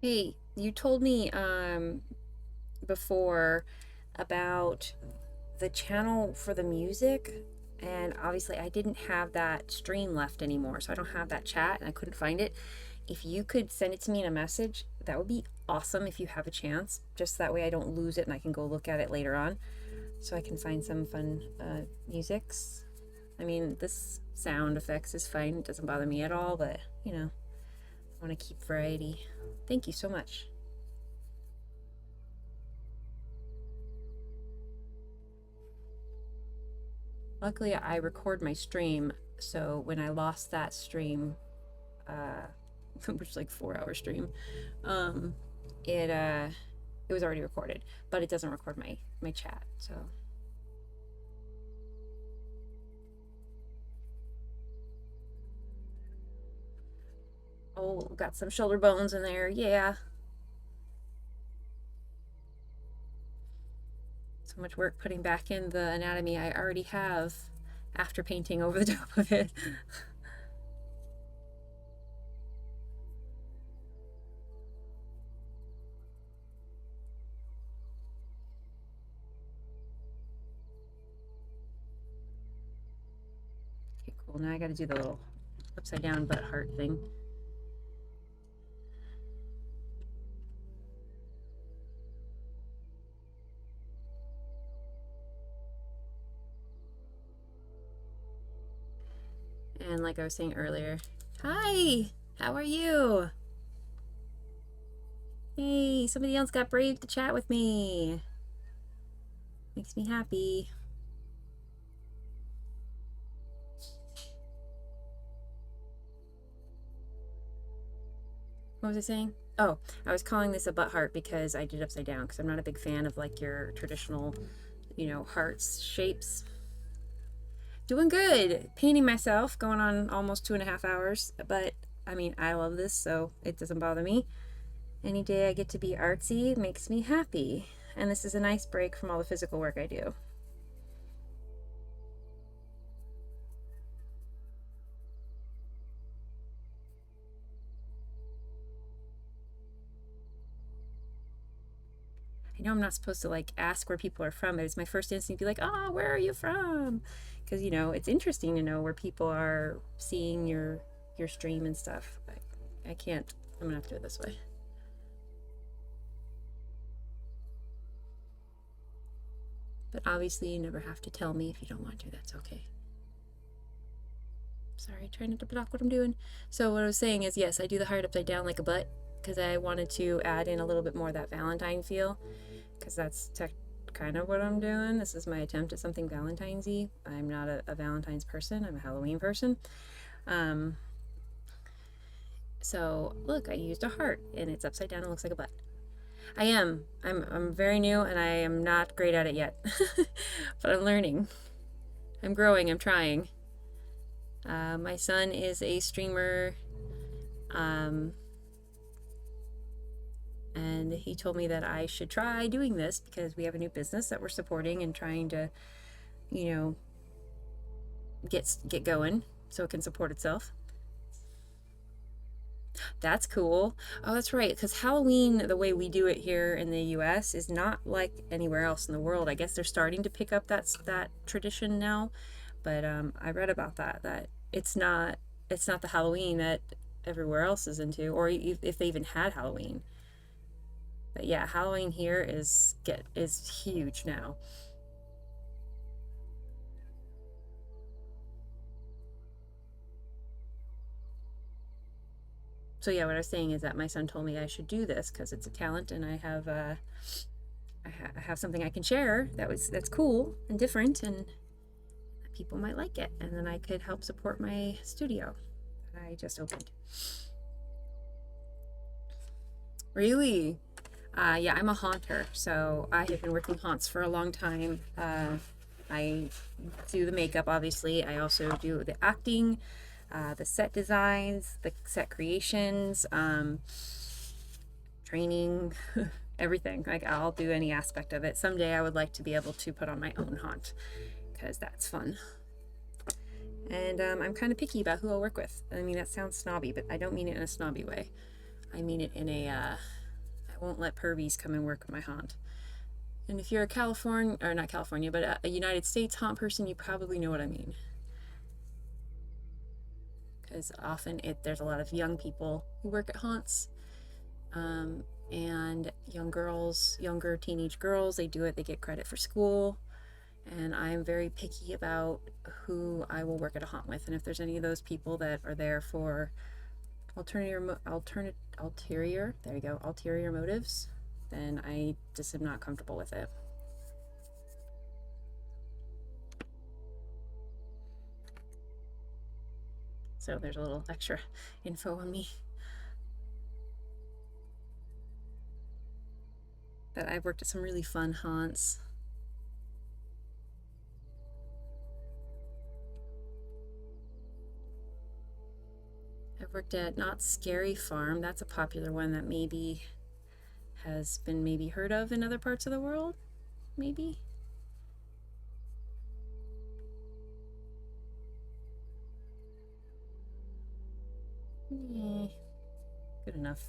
Hey, you told me before about the channel for the music, and obviously I didn't have that stream left anymore, so I don't have that chat and I couldn't find it. If you could send it to me in a message, that would be awesome if you have a chance. Just that way I don't lose it and I can go look at it later on, so I can find some fun musics. I mean, this sound effects is fine, it doesn't bother me at all, but you know, I want to keep variety. Thank you so much. Luckily, I record my stream, so when I lost that stream, uh, which is like 4 hour stream, um, it was already recorded, but it doesn't record my chat. So oh, got some shoulder bones in there. Yeah, so much work putting back in the anatomy I already have after painting over the top of it. Okay, cool. Now I got to do the little upside down butt heart thing. And like I was saying earlier, hi, how are you? Hey, somebody else got brave to chat with me. Makes me happy. What was I saying? Oh, I was calling this a butt heart because I did upside down because I'm not a big fan of like your traditional, hearts shapes. Doing good. Painting myself, going on almost 2.5 hours. But I mean, I love this, so it doesn't bother me. Any day I get to be artsy makes me happy. And this is a nice break from all the physical work I do. I know I'm not supposed to like ask where people are from, but it's my first instinct to be like, oh, where are you from? Because, you know, it's interesting to know where people are seeing your stream and stuff. I can't, I'm gonna have to do it this way. But obviously you never have to tell me if you don't want to, that's okay. Sorry, trying not to block what I'm doing. So what I was saying is, yes, I do the heart upside down like a butt because I wanted to add in a little bit more of that Valentine feel, because that's kind of what I'm doing. This is my attempt at something Valentine's-y. I'm not a Valentine's person. I'm a Halloween person. So look, I used a heart and it's upside down and looks like a butt. I am. I'm very new and I am not great at it yet, but I'm learning. I'm growing. I'm trying. My son is a streamer, and he told me that I should try doing this because we have a new business that we're supporting and trying to, you know, get going so it can support itself. That's cool. Oh, that's right. Because Halloween, the way we do it here in the U.S., is not like anywhere else in the world. I guess they're starting to pick up that tradition now, but I read about that it's not the Halloween that everywhere else is into, or if they even had Halloween. But yeah, Halloween here is huge now. So yeah, what I was saying is that my son told me I should do this because it's a talent, and I have something I can share that's cool and different, and people might like it, and then I could help support my studio that I just opened. Really? Yeah, I'm a haunter, so I have been working haunts for a long time. I do the makeup, obviously. I also do the acting, the set designs, the set creations, training, everything. Like, I'll do any aspect of it. Someday I would like to be able to put on my own haunt because that's fun. And I'm kind of picky about who I'll work with. I mean, that sounds snobby, but I don't mean it in a snobby way. I mean it in I won't let pervies come and work with my haunt. And if you're a California, or not California, but a United States haunt person, you probably know what I mean. Because often there's a lot of young people who work at haunts, and younger teenage girls, they do it, they get credit for school. And I'm very picky about who I will work at a haunt with. And if there's any of those people that are there for ulterior motives, then I just am not comfortable with it. So there's a little extra info on me. But I've worked at some really fun haunts. I've worked at Not Scary Farm. That's a popular one that maybe has been heard of in other parts of the world. Maybe. Good enough.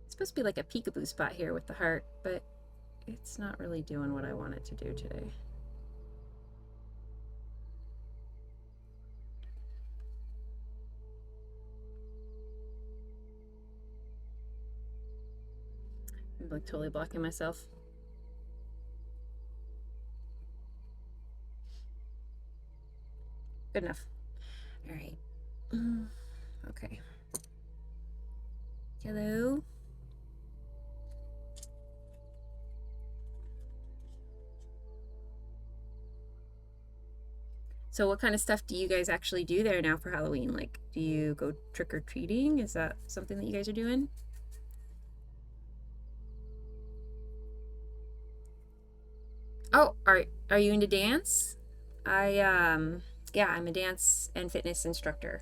It's supposed to be like a peekaboo spot here with the heart, but it's not really doing what I want it to do today. I'm like totally blocking myself. Good enough. All right. Okay. Hello. So what kind of stuff do you guys actually do there now for Halloween? Like, do you go trick-or-treating? Is that something that you guys are doing? Oh, are you into dance? Yeah, I'm a dance and fitness instructor.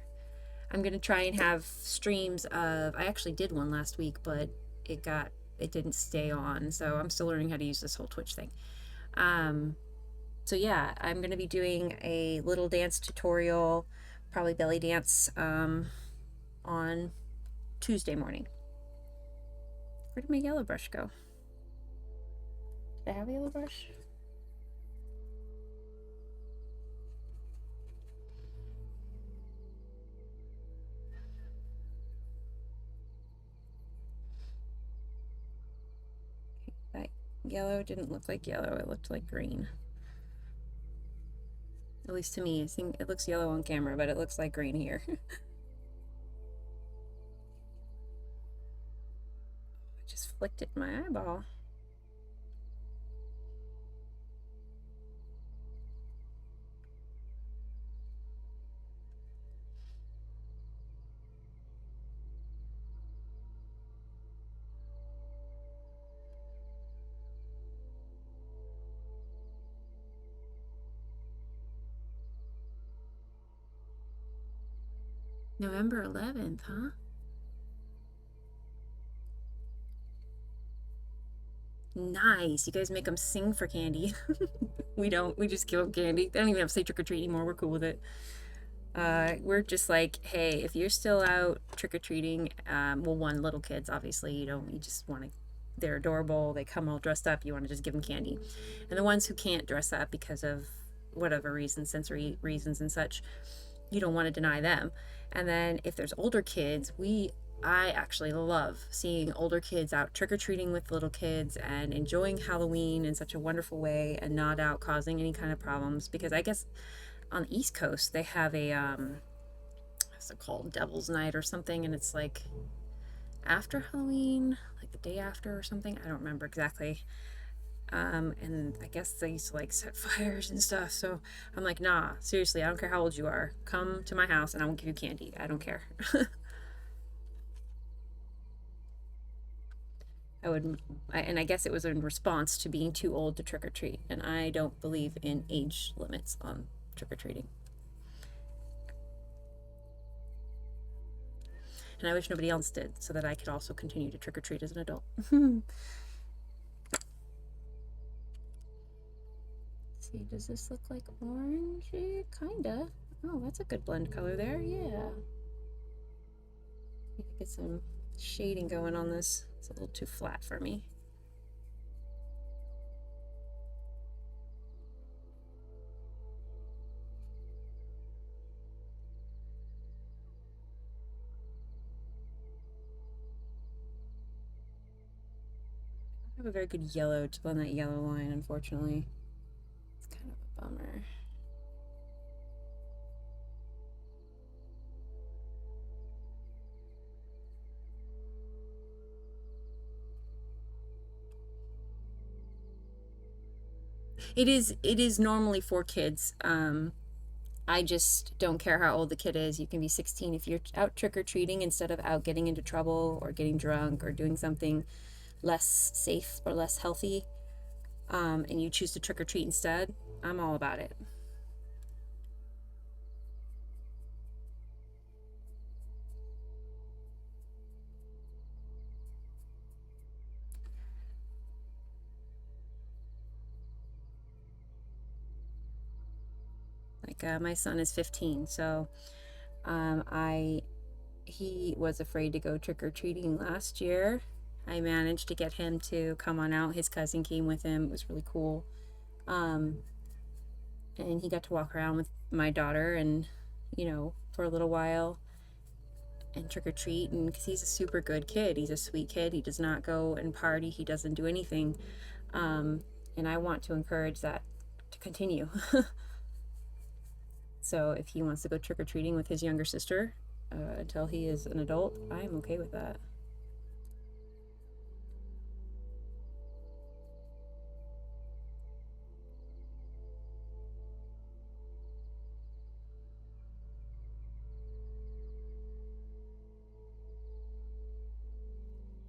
I'm gonna try and have streams of, I actually did one last week, but it didn't stay on, so I'm still learning how to use this whole Twitch thing. Um, So yeah, I'm gonna be doing a little dance tutorial, probably belly dance, on Tuesday morning. Where did my yellow brush go? Did I have a yellow brush? That yellow didn't look like yellow, it looked like green. At least to me, I think it looks yellow on camera, but it looks like green here. I just flicked it in my eyeball. November 11th, huh? Nice. You guys make them sing for candy. We don't. We just give them candy. They don't even have to say trick or treat anymore. We're cool with it. We're just like, hey, if you're still out trick or treating, well, one, little kids, obviously, you just want to, they're adorable. They come all dressed up. You want to just give them candy. And the ones who can't dress up because of whatever reasons, sensory reasons and such, you don't want to deny them. And then if there's older kids, I actually love seeing older kids out trick-or-treating with little kids and enjoying Halloween in such a wonderful way and not out causing any kind of problems, because I guess on the East Coast they have a what's it called, Devil's Night or something, and it's like after Halloween, like the day after or something, I don't remember exactly. And I guess they used to like set fires and stuff. So I'm like, nah, seriously, I don't care how old you are. Come to my house and I will give you candy. I don't care. And I guess it was in response to being too old to trick or treat. And I don't believe in age limits on trick or treating. And I wish nobody else did, so that I could also continue to trick or treat as an adult. See, does this look like orange? Kinda. Oh, that's a good blend color there. Yeah. Maybe get some shading going on this. It's a little too flat for me. I don't have a very good yellow to blend that yellow line, unfortunately. It's kind of a bummer. It is normally for kids. I just don't care how old the kid is. You can be 16 if you're out trick-or-treating instead of out getting into trouble or getting drunk or doing something less safe or less healthy, and you choose to trick-or-treat instead. I'm all about it. Like, my son is 15, so I he was afraid to go trick-or-treating last year. I managed to get him to come on out. His cousin came with him. It was really cool. Um, and he got to walk around with my daughter and, for a little while and trick or treat. And because he's a super good kid, he's a sweet kid. He does not go and party, he doesn't do anything. And I want to encourage that to continue. So if he wants to go trick or treating with his younger sister until he is an adult, I am okay with that.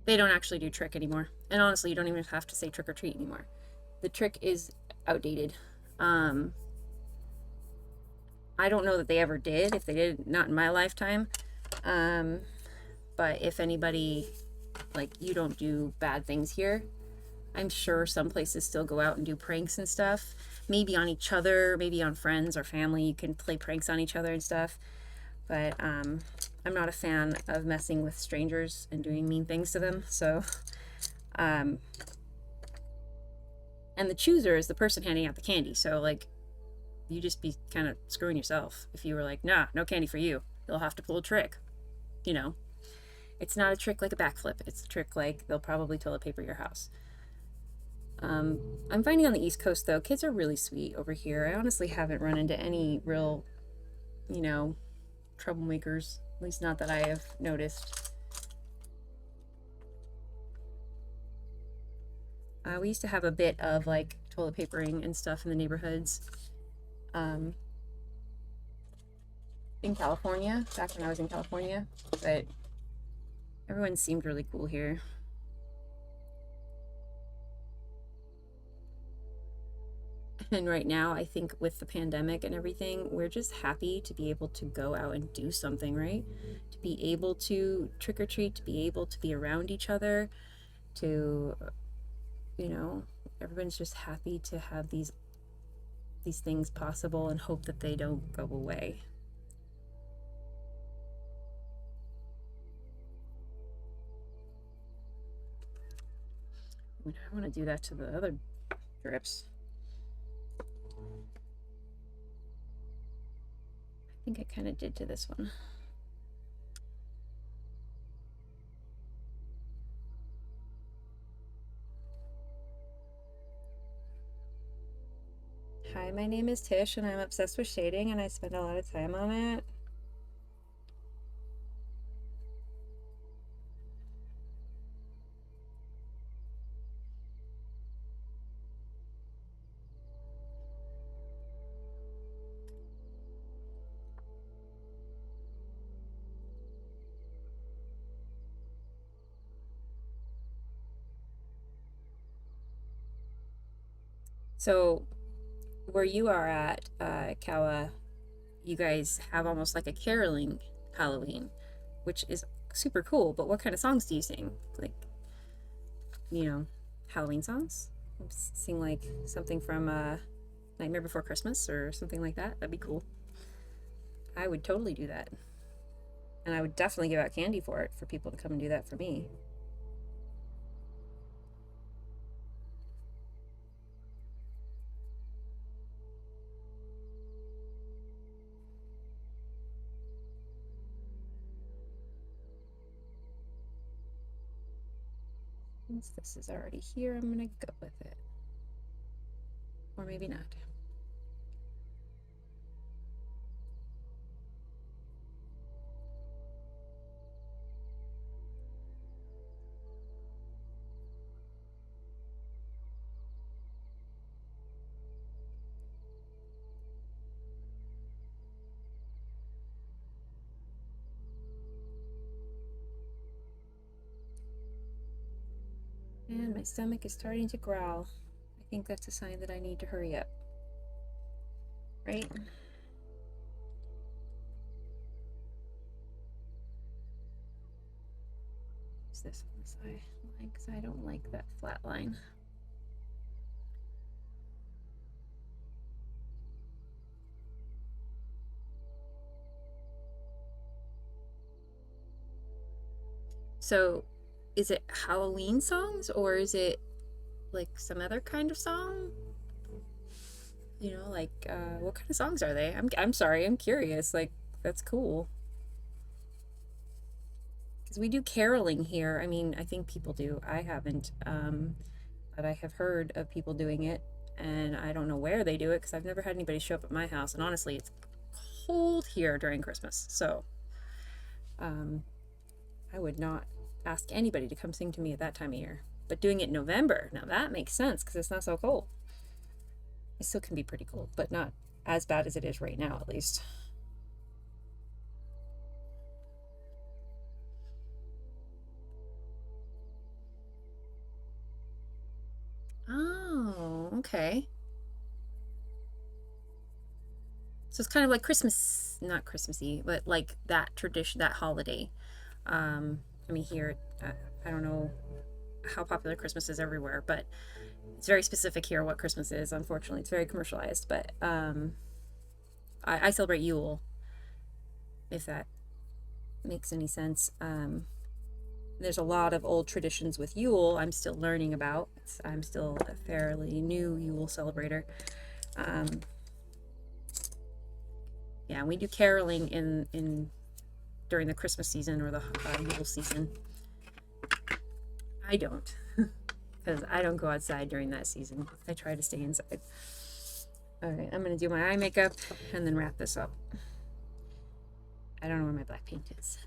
They don't actually do trick anymore. And honestly, you don't even have to say trick or treat anymore. The trick is outdated. Um, I don't know that they ever did. If they did, not in my lifetime. Um, but if anybody, like, you don't do bad things here. I'm sure some places still go out and do pranks and stuff. maybe on each other, maybe on friends or family. You can play pranks on each other and stuff. But I'm not a fan of messing with strangers and doing mean things to them. So, and the chooser is the person handing out the candy. So, like, you just be kind of screwing yourself if you were like, nah, no candy for you. You'll have to pull a trick. You know, it's not a trick like a backflip. It's a trick like they'll probably toilet paper your house. I'm finding on the East Coast, though, kids are really sweet over here. I honestly haven't run into any real, you know, troublemakers, at least not that I have noticed. We used to have a bit of like toilet papering and stuff in the neighborhoods in California, back when I was in California, but everyone seemed really cool here. And right now, I think with the pandemic and everything, we're just happy to be able to go out and do something, right? To be able to trick or treat, to be able to be around each other, to, you know, everyone's just happy to have these things possible and hope that they don't go away. I want to do that to the other drips. I think I kind of did to this one. Hi, my name is Tish and I'm obsessed with shading and I spend a lot of time on it. So where you are at, Kawa, you guys have almost like a caroling Halloween, which is super cool. But what kind of songs do you sing? Like, you know, Halloween songs? Sing like something from Nightmare Before Christmas or something like that. That'd be cool. I would totally do that. And I would definitely give out candy for it for people to come and do that for me. Since this is already here, I'm gonna go with it. Or maybe not. And my stomach is starting to growl. I think that's a sign that I need to hurry up. Right? Use this on the side line because I don't like that flat line. So, is it Halloween songs or is it like some other kind of song? You know, like what kind of songs are they? I'm sorry, I'm curious. Like that's cool. Because we do caroling here. I mean, I think people do. I haven't, but I have heard of people doing it, and I don't know where they do it because I've never had anybody show up at my house. And honestly, it's cold here during Christmas, so I would not ask anybody to come sing to me at that time of year. But doing it in November, now that makes sense because it's not so cold. It still can be pretty cold, but not as bad as it is right now, at least. Oh, okay. So it's kind of like Christmas, not Christmassy, but like that tradition, that holiday. I mean, here, I don't know. how popular Christmas is everywhere, but it's very specific here what Christmas is. Unfortunately, it's very commercialized, but I celebrate Yule, if that makes any sense. There's a lot of old traditions with Yule I'm still learning about. I'm still a fairly new Yule celebrator. Yeah, we do caroling in during the Christmas season or the Yule season. I don't, because I don't go outside during that season. I try to stay inside. All right, I'm gonna do my eye makeup and then wrap this up. I don't know where my black paint is.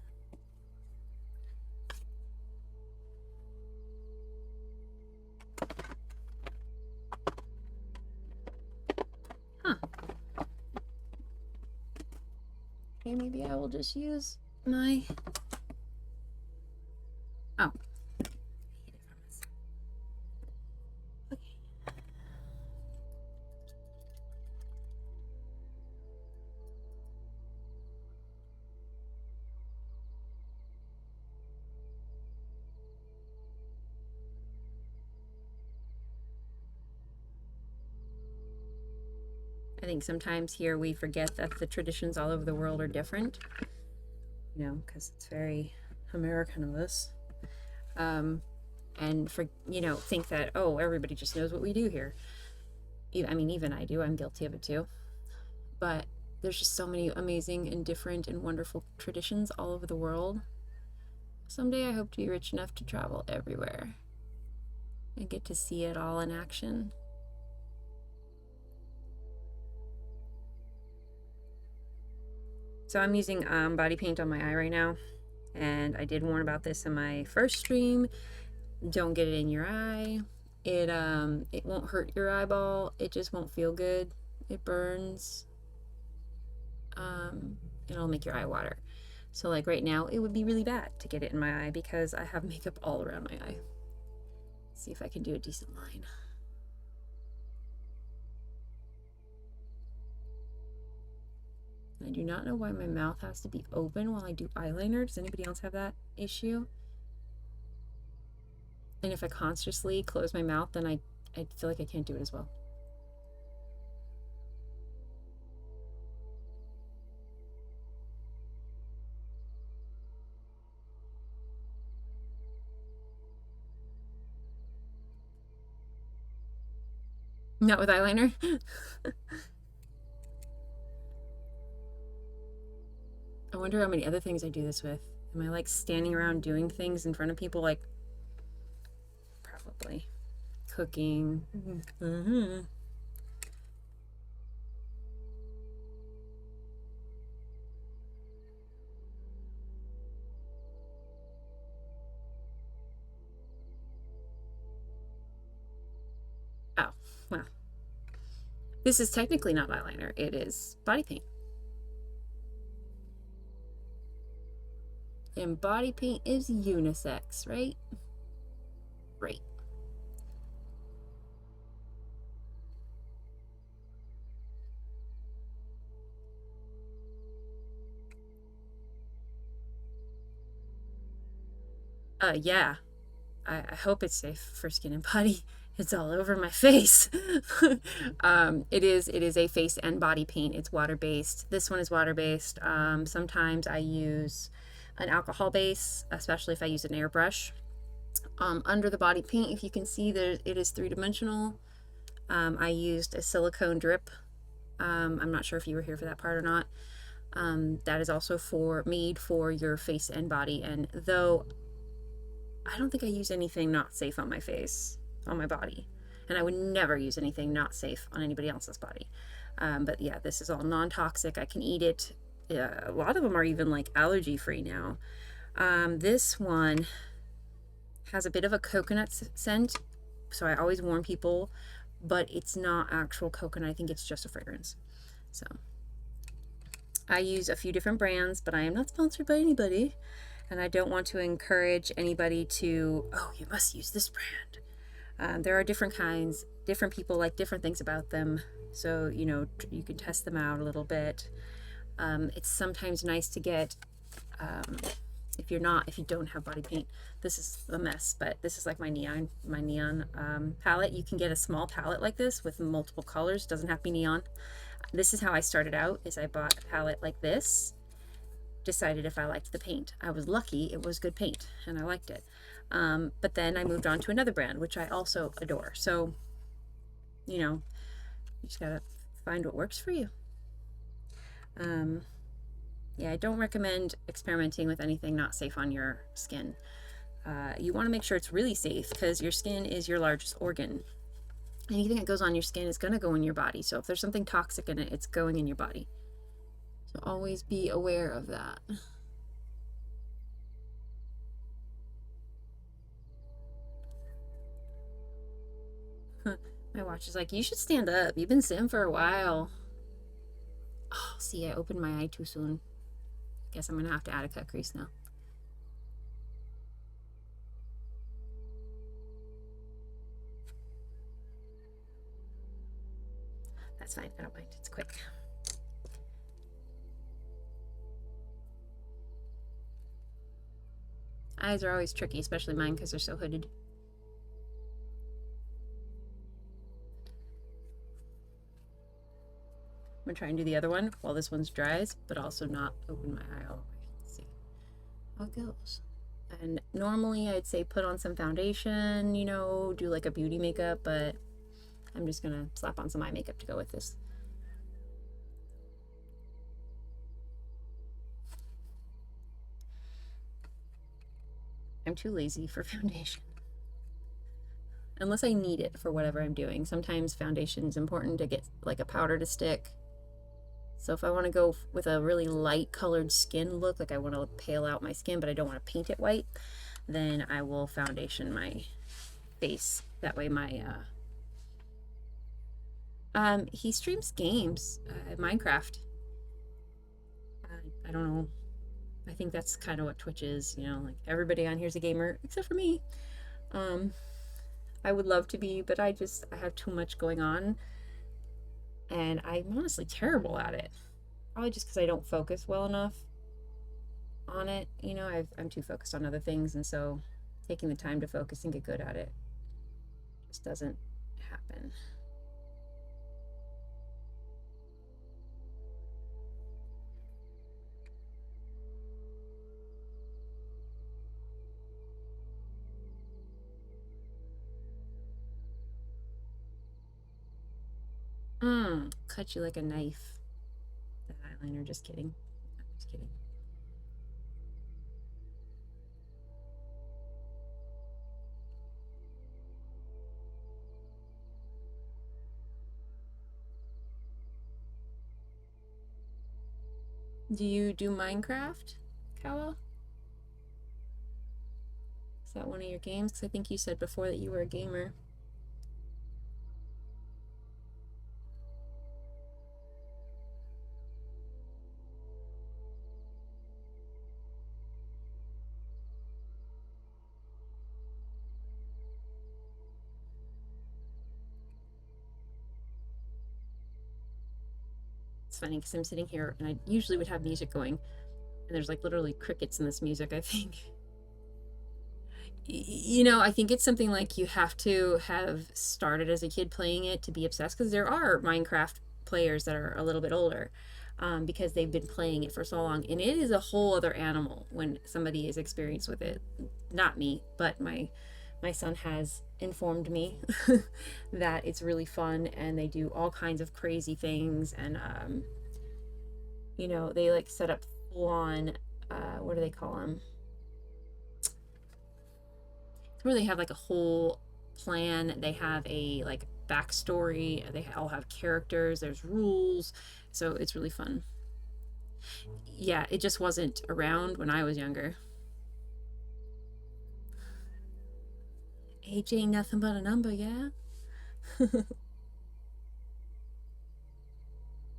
Huh. Okay, maybe I will just use my... Oh. Okay. I think sometimes here we forget that the traditions all over the world are different, you know, because it's very American of us. And for, you know, think that, oh, everybody just knows what we do here. I mean, even I do, I'm guilty of it too. But there's just so many amazing and different and wonderful traditions all over the world. Someday I hope to be rich enough to travel everywhere and get to see it all in action. So I'm using body paint on my eye right now, and I did warn about this in my first stream. Don't get it in your eye. It won't hurt your eyeball. It just won't feel good. It burns. It'll make your eye water. So like right now, it would be really bad to get it in my eye because I have makeup all around my eye. Let's see if I can do a decent line. I do not know why my mouth has to be open while I do eyeliner. Does anybody else have that issue? And if I consciously close my mouth, then I feel like I can't do it as well. Not with eyeliner. I wonder how many other things I do this with. Am I like standing around doing things in front of people? Like, probably cooking. Mm-hmm. Oh, well. This is technically not eyeliner. It is body paint. And body paint is unisex, right? Right. Yeah. I hope it's safe for skin and body. It's all over my face. It is a face and body paint. It's water-based. This one is water-based. Sometimes I use an alcohol base, especially if I use an airbrush. Under the body paint, if you can see there, it is three-dimensional. I used a silicone drip. I'm not sure if you were here for that part or not. That is also made for your face and body. And though I don't think I use anything not safe on my face, on my body. And I would never use anything not safe on anybody else's body. But yeah, this is all non-toxic. I can eat it. A lot of them are even like allergy free now. This one has a bit of a coconut scent. So I always warn people, but it's not actual coconut. I think it's just a fragrance. So I use a few different brands, but I am not sponsored by anybody. And I don't want to encourage anybody to, oh, you must use this brand. There are different kinds, different people like different things about them. So, you know, you can test them out a little bit. It's sometimes nice to get if you don't have body paint, this is a mess, but this is like my neon palette. You can get a small palette like this with multiple colors. It doesn't have to be neon. This is how I started out, is I bought a palette like this, decided if I liked the paint. I was lucky, it was good paint and I liked it. But then I moved on to another brand, which I also adore. So, you know, you just gotta find what works for you. Yeah, I don't recommend experimenting with anything not safe on your skin. You want to make sure it's really safe, because your skin is your largest organ. Anything that goes on your skin is going to go in your body. So if there's something toxic in it, it's going in your body. So always be aware of that. My watch is like, you should stand up. You've been sitting for a while. Oh, see, I opened my eye too soon. Guess I'm going to have to add a cut crease now. That's fine. I don't mind. It's quick. Eyes are always tricky, especially mine because they're so hooded. I'm gonna try and do the other one while this one's dries, but also not open my eye all the way. Let's see how it goes. And normally I'd say put on some foundation, you know, do like a beauty makeup, but I'm just gonna slap on some eye makeup to go with this. I'm too lazy for foundation. Unless I need it for whatever I'm doing. Sometimes foundation is important to get like a powder to stick. So if I want to go with a really light colored skin look, like I want to pale out my skin, but I don't want to paint it white, then I will foundation my face. That way my, he streams games, Minecraft. I don't know. I think that's kind of what Twitch is, you know, like everybody on here's a gamer, except for me. I would love to be, but I have too much going on. And I'm honestly terrible at it. Probably just because I don't focus well enough on it. You know, I'm too focused on other things, and so taking the time to focus and get good at it just doesn't happen. Cut you like a knife. That eyeliner, just kidding. Just kidding. Do you do Minecraft, Kawa? Is that one of your games? Because I think you said before that you were a gamer. It's funny because I'm sitting here and I usually would have music going, and there's like literally crickets in this music, I think. You know, I think it's something like you have to have started as a kid playing it to be obsessed, because there are Minecraft players that are a little bit older, because they've been playing it for so long, and it is a whole other animal when somebody is experienced with it. Not me, but my son has informed me that it's really fun, and they do all kinds of crazy things, and you know, they like set up full on, what do they call them, where they have like a whole plan. They have a like backstory. They all have characters. There's rules. So it's really fun. Yeah, it just wasn't around when I was younger. Age ain't nothing but a number, yeah?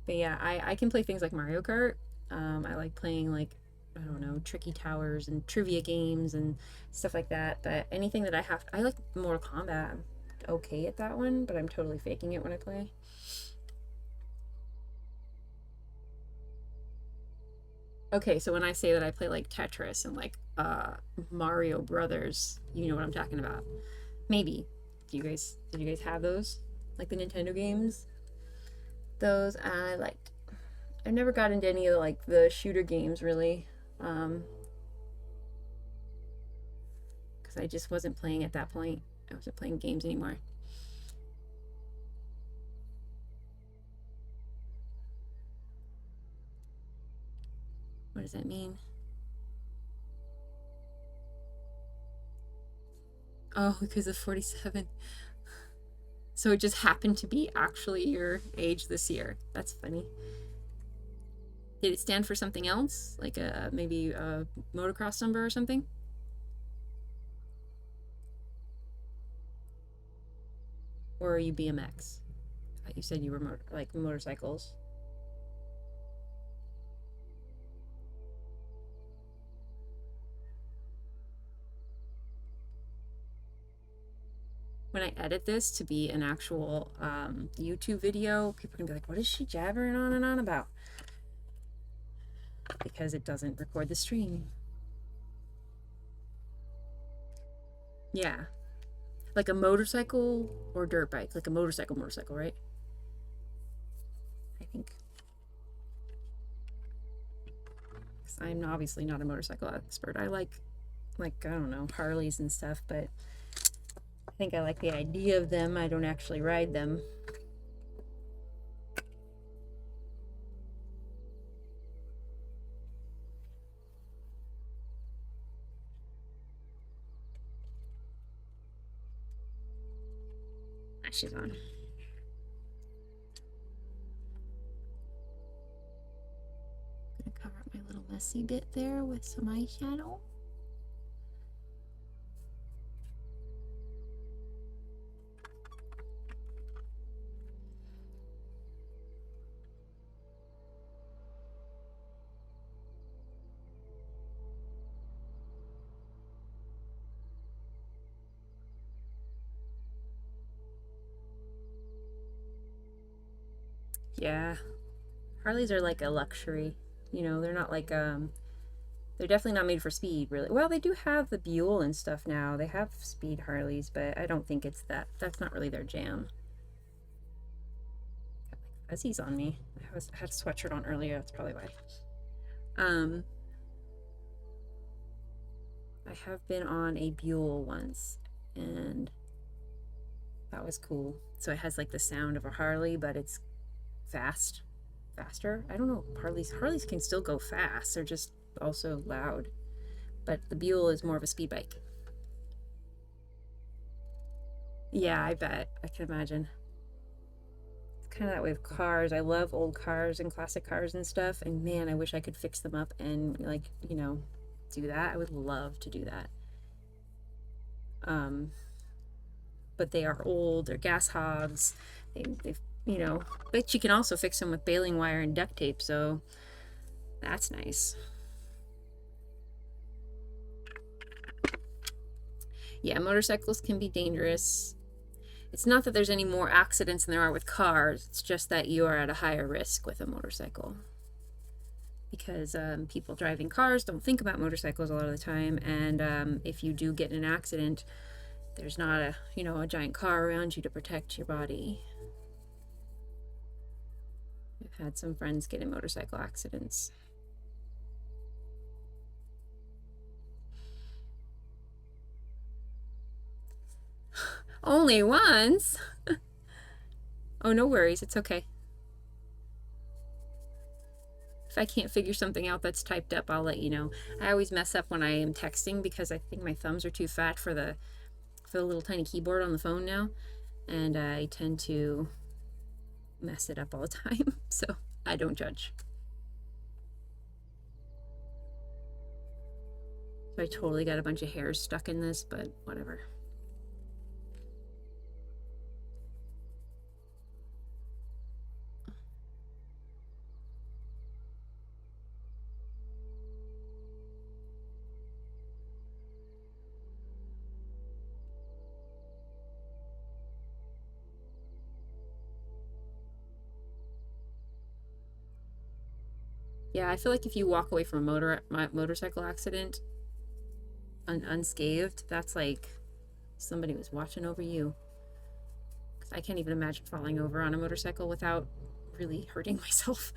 But yeah, I can play things like Mario Kart. I like playing like, I don't know, tricky towers and trivia games and stuff like that. But anything that I like Mortal Kombat. I'm okay at that one, but I'm totally faking it when I play. Okay, so when I say that I play like Tetris and like Mario Brothers, you know what I'm talking about. Maybe. Did you guys have those? Like the Nintendo games? Those I liked. I've never got into any of the, like the shooter games really. Um because I just wasn't playing at that point. I wasn't playing games anymore. What does that mean? Oh, because of 47. So it just happened to be actually your age this year. That's funny. Did it stand for something else? Like a maybe a motocross number or something? Or are you BMX? You said you were like motorcycles. When I edit this to be an actual YouTube video, people are gonna be like, "What is she jabbering on and on about?" Because it doesn't record the stream. Yeah, like a motorcycle or dirt bike, like a motorcycle, right? I think. 'Cause I'm obviously not a motorcycle expert. I like I don't know, Harleys and stuff, but I think I like the idea of them. I don't actually ride them. She's on. Gonna cover up my little messy bit there with some eyeshadow. Yeah, Harleys are like a luxury. You know, they're not like they're definitely not made for speed, really. Well, they do have the Buell and stuff now. They have speed Harleys, but I don't think it's that. That's not really their jam. Got like fuzzies on me. I had a sweatshirt on earlier. That's probably why. Um, I have been on a Buell once, and that was cool. So it has like the sound of a Harley, but it's faster. I don't know. Harleys can still go fast. They're just also loud. But the Buell is more of a speed bike. Yeah, I bet. I can imagine. It's kind of that way with cars. I love old cars and classic cars and stuff. And man, I wish I could fix them up and like, do that. I would love to do that. Um, but they are old. They're gas hogs. They've, but you can also fix them with baling wire and duct tape. So that's nice. Yeah, motorcycles can be dangerous. It's not that there's any more accidents than there are with cars. It's just that you are at a higher risk with a motorcycle. Because people driving cars don't think about motorcycles a lot of the time. And if you do get in an accident, there's not a giant car around you to protect your body. I've had some friends get in motorcycle accidents. Only once? Oh, no worries. It's okay. If I can't figure something out that's typed up, I'll let you know. I always mess up when I am texting because I think my thumbs are too fat for the little tiny keyboard on the phone now, and I tend to mess it up all the time. So I don't judge. So I totally got a bunch of hairs stuck in this, but whatever. Yeah, I feel like if you walk away from a motorcycle accident unscathed, that's like somebody was watching over you. 'Cause I can't even imagine falling over on a motorcycle without really hurting myself.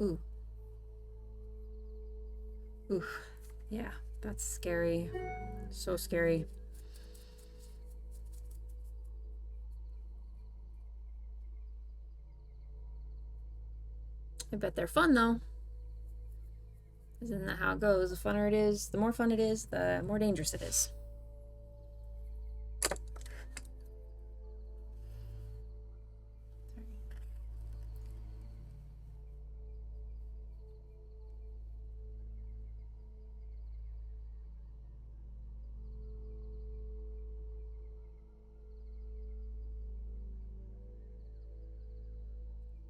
Ooh, ooh, yeah, that's scary. So scary. I bet they're fun though. Isn't that how it goes? The funner it is, the more fun it is, the more dangerous it is.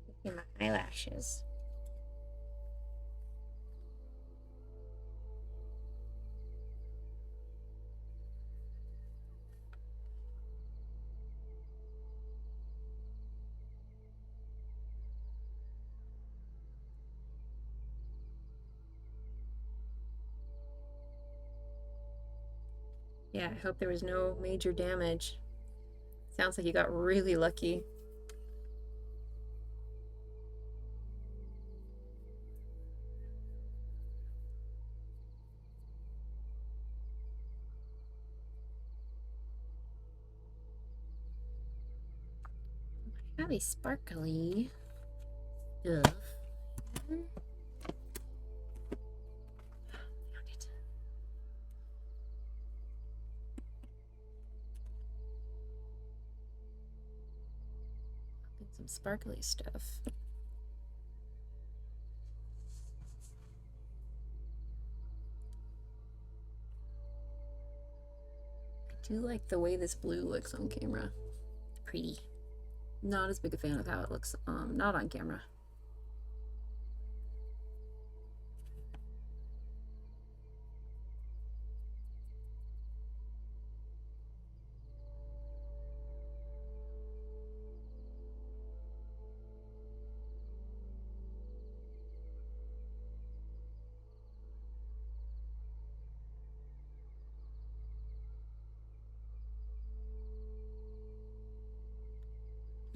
Look at my eyelashes. Yeah, I hope there was no major damage. Sounds like you got really lucky. Have a sparkly stuff. Found it. Some sparkly stuff. I do like the way this blue looks on camera. Pretty. Not as big a fan of how it looks not on camera.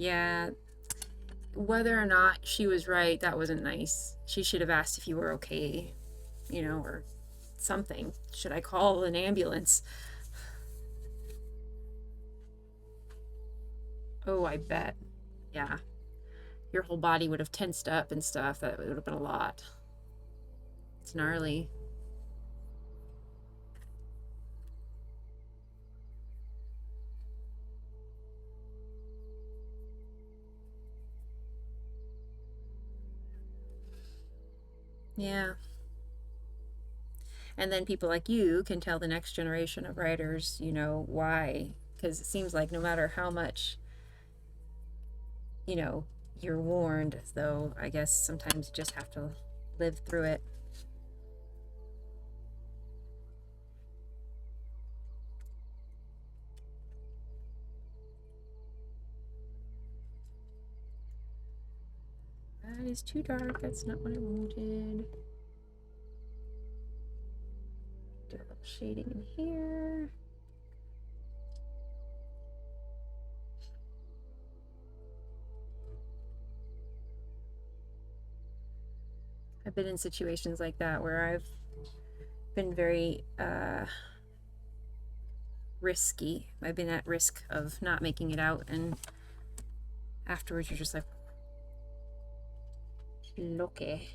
Yeah, whether or not she was right, that wasn't nice. She should have asked if you were okay, you know, or something. Should I call an ambulance? Oh, I bet. Yeah. Your whole body would have tensed up and stuff. That would have been a lot. It's gnarly. Yeah. And then people like you can tell the next generation of writers, you know, why. Because it seems like no matter how much, you know, you're warned, though, I guess sometimes you just have to live through it. That is too dark. That's not what I wanted. Do a little shading in here. I've been in situations like that where I've been very risky. I've been at risk of not making it out, and afterwards you're just like, okay.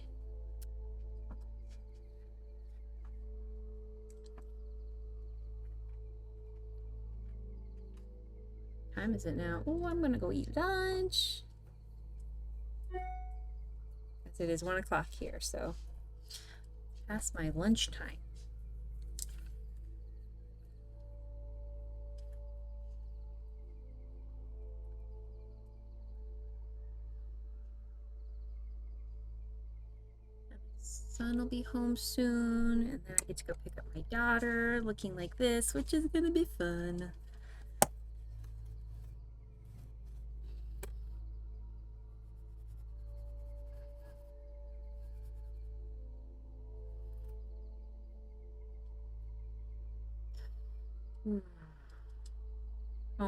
Time is it now? Oh, I'm gonna go eat lunch. As it is 1 o'clock here, so past my lunch time. Son will be home soon, and then I get to go pick up my daughter looking like this, which is gonna be fun. Oh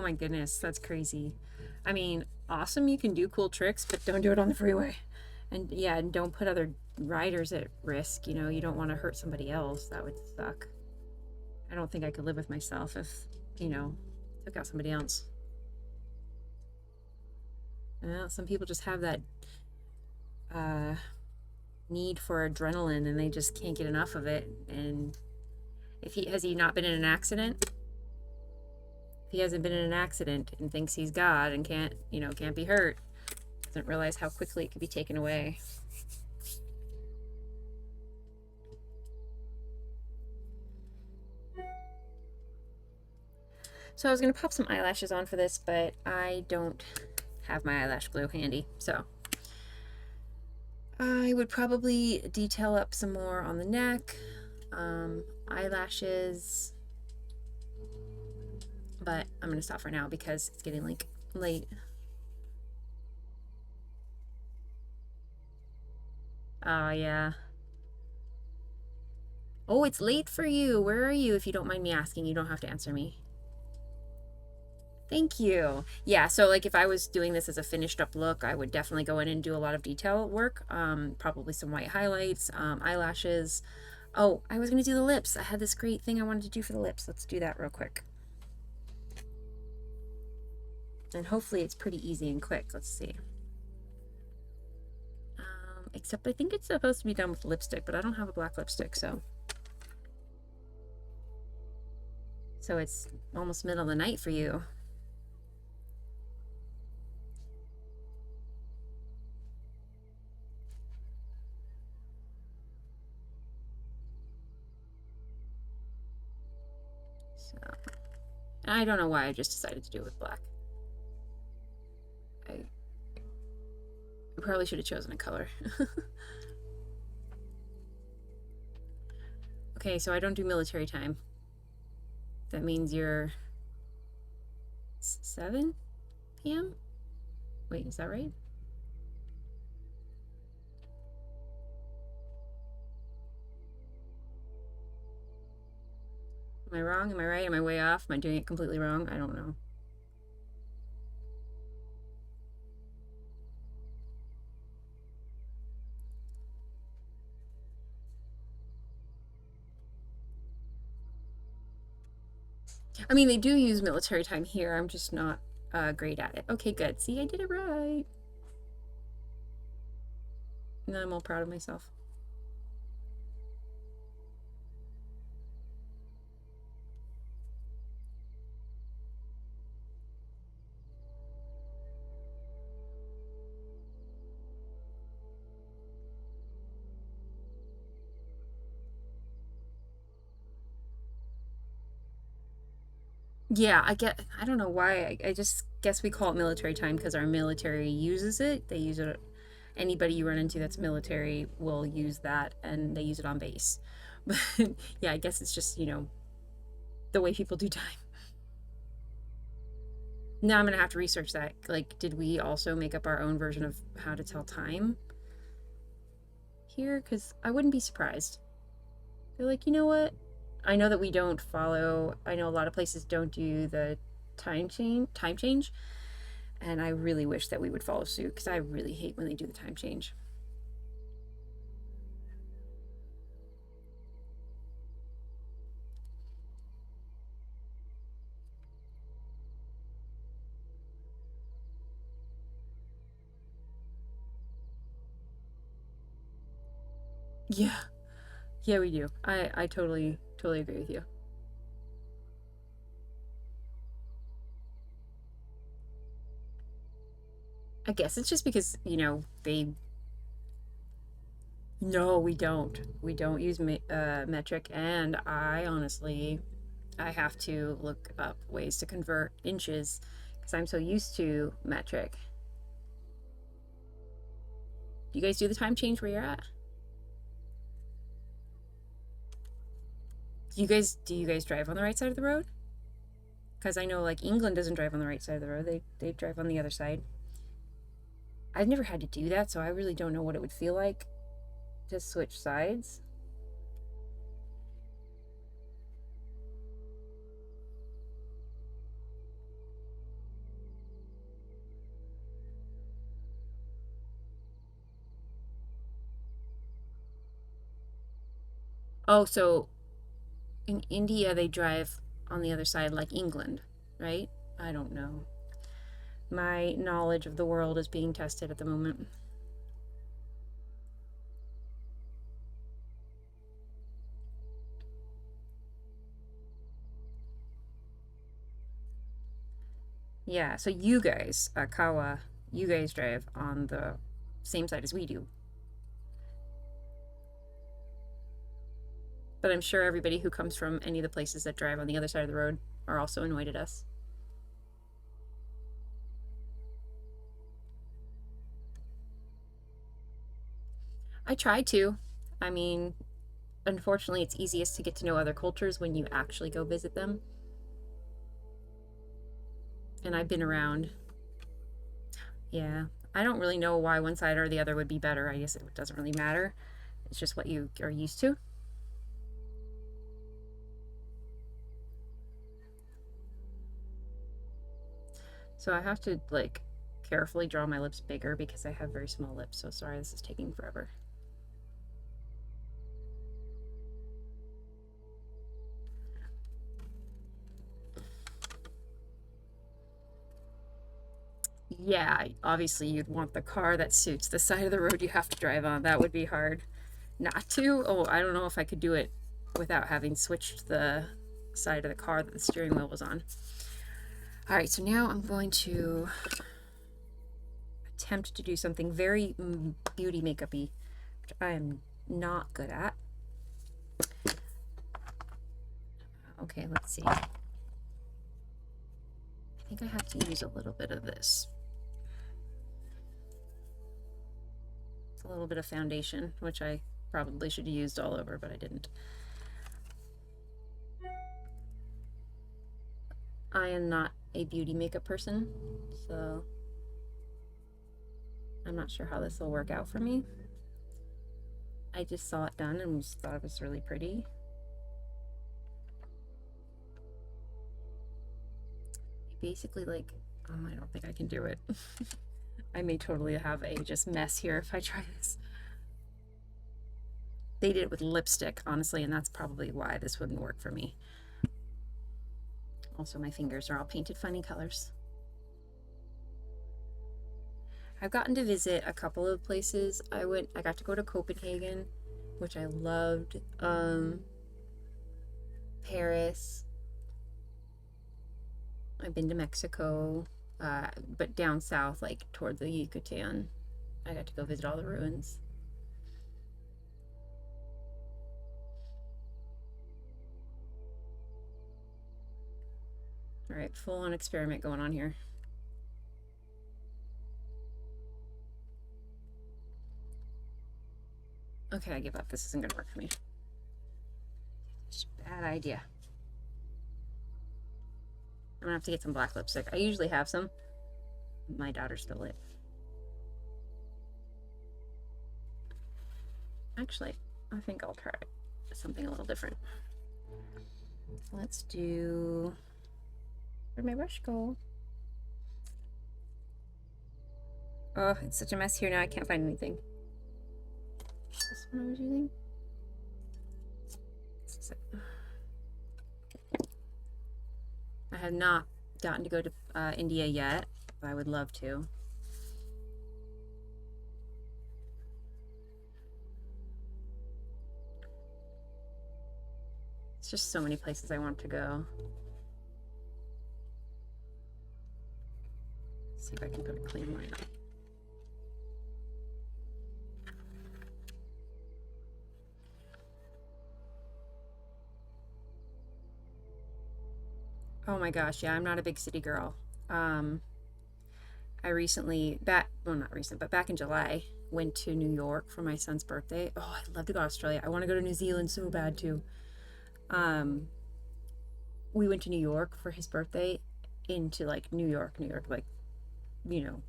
my goodness, that's crazy. I mean, awesome, you can do cool tricks, but don't do it on the freeway. And yeah, and don't put other riders at risk. You know, you don't want to hurt somebody else. That would suck. I don't think I could live with myself if, you know, took out somebody else. Some people just have that uh, need for adrenaline and they just can't get enough of it. And if he has he not been in an accident? If he hasn't been in an accident and thinks he's God and can't be hurt, doesn't realize how quickly it could be taken away. So I was gonna pop some eyelashes on for this, but I don't have my eyelash glue handy, so I would probably detail up some more on the neck, eyelashes, but I'm gonna stop for now because it's getting like late. Oh yeah. Oh, it's late for you. Where are you? If you don't mind me asking, you don't have to answer me. Thank you. Yeah, so like if I was doing this as a finished up look, I would definitely go in and do a lot of detail work. Probably some white highlights, eyelashes. Oh, I was gonna do the lips. I had this great thing I wanted to do for the lips. Let's do that real quick. And hopefully it's pretty easy and quick. Let's see. Except I think it's supposed to be done with lipstick, but I don't have a black lipstick, so it's almost middle of the night for you. So, and I don't know why I just decided to do it with black. I probably should have chosen a color. Okay, so I don't do military time. That means you're 7 p.m.? Wait, is that right? Am I wrong? Am I right? Am I way off? Am I doing it completely wrong? I don't know. I mean, they do use military time here. I'm just not great at it. Okay, good. See, I did it right. And I'm all proud of myself. Yeah, I don't know why. I just guess we call it military time because our military uses it. They use it. Anybody you run into that's military will use that and they use it on base. But yeah, I guess it's just, the way people do time. Now I'm gonna have to research that. Like, did we also make up our own version of how to tell time here? Because I wouldn't be surprised. They're like, you know what? I know that we don't follow. I know a lot of places don't do the time change, and I really wish that we would follow suit because I really hate when they do the time change. Yeah, yeah, we do. I totally agree with you. I guess it's just because they. No, we don't. We don't use metric, and I have to look up ways to convert inches because I'm so used to metric. Do you guys do the time change where you're at? Do you guys drive on the right side of the road? Because I know like England doesn't drive on the right side of the road. They drive on the other side. I've never had to do that, so I really don't know what it would feel like to switch sides. Oh, so in India they drive on the other side like England, right? I don't know. My knowledge of the world is being tested at the moment. Yeah, so you guys, Kawa, you guys drive on the same side as we do. But I'm sure everybody who comes from any of the places that drive on the other side of the road are also annoyed at us. I try to. I mean, unfortunately, it's easiest to get to know other cultures when you actually go visit them. And I've been around. Yeah. I don't really know why one side or the other would be better. I guess it doesn't really matter. It's just what you are used to. So I have to, like, carefully draw my lips bigger because I have very small lips. So sorry, this is taking forever. Yeah, obviously you'd want the car that suits the side of the road you have to drive on. That would be hard not to. Oh, I don't know if I could do it without having switched the side of the car that the steering wheel was on. All right, so now I'm going to attempt to do something very beauty makeup-y, which I am not good at. Okay, let's see. I think I have to use a little bit of this. It's a little bit of foundation, which I probably should have used all over, but I didn't. I am not a beauty makeup person, so I'm not sure how this will work out for me. I just saw it done and thought it was really pretty. Basically, like, I don't think I can do it. I may totally have a just mess here if I try this. They did it with lipstick, honestly, and that's probably why this wouldn't work for me. Also, my fingers are all painted funny colors. I've gotten to visit a couple of places. I got to go to Copenhagen, which I loved. Paris. I've been to Mexico, but down south, like toward the Yucatan. I got to go visit all the ruins. All right, full on experiment going on here. Okay, I give up. This isn't gonna work for me. It's a bad idea. I'm gonna have to get some black lipstick. I usually have some. My daughter stole it. Actually, I think I'll try something a little different. Let's do. Where'd my brush go? Oh, it's such a mess here now. I can't find anything. This one I was using. This is it. I have not gotten to go to India yet, but I would love to. It's just so many places I want to go. Let's see if I can put a clean line up. Oh my gosh, yeah, I'm not a big city girl. I recently, well, not recent, but back in July, went to New York for my son's birthday. Oh, I'd love to go to Australia. I want to go to New Zealand so bad too. We went to New York for his birthday, into like New York, like, you know,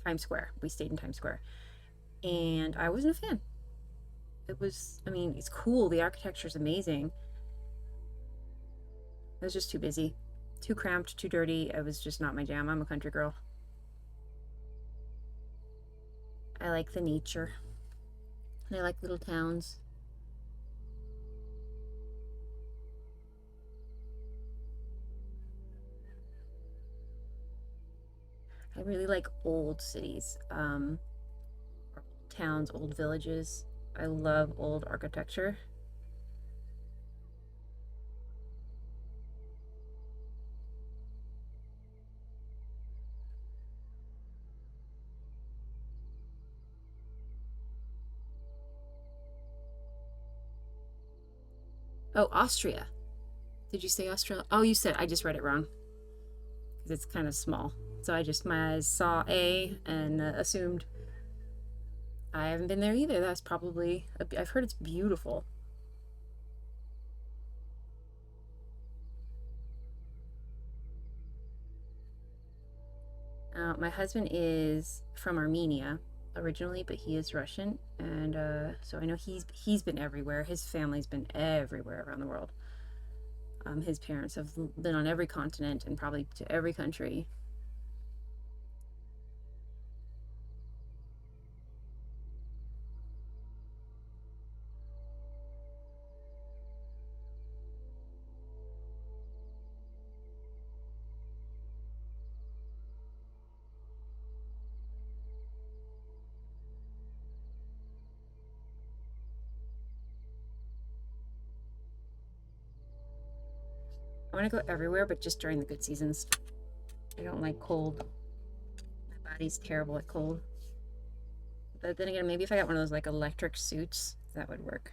Times Square. We stayed in Times Square. And I wasn't a fan. It was, I mean, it's cool. The architecture is amazing. I was just too busy, too cramped, too dirty. It was just not my jam. I'm a country girl. I like the nature. And I like little towns. I really like old cities, towns, old villages. I love old architecture. Oh, Austria. Did you say Australia? Oh, you said, I just read it wrong because it's kind of small. So I just, my eyes saw A and assumed. I haven't been there either. That's probably, I've heard it's beautiful. My husband is from Armenia originally, but he is Russian, and so I know he's been everywhere. His family's been everywhere around the world. His parents have been on every continent and probably to every country. I want to go everywhere, but just during the good seasons. I don't like cold. My body's terrible at cold. But then again, maybe if I got one of those like electric suits, that would work.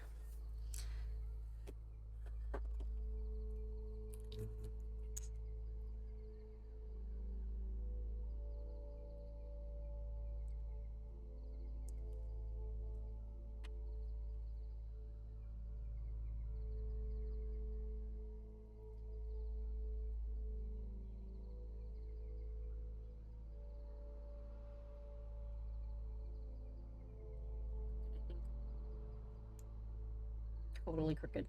Totally crooked.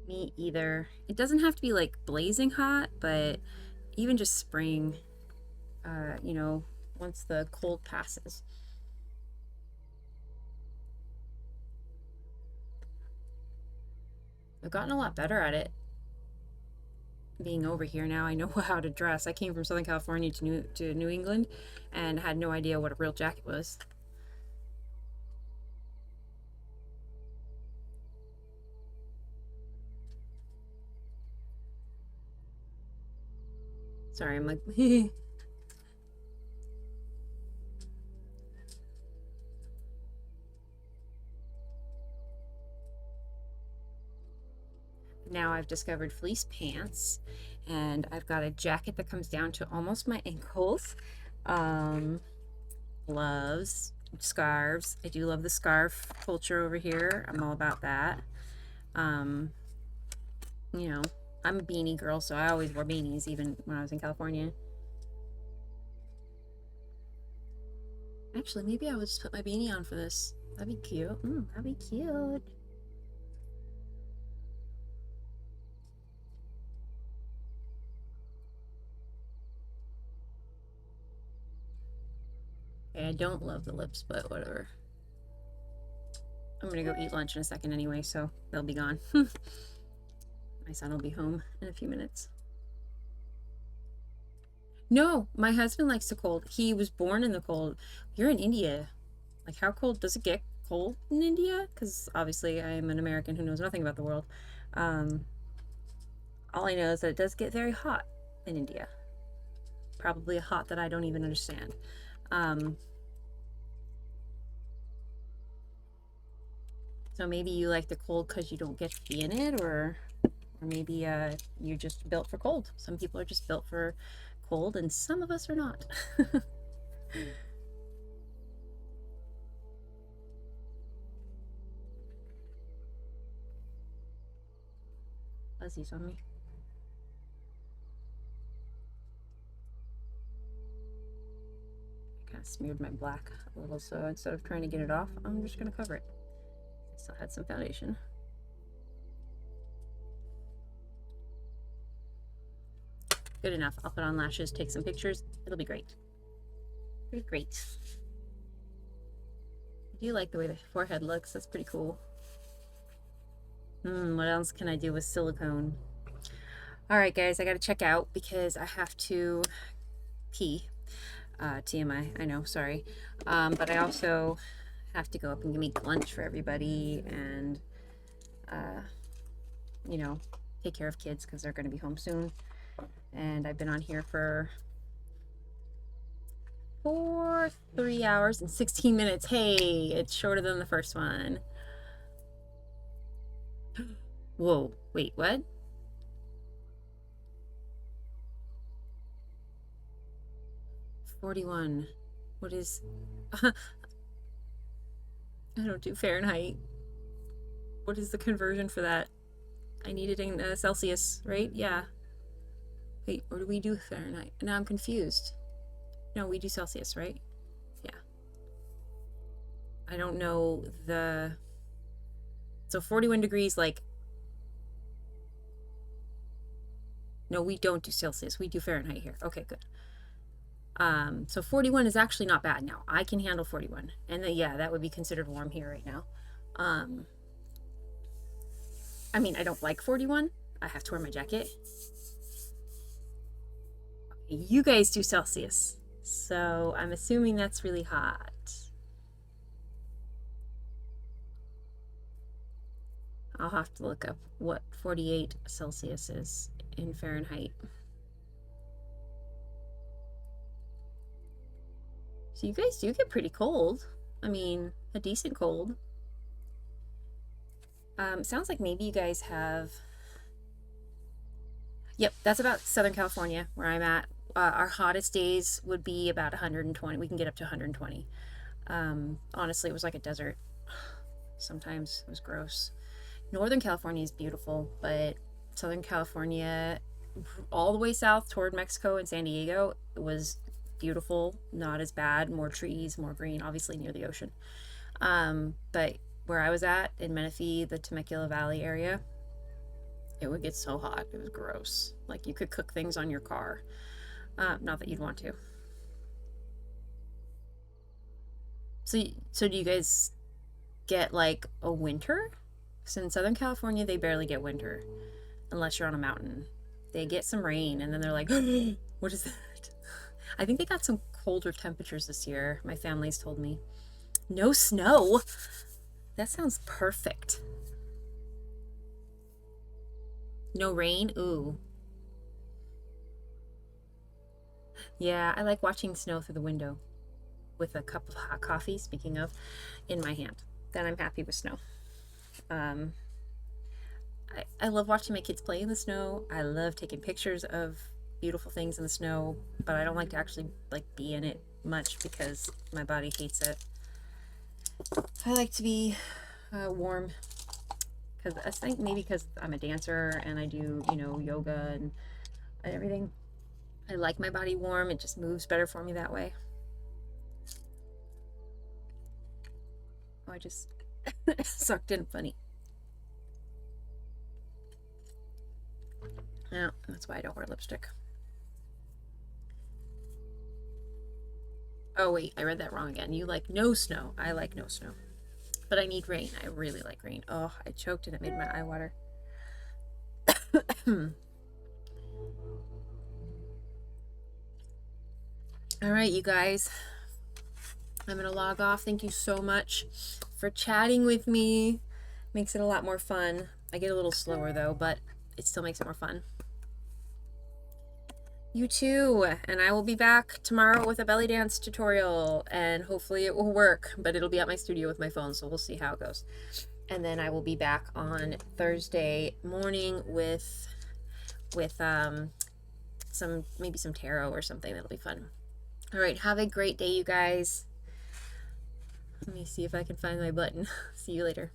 Me either. It doesn't have to be like blazing hot, but even just spring, you know, once the cold passes. I've gotten a lot better at it. Being over here now, I know how to dress. I came from Southern California to New England and had no idea what a real jacket was. Sorry, I'm like now I've discovered fleece pants, and I've got a jacket that comes down to almost my ankles. Um, Gloves, scarves. I do love the scarf culture over here. I'm all about that. Um, you know, I'm a beanie girl, so I always wore beanies even when I was in California. Actually, maybe I would just put my beanie on for this. That'd be cute. That'd be cute. Okay, I don't love the lips, but whatever. I'm gonna go eat lunch in a second anyway, so they'll be gone. My son will be home in a few minutes. No, my husband likes the cold. He was born in the cold. You're in India. Like, how cold does it get cold in India? Because obviously I am an American who knows nothing about the world. Um, all I know is that it does get very hot in India. Probably a hot that I don't even understand. Um, so maybe you like the cold because you don't get to be in it, or maybe you're just built for cold. Some people are just built for cold, and some of us are not. Fuzzies on me. I kind of smeared my black a little, so instead of trying to get it off, I'm just going to cover it. I still had some foundation. Good enough. I'll put on lashes, take some pictures. It'll be great. Pretty great. I do like the way the forehead looks. That's pretty cool. What else can I do with silicone? All right, guys, I got to check out because I have to pee. TMI, I know, sorry. But I also have to go up and make lunch for everybody and, you know, take care of kids because they're going to be home soon. And I've been on here for 3 hours and 16 minutes. Hey, it's shorter than the first one. Whoa, wait, what? $41. What is... I don't do Fahrenheit. What is the conversion for that? I need it in Celsius, right? Yeah. Wait, or do we do Fahrenheit? Now I'm confused. No, we do Celsius, right? Yeah. I don't know the... So 41 degrees, like... No, we don't do Celsius. We do Fahrenheit here. Okay, good. So 41 is actually not bad now. I can handle 41. And yeah, that would be considered warm here right now. I mean, I don't like 41. I have to wear my jacket. You guys do Celsius. So I'm assuming that's really hot. I'll have to look up what 48 Celsius is in Fahrenheit. So you guys do get pretty cold. I mean, a decent cold. Sounds like maybe you guys have... Yep, that's about Southern California, where I'm at. Our hottest days would be about 120. We can get up to 120. Honestly, it was like a desert. Sometimes it was gross. Northern California is beautiful, but Southern California, all the way south toward Mexico and San Diego, was beautiful, not as bad, more trees, more green, obviously near the ocean. But where I was at in Menifee, the Temecula Valley area, it would get so hot. It was gross. Like you could cook things on your car. Not that you'd want to. So do you guys get like a winter? Because in Southern California, they barely get winter unless you're on a mountain. They get some rain and then they're like, what is that? I think they got some colder temperatures this year. My family's told me. No snow? That sounds perfect. No rain? Ooh. Yeah, I like watching snow through the window with a cup of hot coffee, speaking of, in my hand. Then I'm happy with snow. I love watching my kids play in the snow. I love taking pictures of beautiful things in the snow, but I don't like to actually like be in it much because my body hates it. I like to be warm because I think maybe because I'm a dancer and I do, you know, yoga and everything. I like my body warm. It just moves better for me that way. Oh, I just sucked in funny. Yeah, that's why I don't wear lipstick. Oh wait, I read that wrong again. You like no snow. I like no snow. But I need rain. I really like rain. Oh, I choked and it made my eye water. All right, you guys. I'm going to log off. Thank you so much for chatting with me. Makes it a lot more fun. I get a little slower though, but it still makes it more fun. You too. And I will be back tomorrow with a belly dance tutorial and hopefully it will work, but it'll be at my studio with my phone, so we'll see how it goes. And then I will be back on Thursday morning with maybe some tarot or something. That'll be fun. All right, have a great day, you guys. Let me see if I can find my button. See you later.